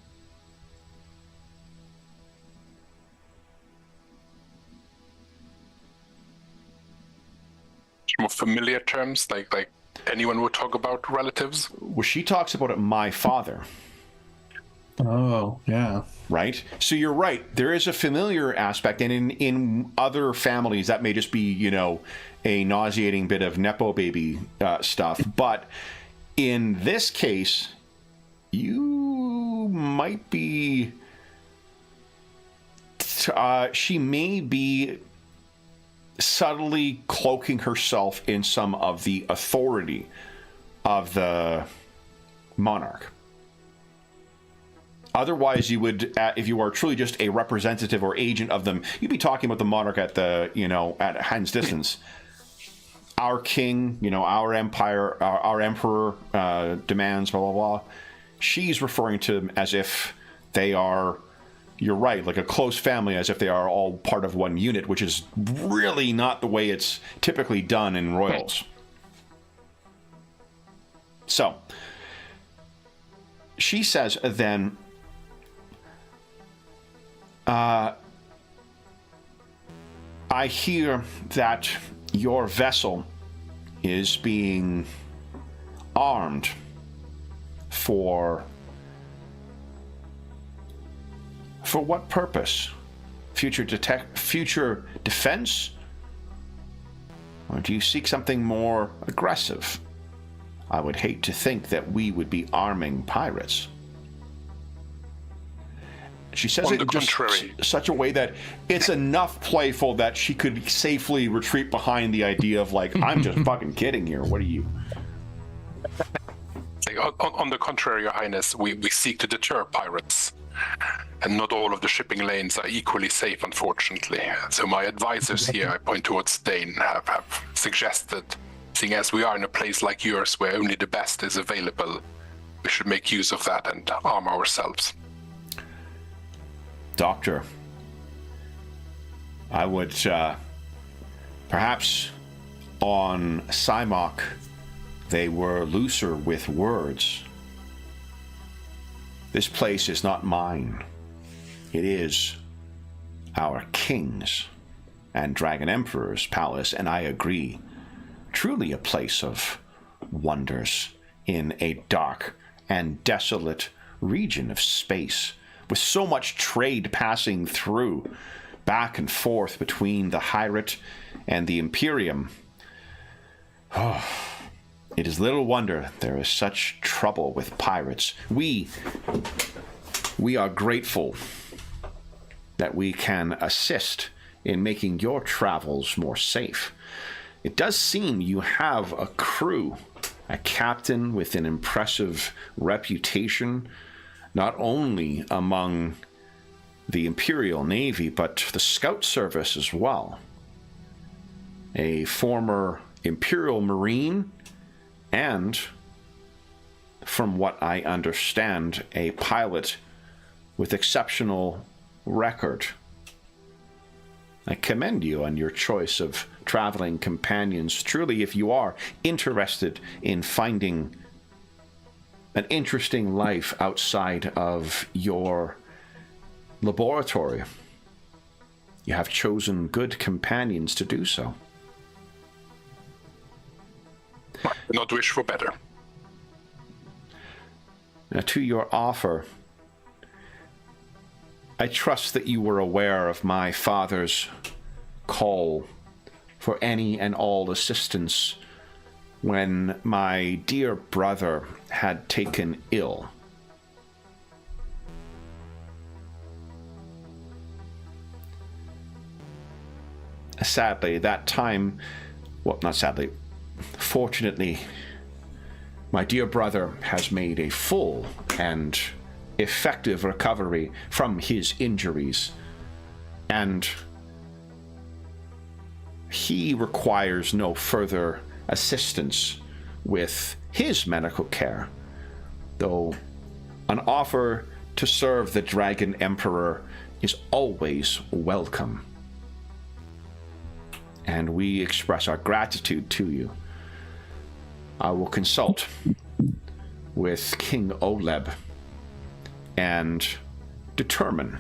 More familiar terms, like anyone would talk about relatives. Well, she talks about it, my father. Oh, yeah. Right? So you're right. There is a familiar aspect, and in other families, that may just be, a nauseating bit of Nepo baby stuff. But in this case, you might be... she may be subtly cloaking herself in some of the authority of the monarch. Otherwise, you would, if you are truly just a representative or agent of them, you'd be talking about the monarch at at hand's distance. Our king, our empire, our emperor demands, blah, blah, blah. She's referring to them as if they are, you're right, like a close family, as if they are all part of one unit, which is really not the way it's typically done in royals. So, she says then, I hear that your vessel is being armed for what purpose? Future defense? Or do you seek something more aggressive? I would hate to think that we would be arming pirates. She says it in just such a way that it's enough playful that she could safely retreat behind the idea of like, I'm just fucking kidding here. What are you? On the contrary, Your Highness, we seek to deter pirates. And not all of the shipping lanes are equally safe, unfortunately. So my advisors here, I point towards Dane, have suggested, seeing as we are in a place like yours where only the best is available, we should make use of that and arm ourselves. Doctor, I would, perhaps on Cymok, they were looser with words. This place is not mine. It is our king's and Dragon Emperor's palace, and I agree. Truly a place of wonders in a dark and desolate region of space, with so much trade passing through, back and forth between the Hyrate and the Imperium. Oh, It is little wonder there is such trouble with pirates. We are grateful that we can assist in making your travels more safe. It does seem you have a crew, a captain with an impressive reputation, not only among the Imperial Navy, but the Scout Service as well. A former Imperial Marine, and, from what I understand, a pilot with exceptional record. I commend you on your choice of traveling companions. Truly, if you are interested in finding an interesting life outside of your laboratory, you have chosen good companions to do so. Not wish for better. Now, to your offer, I trust that you were aware of my father's call for any and all assistance when my dear brother had taken ill. Sadly, that time, well, not sadly, fortunately, my dear brother has made a full and effective recovery from his injuries, and he requires no further assistance with his medical care, though an offer to serve the Dragon Emperor is always welcome. And we express our gratitude to you. I will consult with King Oleb and determine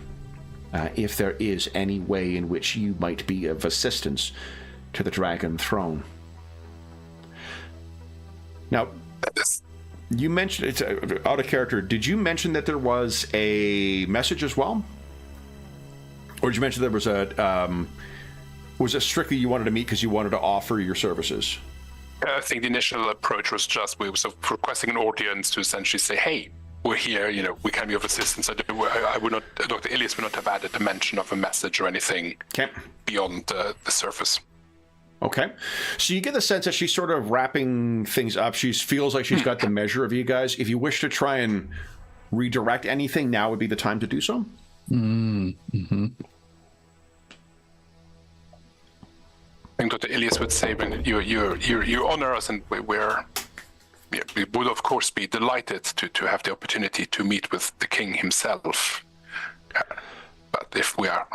if there is any way in which you might be of assistance to the Dragon Throne. Now, you mentioned, it's out of character, did you mention that there was a message as well? Or did you mention there was was it strictly you wanted to meet because you wanted to offer your services? I think the initial approach was just we were sort of requesting an audience to essentially say, hey, we're here, we can be of assistance. I would not, Dr. Elias would not have added a mention of a message or anything beyond the surface. Okay. So you get the sense that she's sort of wrapping things up. She feels like she's got the measure of you guys. If you wish to try and redirect anything, now would be the time to do so. Mm-hmm. I think Dr. Elias would say, when you honor us, and we would of course be delighted to have the opportunity to meet with the king himself. But if we are,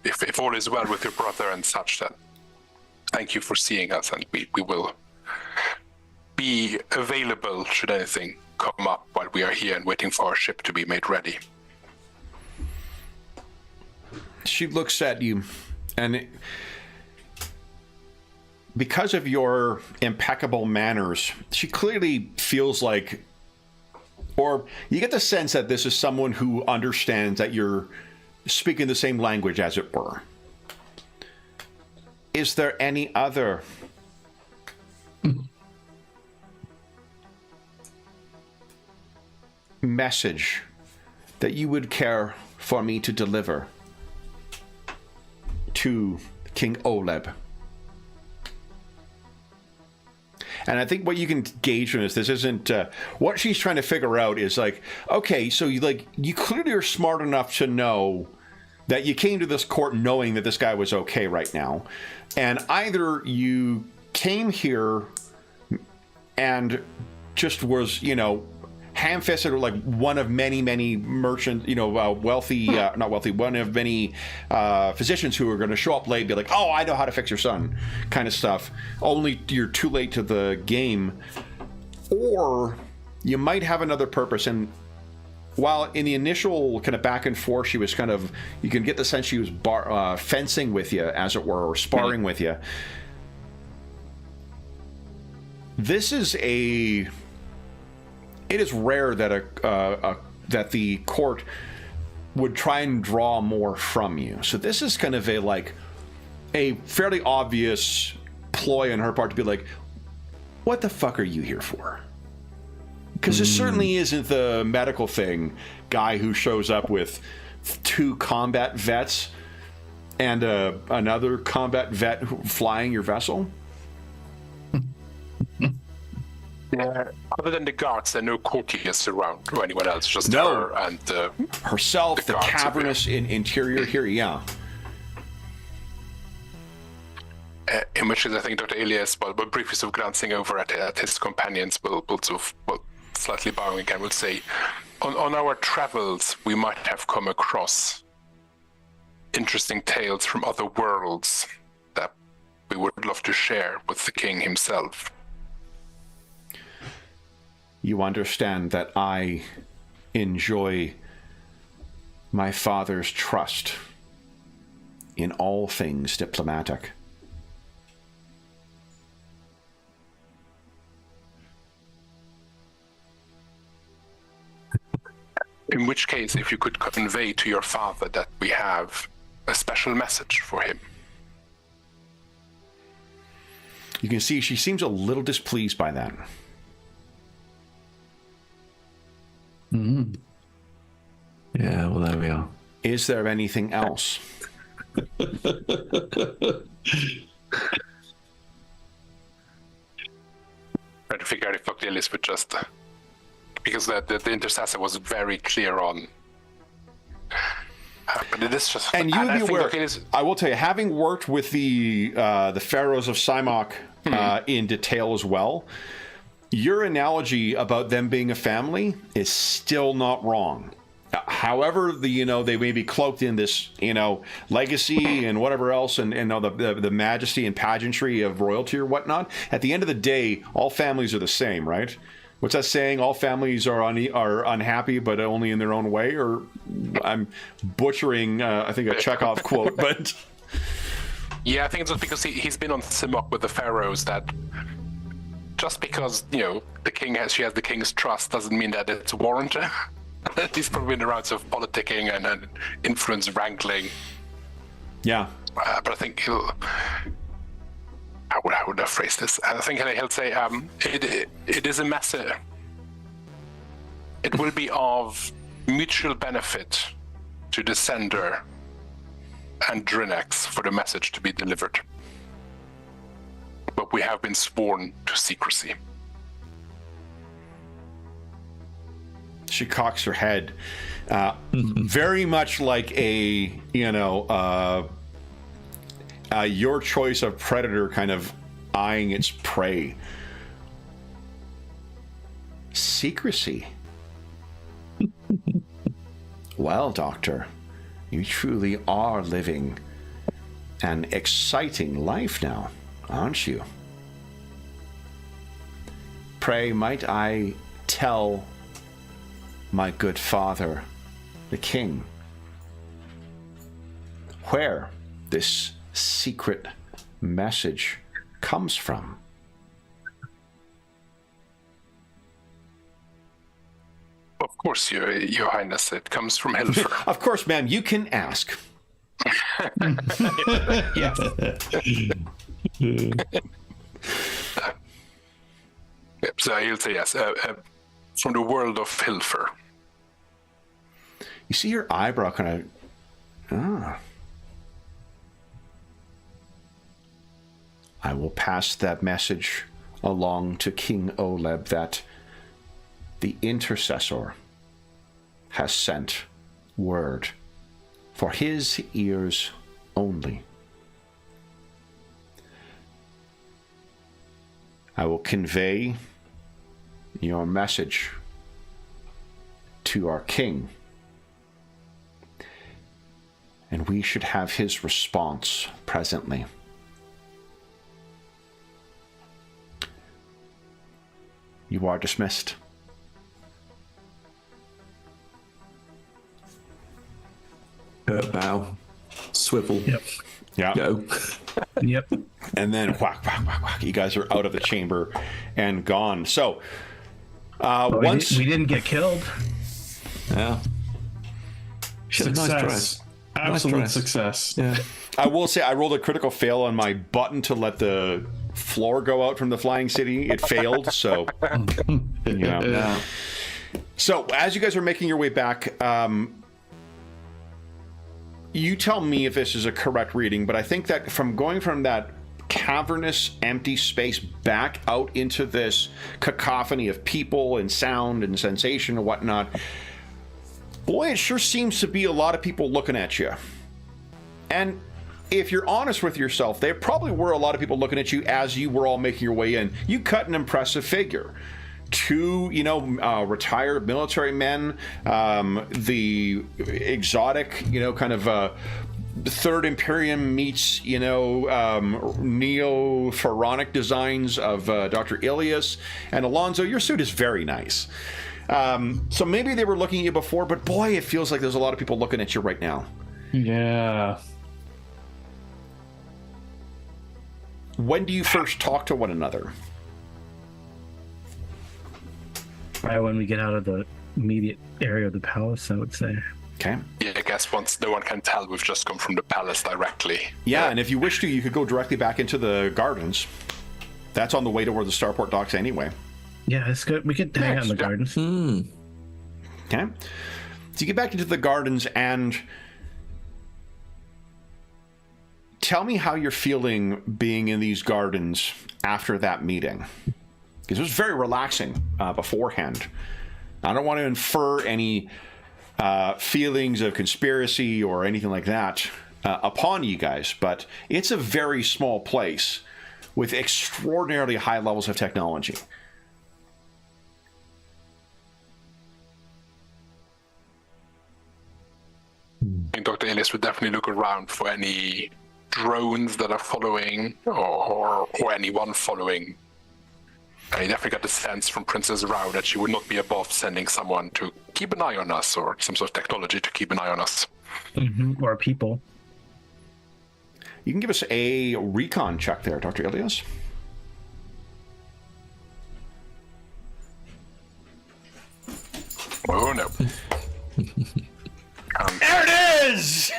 if all is well with your brother and such, then thank you for seeing us, and we will be available should anything come up while we are here and waiting for our ship to be made ready. She looks at you, and because of your impeccable manners, she clearly feels like, or you get the sense that this is someone who understands that you're speaking the same language, as it were. Is there any other message that you would care for me to deliver to King Oleb? And I think what you can gauge from this isn't what she's trying to figure out is like, okay, so you clearly are smart enough to know that you came to this court knowing that this guy was okay right now, and either you came here and just was, ham-fisted, or like one of many merchants, wealthy, not wealthy, one of many physicians who are going to show up late and be like, oh, I know how to fix your son, kind of stuff. Only you're too late to the game. Or you might have another purpose. And while in the initial kind of back and forth, she was kind of, you can get the sense she was fencing with you, as it were, or sparring with you. This is it is rare that that the court would try and draw more from you. So this is kind of a fairly obvious ploy on her part to be like, what the fuck are you here for? Because this certainly isn't the medical thing guy who shows up with 2 combat vets and another combat vet flying your vessel. Yeah. Other than the guards, there are no courtiers around or anyone else. Just No. her and Herself, the guards cavernous interior here, yeah. in which case I think Dr. Elias, well, briefly sort of glancing over at his companions, will sort of, well, slightly bowing again, will say, on our travels, we might have come across interesting tales from other worlds that we would love to share with the king himself. You understand that I enjoy my father's trust in all things diplomatic. In which case, if you could convey to your father that we have a special message for him. You can see she seems a little displeased by that. Yeah, well, there we are. Is there anything else? Trying to figure out if Dr. Ellis would just... because the intercessor was very clear on... but it is just... And you'd be aware, I will tell you, having worked with the pharaohs of Simok in detail as well, your analogy about them being a family is still not wrong. However, they may be cloaked in this, legacy and whatever else, and the majesty and pageantry of royalty or whatnot. At the end of the day, all families are the same, right? What's that saying? All families are unhappy, but only in their own way. Or I'm butchering, I think, a Chekhov quote, but yeah, I think it's just because he's been on Simok with the pharaohs that just because the king has the king's trust doesn't mean that it's warranted. He's probably in the rounds of politicking and influence wrangling. Yeah. But I think he'll... How would I phrase this? I think he'll say, it is a message. It will be of mutual benefit to the sender and Drinex for the message to be delivered. But we have been sworn to secrecy. she cocks her head, very much like a your choice of predator kind of eyeing its prey. Secrecy. Well, Doctor, you truly are living an exciting life now, aren't you? Pray, might I tell my good father, the king, where this secret message comes from? Of course, Your Highness, it comes from Helfer. Of course, ma'am, you can ask. Yes. So he'll say yes. From the world of Helfer. You see your eyebrow kind of... I will pass that message along to King Oleb that the intercessor has sent word for his ears only. I will convey your message to our king, and we should have his response presently. You are dismissed. Bow, swivel. Yep. Yeah. Go. Yep. And then whack, whack, whack, whack. You guys are out of the chamber and gone. So, once we didn't get killed. Yeah. She had a nice dress. Absolute Nice dress. success. Yeah. I will say I rolled a critical fail on my button to let the floor go out from the Flying City. It failed, so Yeah. So as you guys are making your way back, you tell me if this is a correct reading, but I think that from going from that cavernous, empty space back out into this cacophony of people and sound and sensation and whatnot, boy, it sure seems to be a lot of people looking at you. And if you're honest with yourself, there probably were a lot of people looking at you as you were all making your way in. You cut an impressive figure. Two, retired military men, the exotic, kind of Third Imperium meets, neo-pharaonic designs of Dr. Ilias. And Alonzo, your suit is very nice. So maybe they were looking at you before, but boy, it feels like there's a lot of people looking at you right now. Yeah. When do you first talk to one another? Right when we get out of the immediate area of the palace, I would say. Okay. Yeah, I guess once no one can tell, we've just come from the palace directly. Yeah, and if you wish to, you could go directly back into the gardens. That's on the way toward the starport docks anyway. Yeah, that's good. We could hang out in the gardens. Okay. So you get back into the gardens and tell me how you're feeling being in these gardens after that meeting. Because it was very relaxing beforehand. I don't want to infer any feelings of conspiracy or anything like that upon you guys, but it's a very small place with extraordinarily high levels of technology. I think Dr. Ilias would definitely look around for any drones that are following or anyone following. And he definitely got the sense from Princess Rao that she would not be above sending someone to keep an eye on us or some sort of technology to keep an eye on us. Mm-hmm. Or people. You can give us a recon check there, Dr. Ilias. Oh, no. There it is!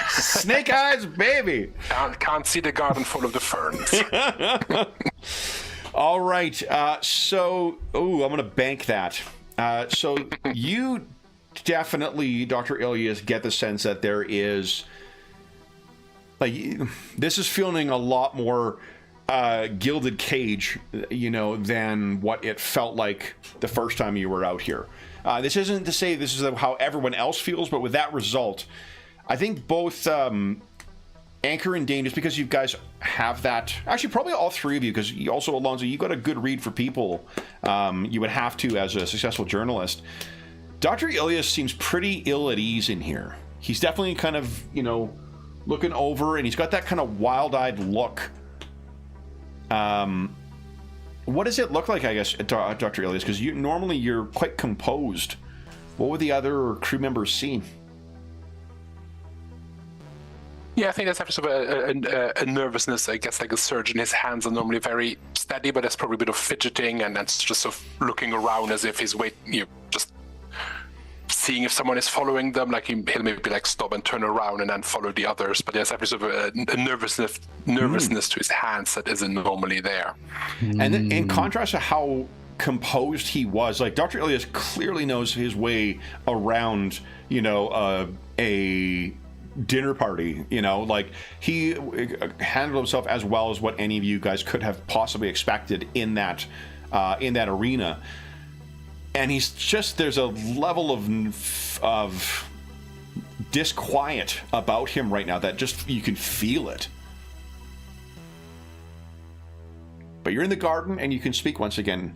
Snake Eyes, baby! Can't see the garden full of the ferns. All right, so... I'm going to bank that. So you definitely, Dr. Ilias, get the sense that there is... this is feeling a lot more gilded cage, than what it felt like the first time you were out here. This isn't to say this is how everyone else feels, but with that result, I think both Anchor and Dane, just because you guys have that, actually probably all three of you, because you also, Alonzo, you got a good read for people. You would have to as a successful journalist. Dr. Ilias seems pretty ill at ease in here. He's definitely kind of, looking over, and he's got that kind of wild-eyed look. What does it look like, I guess, Dr. Ilias? Because normally you're quite composed. What would the other crew members see? Yeah, I think that's sort of a nervousness. I guess like a surgeon, his hands are normally very steady, but there's probably a bit of fidgeting, and that's just sort of looking around as if he's just seeing if someone is following them. Like he'll maybe like stop and turn around and then follow the others. But there's sort of a nervousness to his hands that isn't normally there. And then, in contrast to how composed he was, like Dr. Ilias clearly knows his way around, a dinner party, like he handled himself as well as what any of you guys could have possibly expected in that arena. And there's a level of disquiet about him right now that just, you can feel it. But you're in the garden and you can speak once again.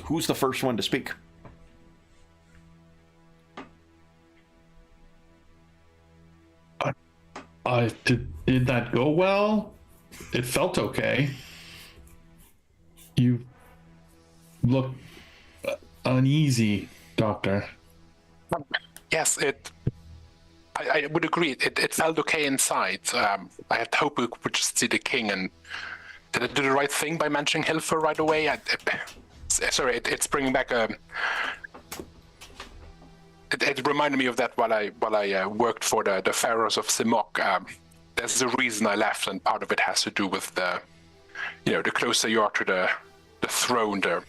Who's the first one to speak? Did that go well? It felt okay. You look uneasy, Doctor. Yes, I would agree. It felt okay inside. I had hoped we would just see the king, and did I do the right thing by mentioning Hilfer right away? It's bringing back a... It reminded me of that while I worked for the pharaohs of Simok. There's a reason I left, and part of it has to do with the closer you are to the throne, the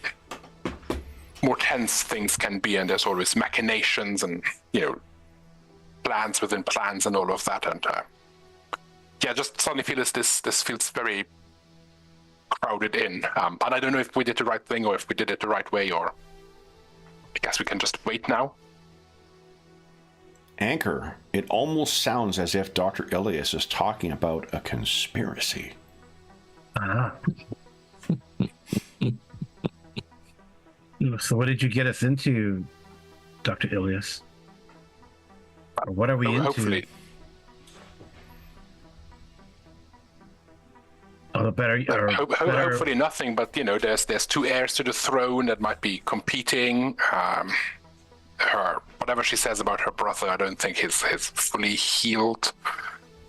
more tense things can be, and there's always machinations and plans within plans and all of that. And just suddenly feel this feels very crowded in. And I don't know if we did the right thing or if we did it the right way, or I guess we can just wait now. Anchor, it almost sounds as if Dr. Ilias is talking about a conspiracy. So what did you get us into, Dr. Ilias? What are we into? Hopefully. Hopefully nothing, but there's two heirs to the throne that might be competing. Her whatever she says about her brother, I don't think he's fully healed.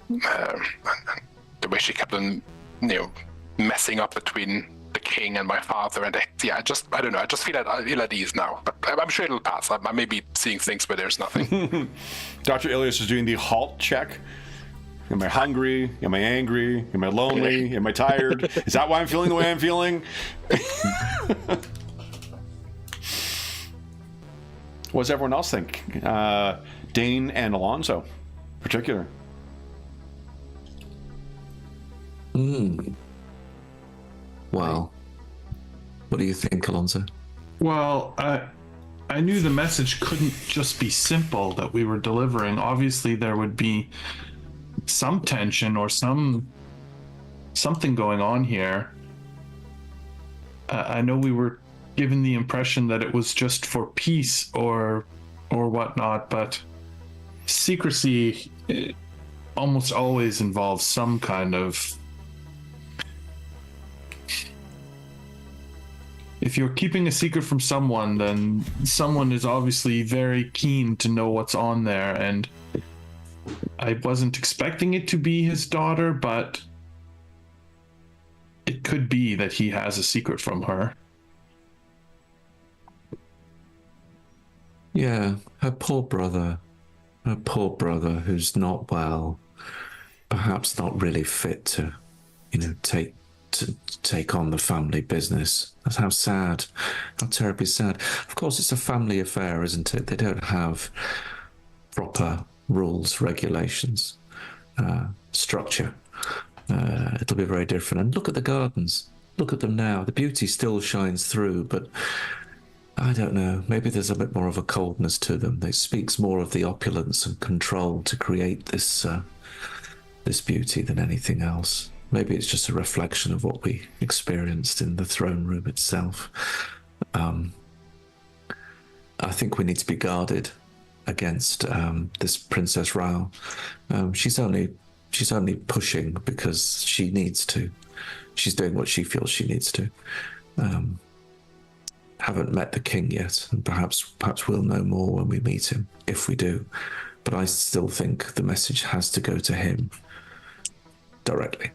The way she kept on, messing up between the king and my father, and I don't know. I just feel ill at ease now, but I'm sure it'll pass. I may be seeing things where there's nothing. Dr. Ilias is doing the halt check. Am I hungry? Am I angry? Am I lonely? Am I tired? Is that why I'm feeling the way I'm feeling? What does everyone else think? Dane and Alonso, in particular. Well, what do you think, Alonso? Well, I knew the message couldn't just be simple that we were delivering. Obviously, there would be some tension or something going on here. I know we were given the impression that it was just for peace or whatnot, but secrecy almost always involves some kind of... If you're keeping a secret from someone, then someone is obviously very keen to know what's on there, and I wasn't expecting it to be his daughter, but it could be that he has a secret from her. Yeah, her poor brother who's not well, perhaps not really fit to, take on the family business. That's how sad, how terribly sad. Of course, it's a family affair, isn't it? They don't have proper rules, regulations, structure. It'll be very different. And look at the gardens. Look at them now. The beauty still shines through, but I don't know. Maybe there's a bit more of a coldness to them. It speaks more of the opulence and control to create this beauty than anything else. Maybe it's just a reflection of what we experienced in the throne room itself. I think we need to be guarded against this Princess Rao. She's only pushing because she needs to. She's doing what she feels she needs to. Haven't met the king yet, and perhaps we'll know more when we meet him, if we do. But I still think the message has to go to him directly.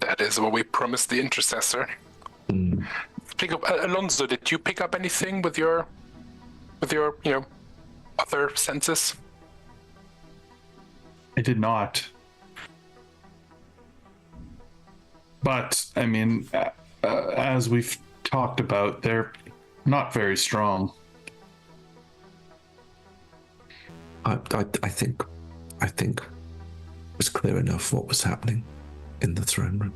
That is what we promised the intercessor. Alonso, did you pick up anything with your other senses? I did not. But, I mean, as we've talked about, they're not very strong. I think it was clear enough what was happening in the throne room.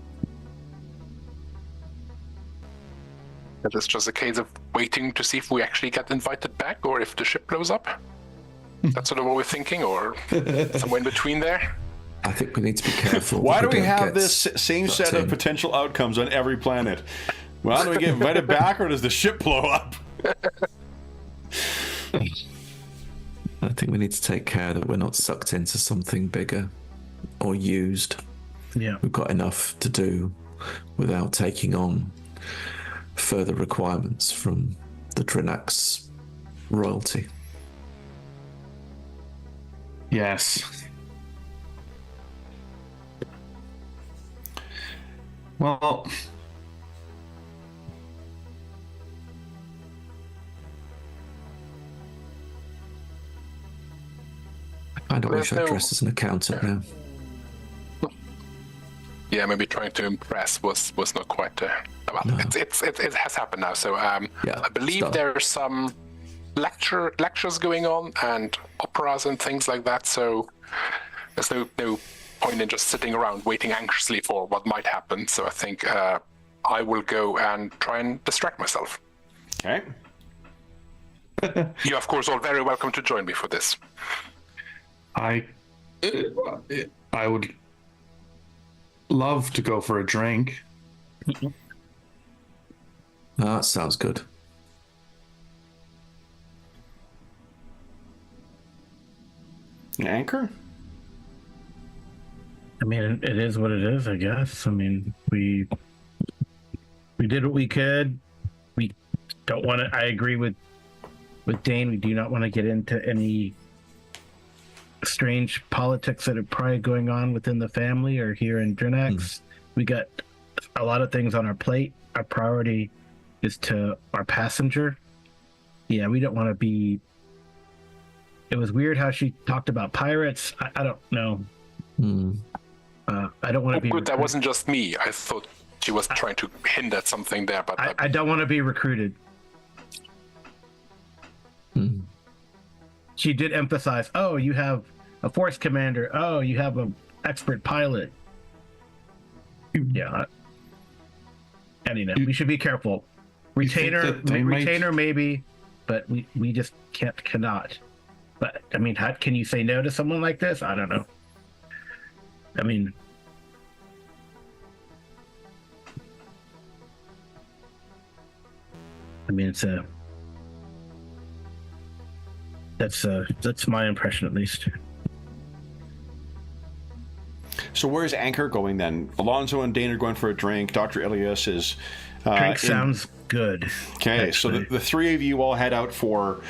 It is just a case of waiting to see if we actually get invited back or if the ship blows up. That's sort of what we're thinking, or somewhere in between there. I think we need to be careful. Why do we have this same set of potential outcomes on every planet? Well, do we get invited back, or does the ship blow up? I think we need to take care that we're not sucked into something bigger or used. Yeah. We've got enough to do without taking on further requirements from the Drinax royalty. Yes. Well, I wish I dressed as an accountant now. yeah, maybe trying to impress was not quite. Well, No. it has happened now. So Yeah, I believe stop. there are some lectures going on and operas and things like that. So there's no point in just sitting around waiting anxiously for what might happen. So I think I will go and try and distract myself. Okay. You, of course, are very welcome to join me for this. I would love to go for a drink. That sounds good. Anchor? I mean, it is what it is, I guess. I mean, we did what we could. We don't want to. I agree with Dane. We do not want to get into any strange politics that are probably going on within the family or here in Drinax. We got a lot of things on our plate. Our priority is to our passenger. Yeah, we don't want to be. It was weird how she talked about pirates. I don't know. I don't want to be. Good, that wasn't just me. I thought she was trying to hint at something there, but I don't want to be recruited. She did emphasize, oh, you have a force commander. Oh, you have an expert pilot. Yeah. Anyhow, we should be careful. Retainer, that they might- retainer maybe, but we just cannot. But I mean, how can you say no to someone like this? I don't know. I mean, it's that's my impression at least. So where's Anchor going then? Alonzo and Dane are going for a drink. Dr. Ilias is... Drink sounds good. Okay, so actually. the three of you all head out for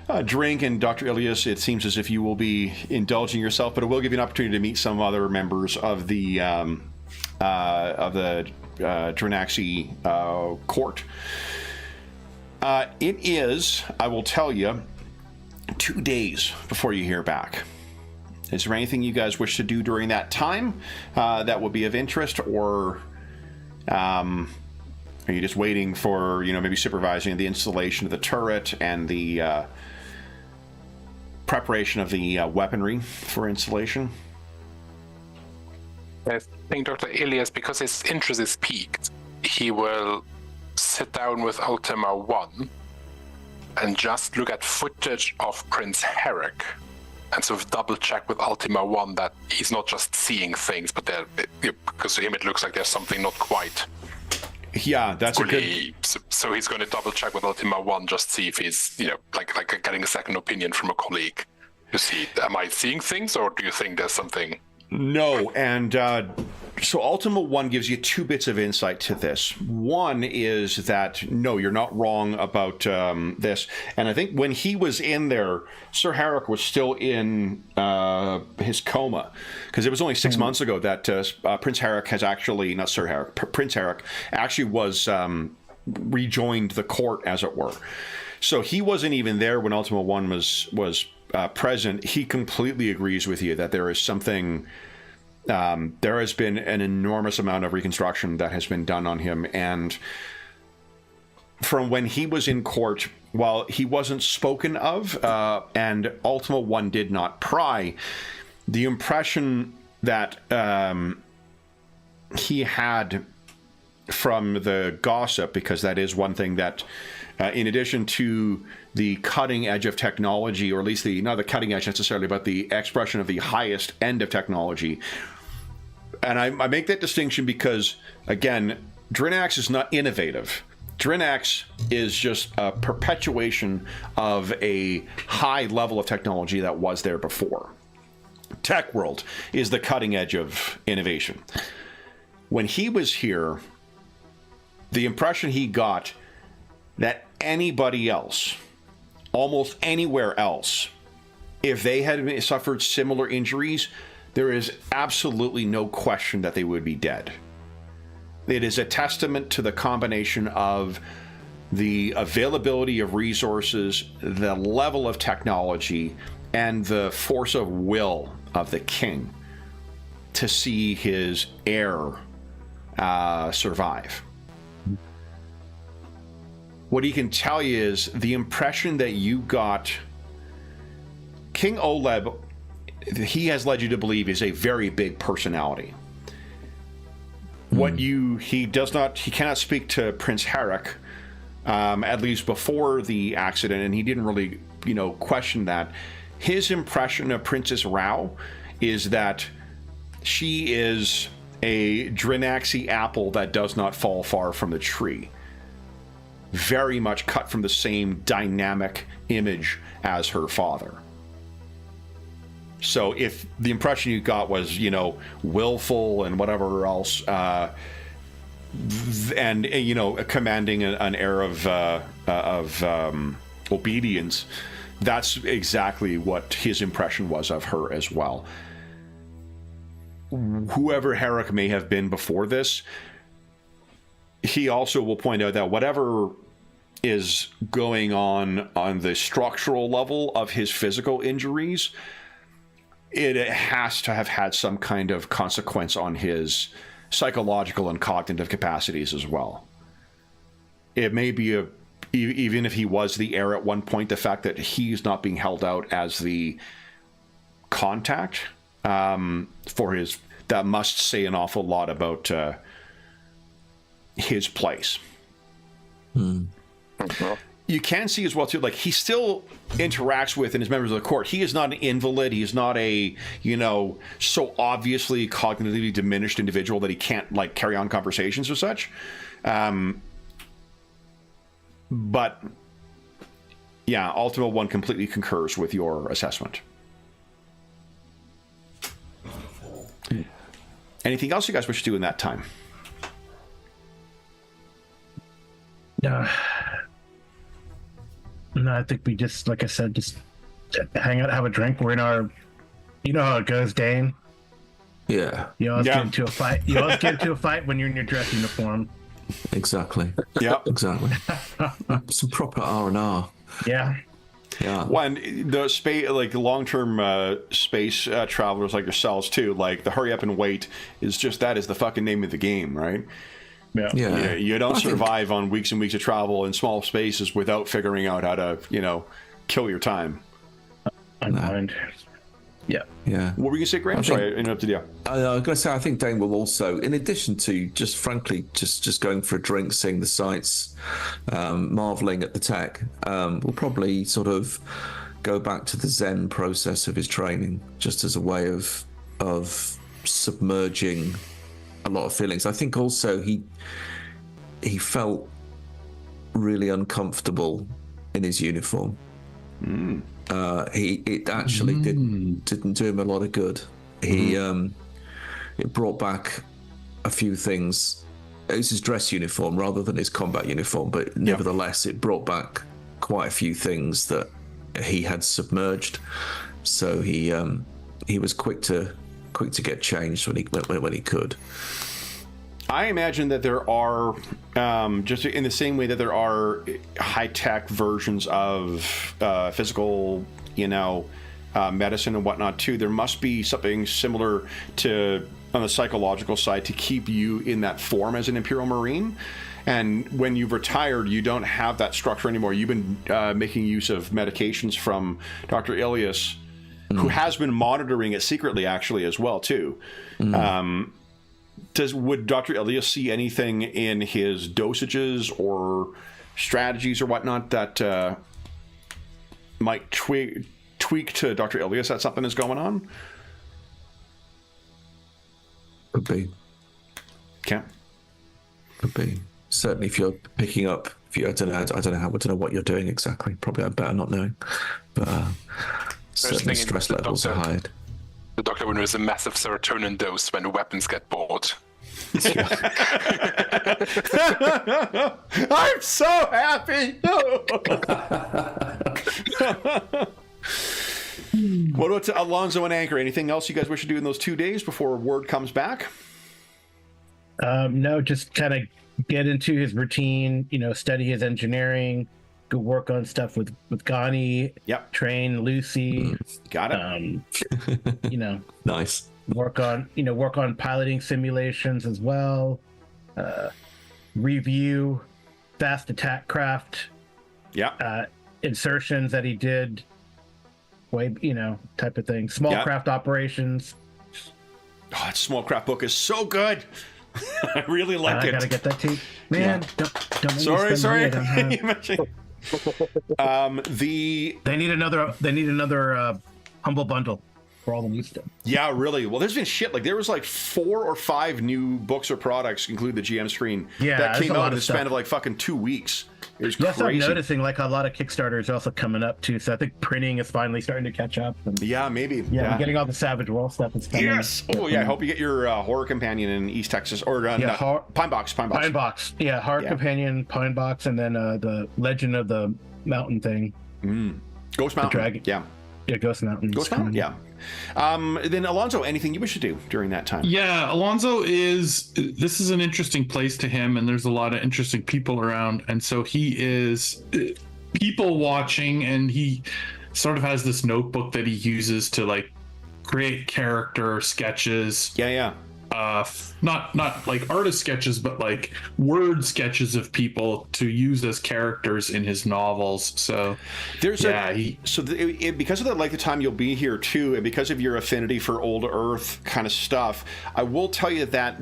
a drink, and Dr. Ilias, it seems as if you will be indulging yourself, but it will give you an opportunity to meet some other members of the Drinaxi court. It is, I will tell you, 2 days before you hear back. Is there anything you guys wish to do during that time that will be of interest, or are you just waiting for, maybe supervising the installation of the turret and the preparation of the weaponry for installation? I think Dr. Ilias, because his interest is piqued, he will sit down with Ultima 1 and just look at footage of Prince Herrick and sort of double check with Ultima 1 that he's not just seeing things, but because to him it looks like there's something not quite. Yeah, that's really, so he's going to double check with Ultima 1, just see if he's, like getting a second opinion from a colleague to see, am I seeing things, or do you think there's something? No, and so Ultima 1 gives you 2 bits of insight to this. One is that, no, you're not wrong about this. And I think when he was in there, Sir Herrick was still in his coma. Because it was only 6 months ago that Prince Herrick has actually, not Sir Herrick, Prince Herrick actually was rejoined the court, as it were. So he wasn't even there when Ultima 1 was present. He completely agrees with you that there is something... there has been an enormous amount of reconstruction that has been done on him, and from when he was in court, while he wasn't spoken of, and Ultima 1 did not pry, the impression that he had from the gossip, because that is one thing that, in addition to the cutting edge of technology, or at least not the cutting edge necessarily, but the expression of the highest end of technology. And I make that distinction because, again, Drinax is not innovative. Drinax is just a perpetuation of a high level of technology that was there before. Tech World is the cutting edge of innovation. When he was here, the impression he got that anybody else, almost anywhere else, if they had suffered similar injuries, there is absolutely no question that they would be dead. It is a testament to the combination of the availability of resources, the level of technology, and the force of will of the king to see his heir survive. What he can tell you is the impression that you got. King Oleb, he has led you to believe, is a very big personality. He cannot speak to Prince Herrick, at least before the accident, and he didn't really, question that. His impression of Princess Rao is that she is a Drinaxi apple that does not fall far from the tree. Very much cut from the same dynamic image as her father. So if the impression you got was, willful and whatever else, and commanding an air of obedience, that's exactly what his impression was of her as well. Whoever Herrick may have been before this, he also will point out that whatever is going on the structural level of his physical injuries, it has to have had some kind of consequence on his psychological and cognitive capacities as well. It may be even if he was the heir at one point, the fact that he's not being held out as the contact that must say an awful lot about his place. You can see as well too, like he still interacts with and is members of the court. He is not an invalid. He's not a so obviously cognitively diminished individual that he can't carry on conversations or such. But yeah, Ultima One completely concurs with your assessment. Anything else you guys wish to do in that time? No, I think we just, like I said, just hang out, have a drink. We're in our, you know how it goes, Dane. Yeah. You always get into a fight. You always get into a fight when you're in your dress uniform. Exactly. Yeah. Exactly. Some proper R&R. Yeah. Yeah. When the space, long-term space travelers like yourselves too, the hurry up and wait is the fucking name of the game, right? Yeah. You don't survive on weeks and weeks of travel in small spaces without figuring out how to, kill your time. Unwind. Yeah. Yeah. What were you going to say, Graham? Sorry, I interrupted you. I was going to say, I think Dane will also, in addition to just going for a drink, seeing the sights, marveling at the tech, will probably sort of go back to the Zen process of his training, just as a way of submerging a lot of feelings. I think also he felt really uncomfortable in his uniform. It actually didn't do him a lot of good. It brought back a few things. It was his dress uniform rather than his combat uniform, but nevertheless, it brought back quite a few things that he had submerged. So he was quick to get changed when he could. I imagine that there are, just in the same way that there are high-tech versions of physical, medicine and whatnot too, there must be something similar to, on the psychological side, to keep you in that form as an Imperial Marine. And when you've retired, you don't have that structure anymore. You've been making use of medications from Dr. Ilias, who has been monitoring it secretly, actually, as well too. Would Dr. Ilias see anything in his dosages or strategies or whatnot that might tweak to Dr. Ilias that something is going on? Could be. Okay. Could be. Certainly, if you're picking up, I don't know what you're doing exactly. Probably I'm better not knowing, but certainly stress levels are high. The doctor will use a massive serotonin dose when the weapons get bored. I'm so happy. What about Alonzo and Anchor? Anything else you guys wish to do in those 2 days before word comes back? No, just kind of get into his routine, study his engineering, go work on stuff with Ghani. Yep. Train Lucy. Got it. Nice. work on piloting simulations as well, review fast attack craft insertions that he did, type of thing, small craft operations. Oh, that small craft book is so good. I really like it. I gotta get that too, man. Don't make me sorry spend They need another humble bundle for all the new stuff. Yeah, really. Well, there's been shit. Like, there was like 4 or 5 new books or products, including the GM screen, that came out in the span of like fucking 2 weeks. It was crazy. I'm noticing like a lot of Kickstarters are also coming up too. So I think printing is finally starting to catch up. And, maybe. Yeah, I'm getting all the Savage World stuff. It's coming. Yes. Oh yeah. I hope you get your Horror Companion in East Texas or Pine Box. Pine Box. Yeah, Horror Companion, Pine Box, and then the Legend of the Mountain thing. Ghost Mountain. The Dragon. Yeah. Yeah, Ghost Mountain. Ghost Mountain. Yeah. Then Alonzo, anything you wish to do during that time? Yeah, Alonzo this is an interesting place to him, and there's a lot of interesting people around, and so he is people watching, and he sort of has this notebook that he uses to like create character sketches. Yeah. Not like artist sketches, but like word sketches of people to use as characters in his novels. So there's because of the length of time you'll be here too, and because of your affinity for old Earth kind of stuff, I will tell you that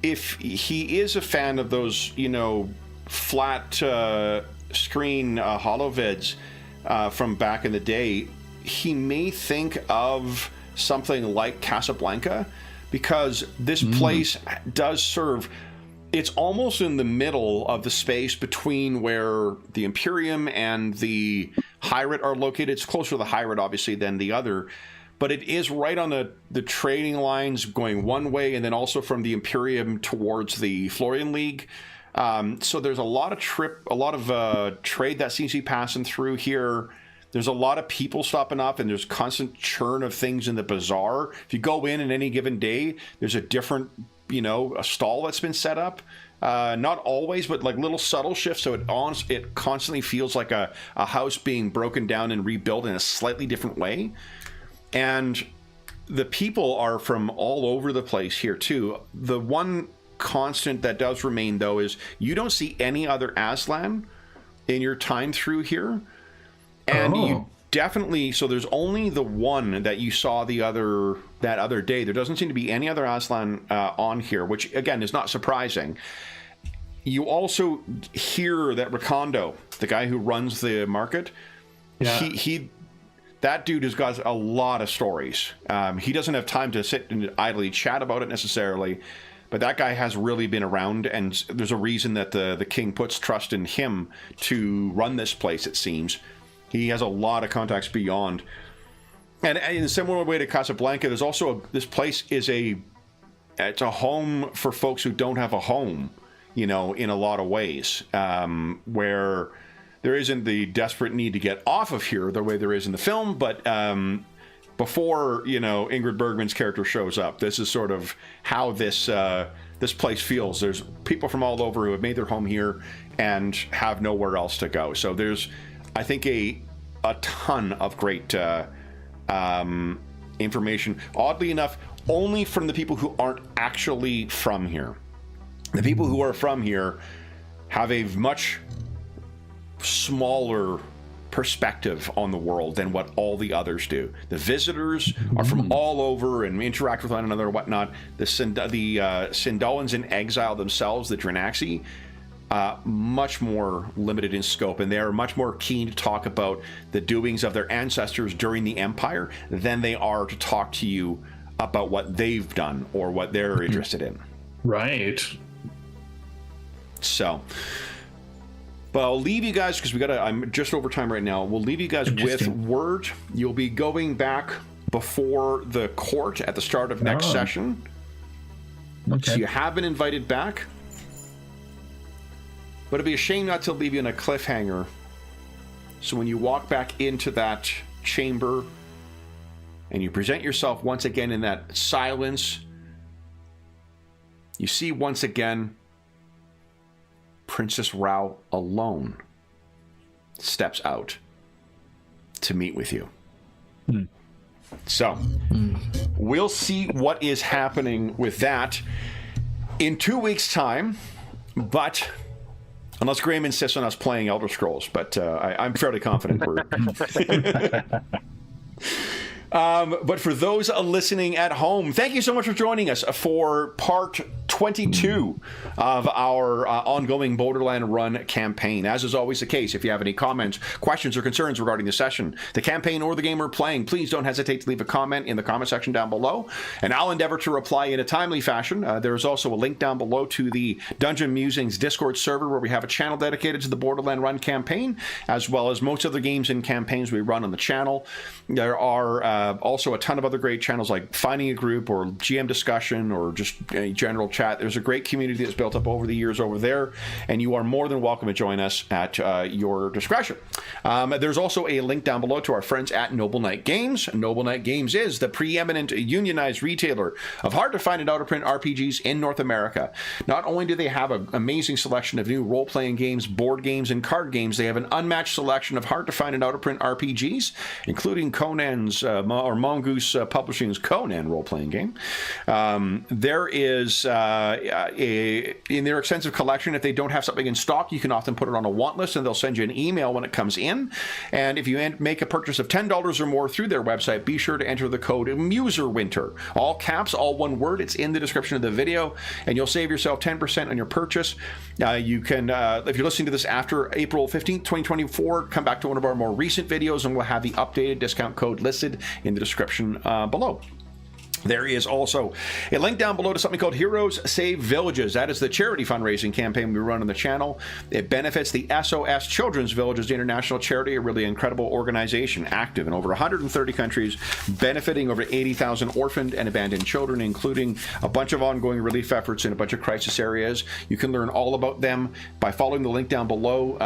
if he is a fan of those, flat screen holovids from back in the day, he may think of something like Casablanca, because this place does serve, it's almost in the middle of the space between where the Imperium and the Hyrate are located. It's closer to the Hyrate, obviously, than the other, but it is right on the trading lines going one way, and then also from the Imperium towards the Florian League. So there's a lot of trade that seems to be passing through here. There's a lot of people stopping up, and there's constant churn of things in the bazaar. If you go in any given day, there's a different, a stall that's been set up. Not always, but like little subtle shifts. So it constantly feels like a house being broken down and rebuilt in a slightly different way. And the people are from all over the place here too. The one constant that does remain, though, is you don't see any other Aslan in your time through here. And you definitely, so there's only the one that you saw that other day. There doesn't seem to be any other Aslan on here, which again is not surprising. You also hear that Recondo, the guy who runs the market, that dude has got a lot of stories. He doesn't have time to sit and idly chat about it necessarily, but that guy has really been around, and there's a reason that the king puts trust in him to run this place, it seems. He has a lot of contacts beyond. And in a similar way to Casablanca, there's also this place is it's a home for folks who don't have a home, in a lot of ways, where there isn't the desperate need to get off of here the way there is in the film. But before, Ingrid Bergman's character shows up, this is sort of how this place feels. There's people from all over who have made their home here and have nowhere else to go. So there's, I think, a ton of great information. Oddly enough, only from the people who aren't actually from here. The people who are from here have a much smaller perspective on the world than what all the others do. The visitors are from all over and interact with one another and whatnot. The Sindoans in exile themselves, the Dranaxi, much more limited in scope, and they are much more keen to talk about the doings of their ancestors during the Empire than they are to talk to you about what they've done or what they're interested in. Right. So, but I'll leave you guys, because I'm just over time right now. We'll leave you guys with word. You'll be going back before the court at the start of next session. Okay. So you have been invited back. But it'd be a shame not to leave you in a cliffhanger. So when you walk back into that chamber and you present yourself once again in that silence, you see once again Princess Rao alone steps out to meet with you. So we'll see what is happening with that in 2 weeks' time, but unless Graham insists on us playing Elder Scrolls, but I'm fairly confident we're... But for those listening at home, thank you so much for joining us for part 22 of our ongoing Borderland Run campaign. As is always the case, if you have any comments, questions, or concerns regarding the session, the campaign, or the game we're playing, please don't hesitate to leave a comment in the comment section down below, and I'll endeavor to reply in a timely fashion. There's also a link down below to the Dungeon Musings Discord server, where we have a channel dedicated to the Borderland Run campaign, as well as most other games and campaigns we run on the channel. There are also a ton of other great channels like Finding a Group or GM Discussion or just a general chat. There's a great community that's built up over the years over there, and you are more than welcome to join us at your discretion. There's also a link down below to our friends at Noble Knight Games. Noble Knight Games is the preeminent unionized retailer of hard-to-find and out-of-print RPGs in North America. Not only do they have an amazing selection of new role-playing games, board games, and card games, they have an unmatched selection of hard-to-find and out-of-print RPGs, including Conan's Mongoose Publishing's Conan role-playing game. There is in their extensive collection, if they don't have something in stock, you can often put it on a want list, and they'll send you an email when it comes in. And if you make a purchase of $10 or more through their website, be sure to enter the code MuserWinter. All caps, all one word. It's in the description of the video, and you'll save yourself 10% on your purchase. You can, if you're listening to this after April 15th, 2024, come back to one of our more recent videos, and we'll have the updated discount code listed in the description below. There is also a link down below to something called Heroes Save Villages. That is the charity fundraising campaign we run on the channel. It benefits the SOS Children's Villages, the international charity, a really incredible organization, active in over 130 countries, benefiting over 80,000 orphaned and abandoned children, including a bunch of ongoing relief efforts in a bunch of crisis areas. You can learn all about them by following the link down below,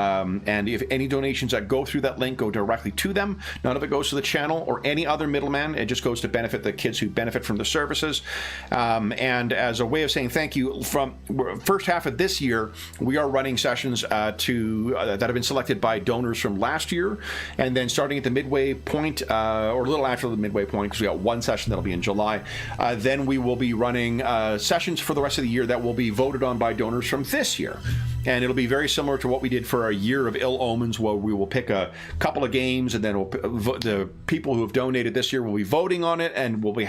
and if any donations that go through that link go directly to them, none of it goes to the channel or any other middleman. It just goes to benefit the kids who benefit from the services. And as a way of saying thank you, from first half of this year, we are running sessions that have been selected by donors from last year, and then starting at the midway point, or a little after the midway point, because we got one session that'll be in July, then we will be running sessions for the rest of the year that will be voted on by donors from this year. And it'll be very similar to what we did for our Year of Ill Omens, where we will pick a couple of games, and then the people who have donated this year will be voting on it, and we'll be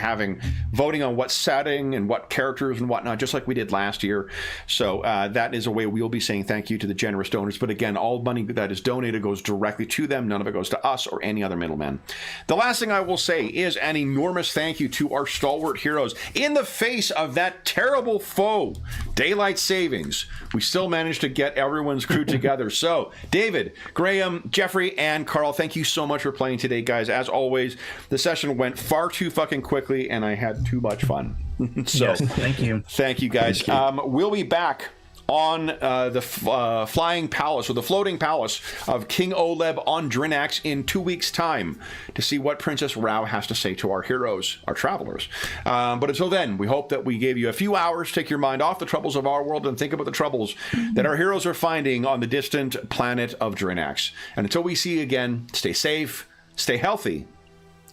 voting on what setting and what characters and whatnot, just like we did last year. So that is a way we'll be saying thank you to the generous donors. But again, all money that is donated goes directly to them. None of it goes to us or any other middleman. The last thing I will say is an enormous thank you to our stalwart heroes. In the face of that terrible foe, daylight savings, we still managed to get everyone's crew together. So David, Graham, Jeffrey, and Carl, thank you so much for playing today, guys. As always, the session went far too fucking quickly, and I had too much fun. So yes, thank you guys. We'll be back on the flying palace, or the floating palace of King Oleb on Drinax in 2 weeks' time, to see what Princess Rao has to say to our heroes, our travelers. But until then, we hope that we gave you a few hours to take your mind off the troubles of our world and think about the troubles that our heroes are finding on the distant planet of Drinax. And until we see you again, stay safe, stay healthy,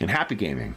and happy gaming.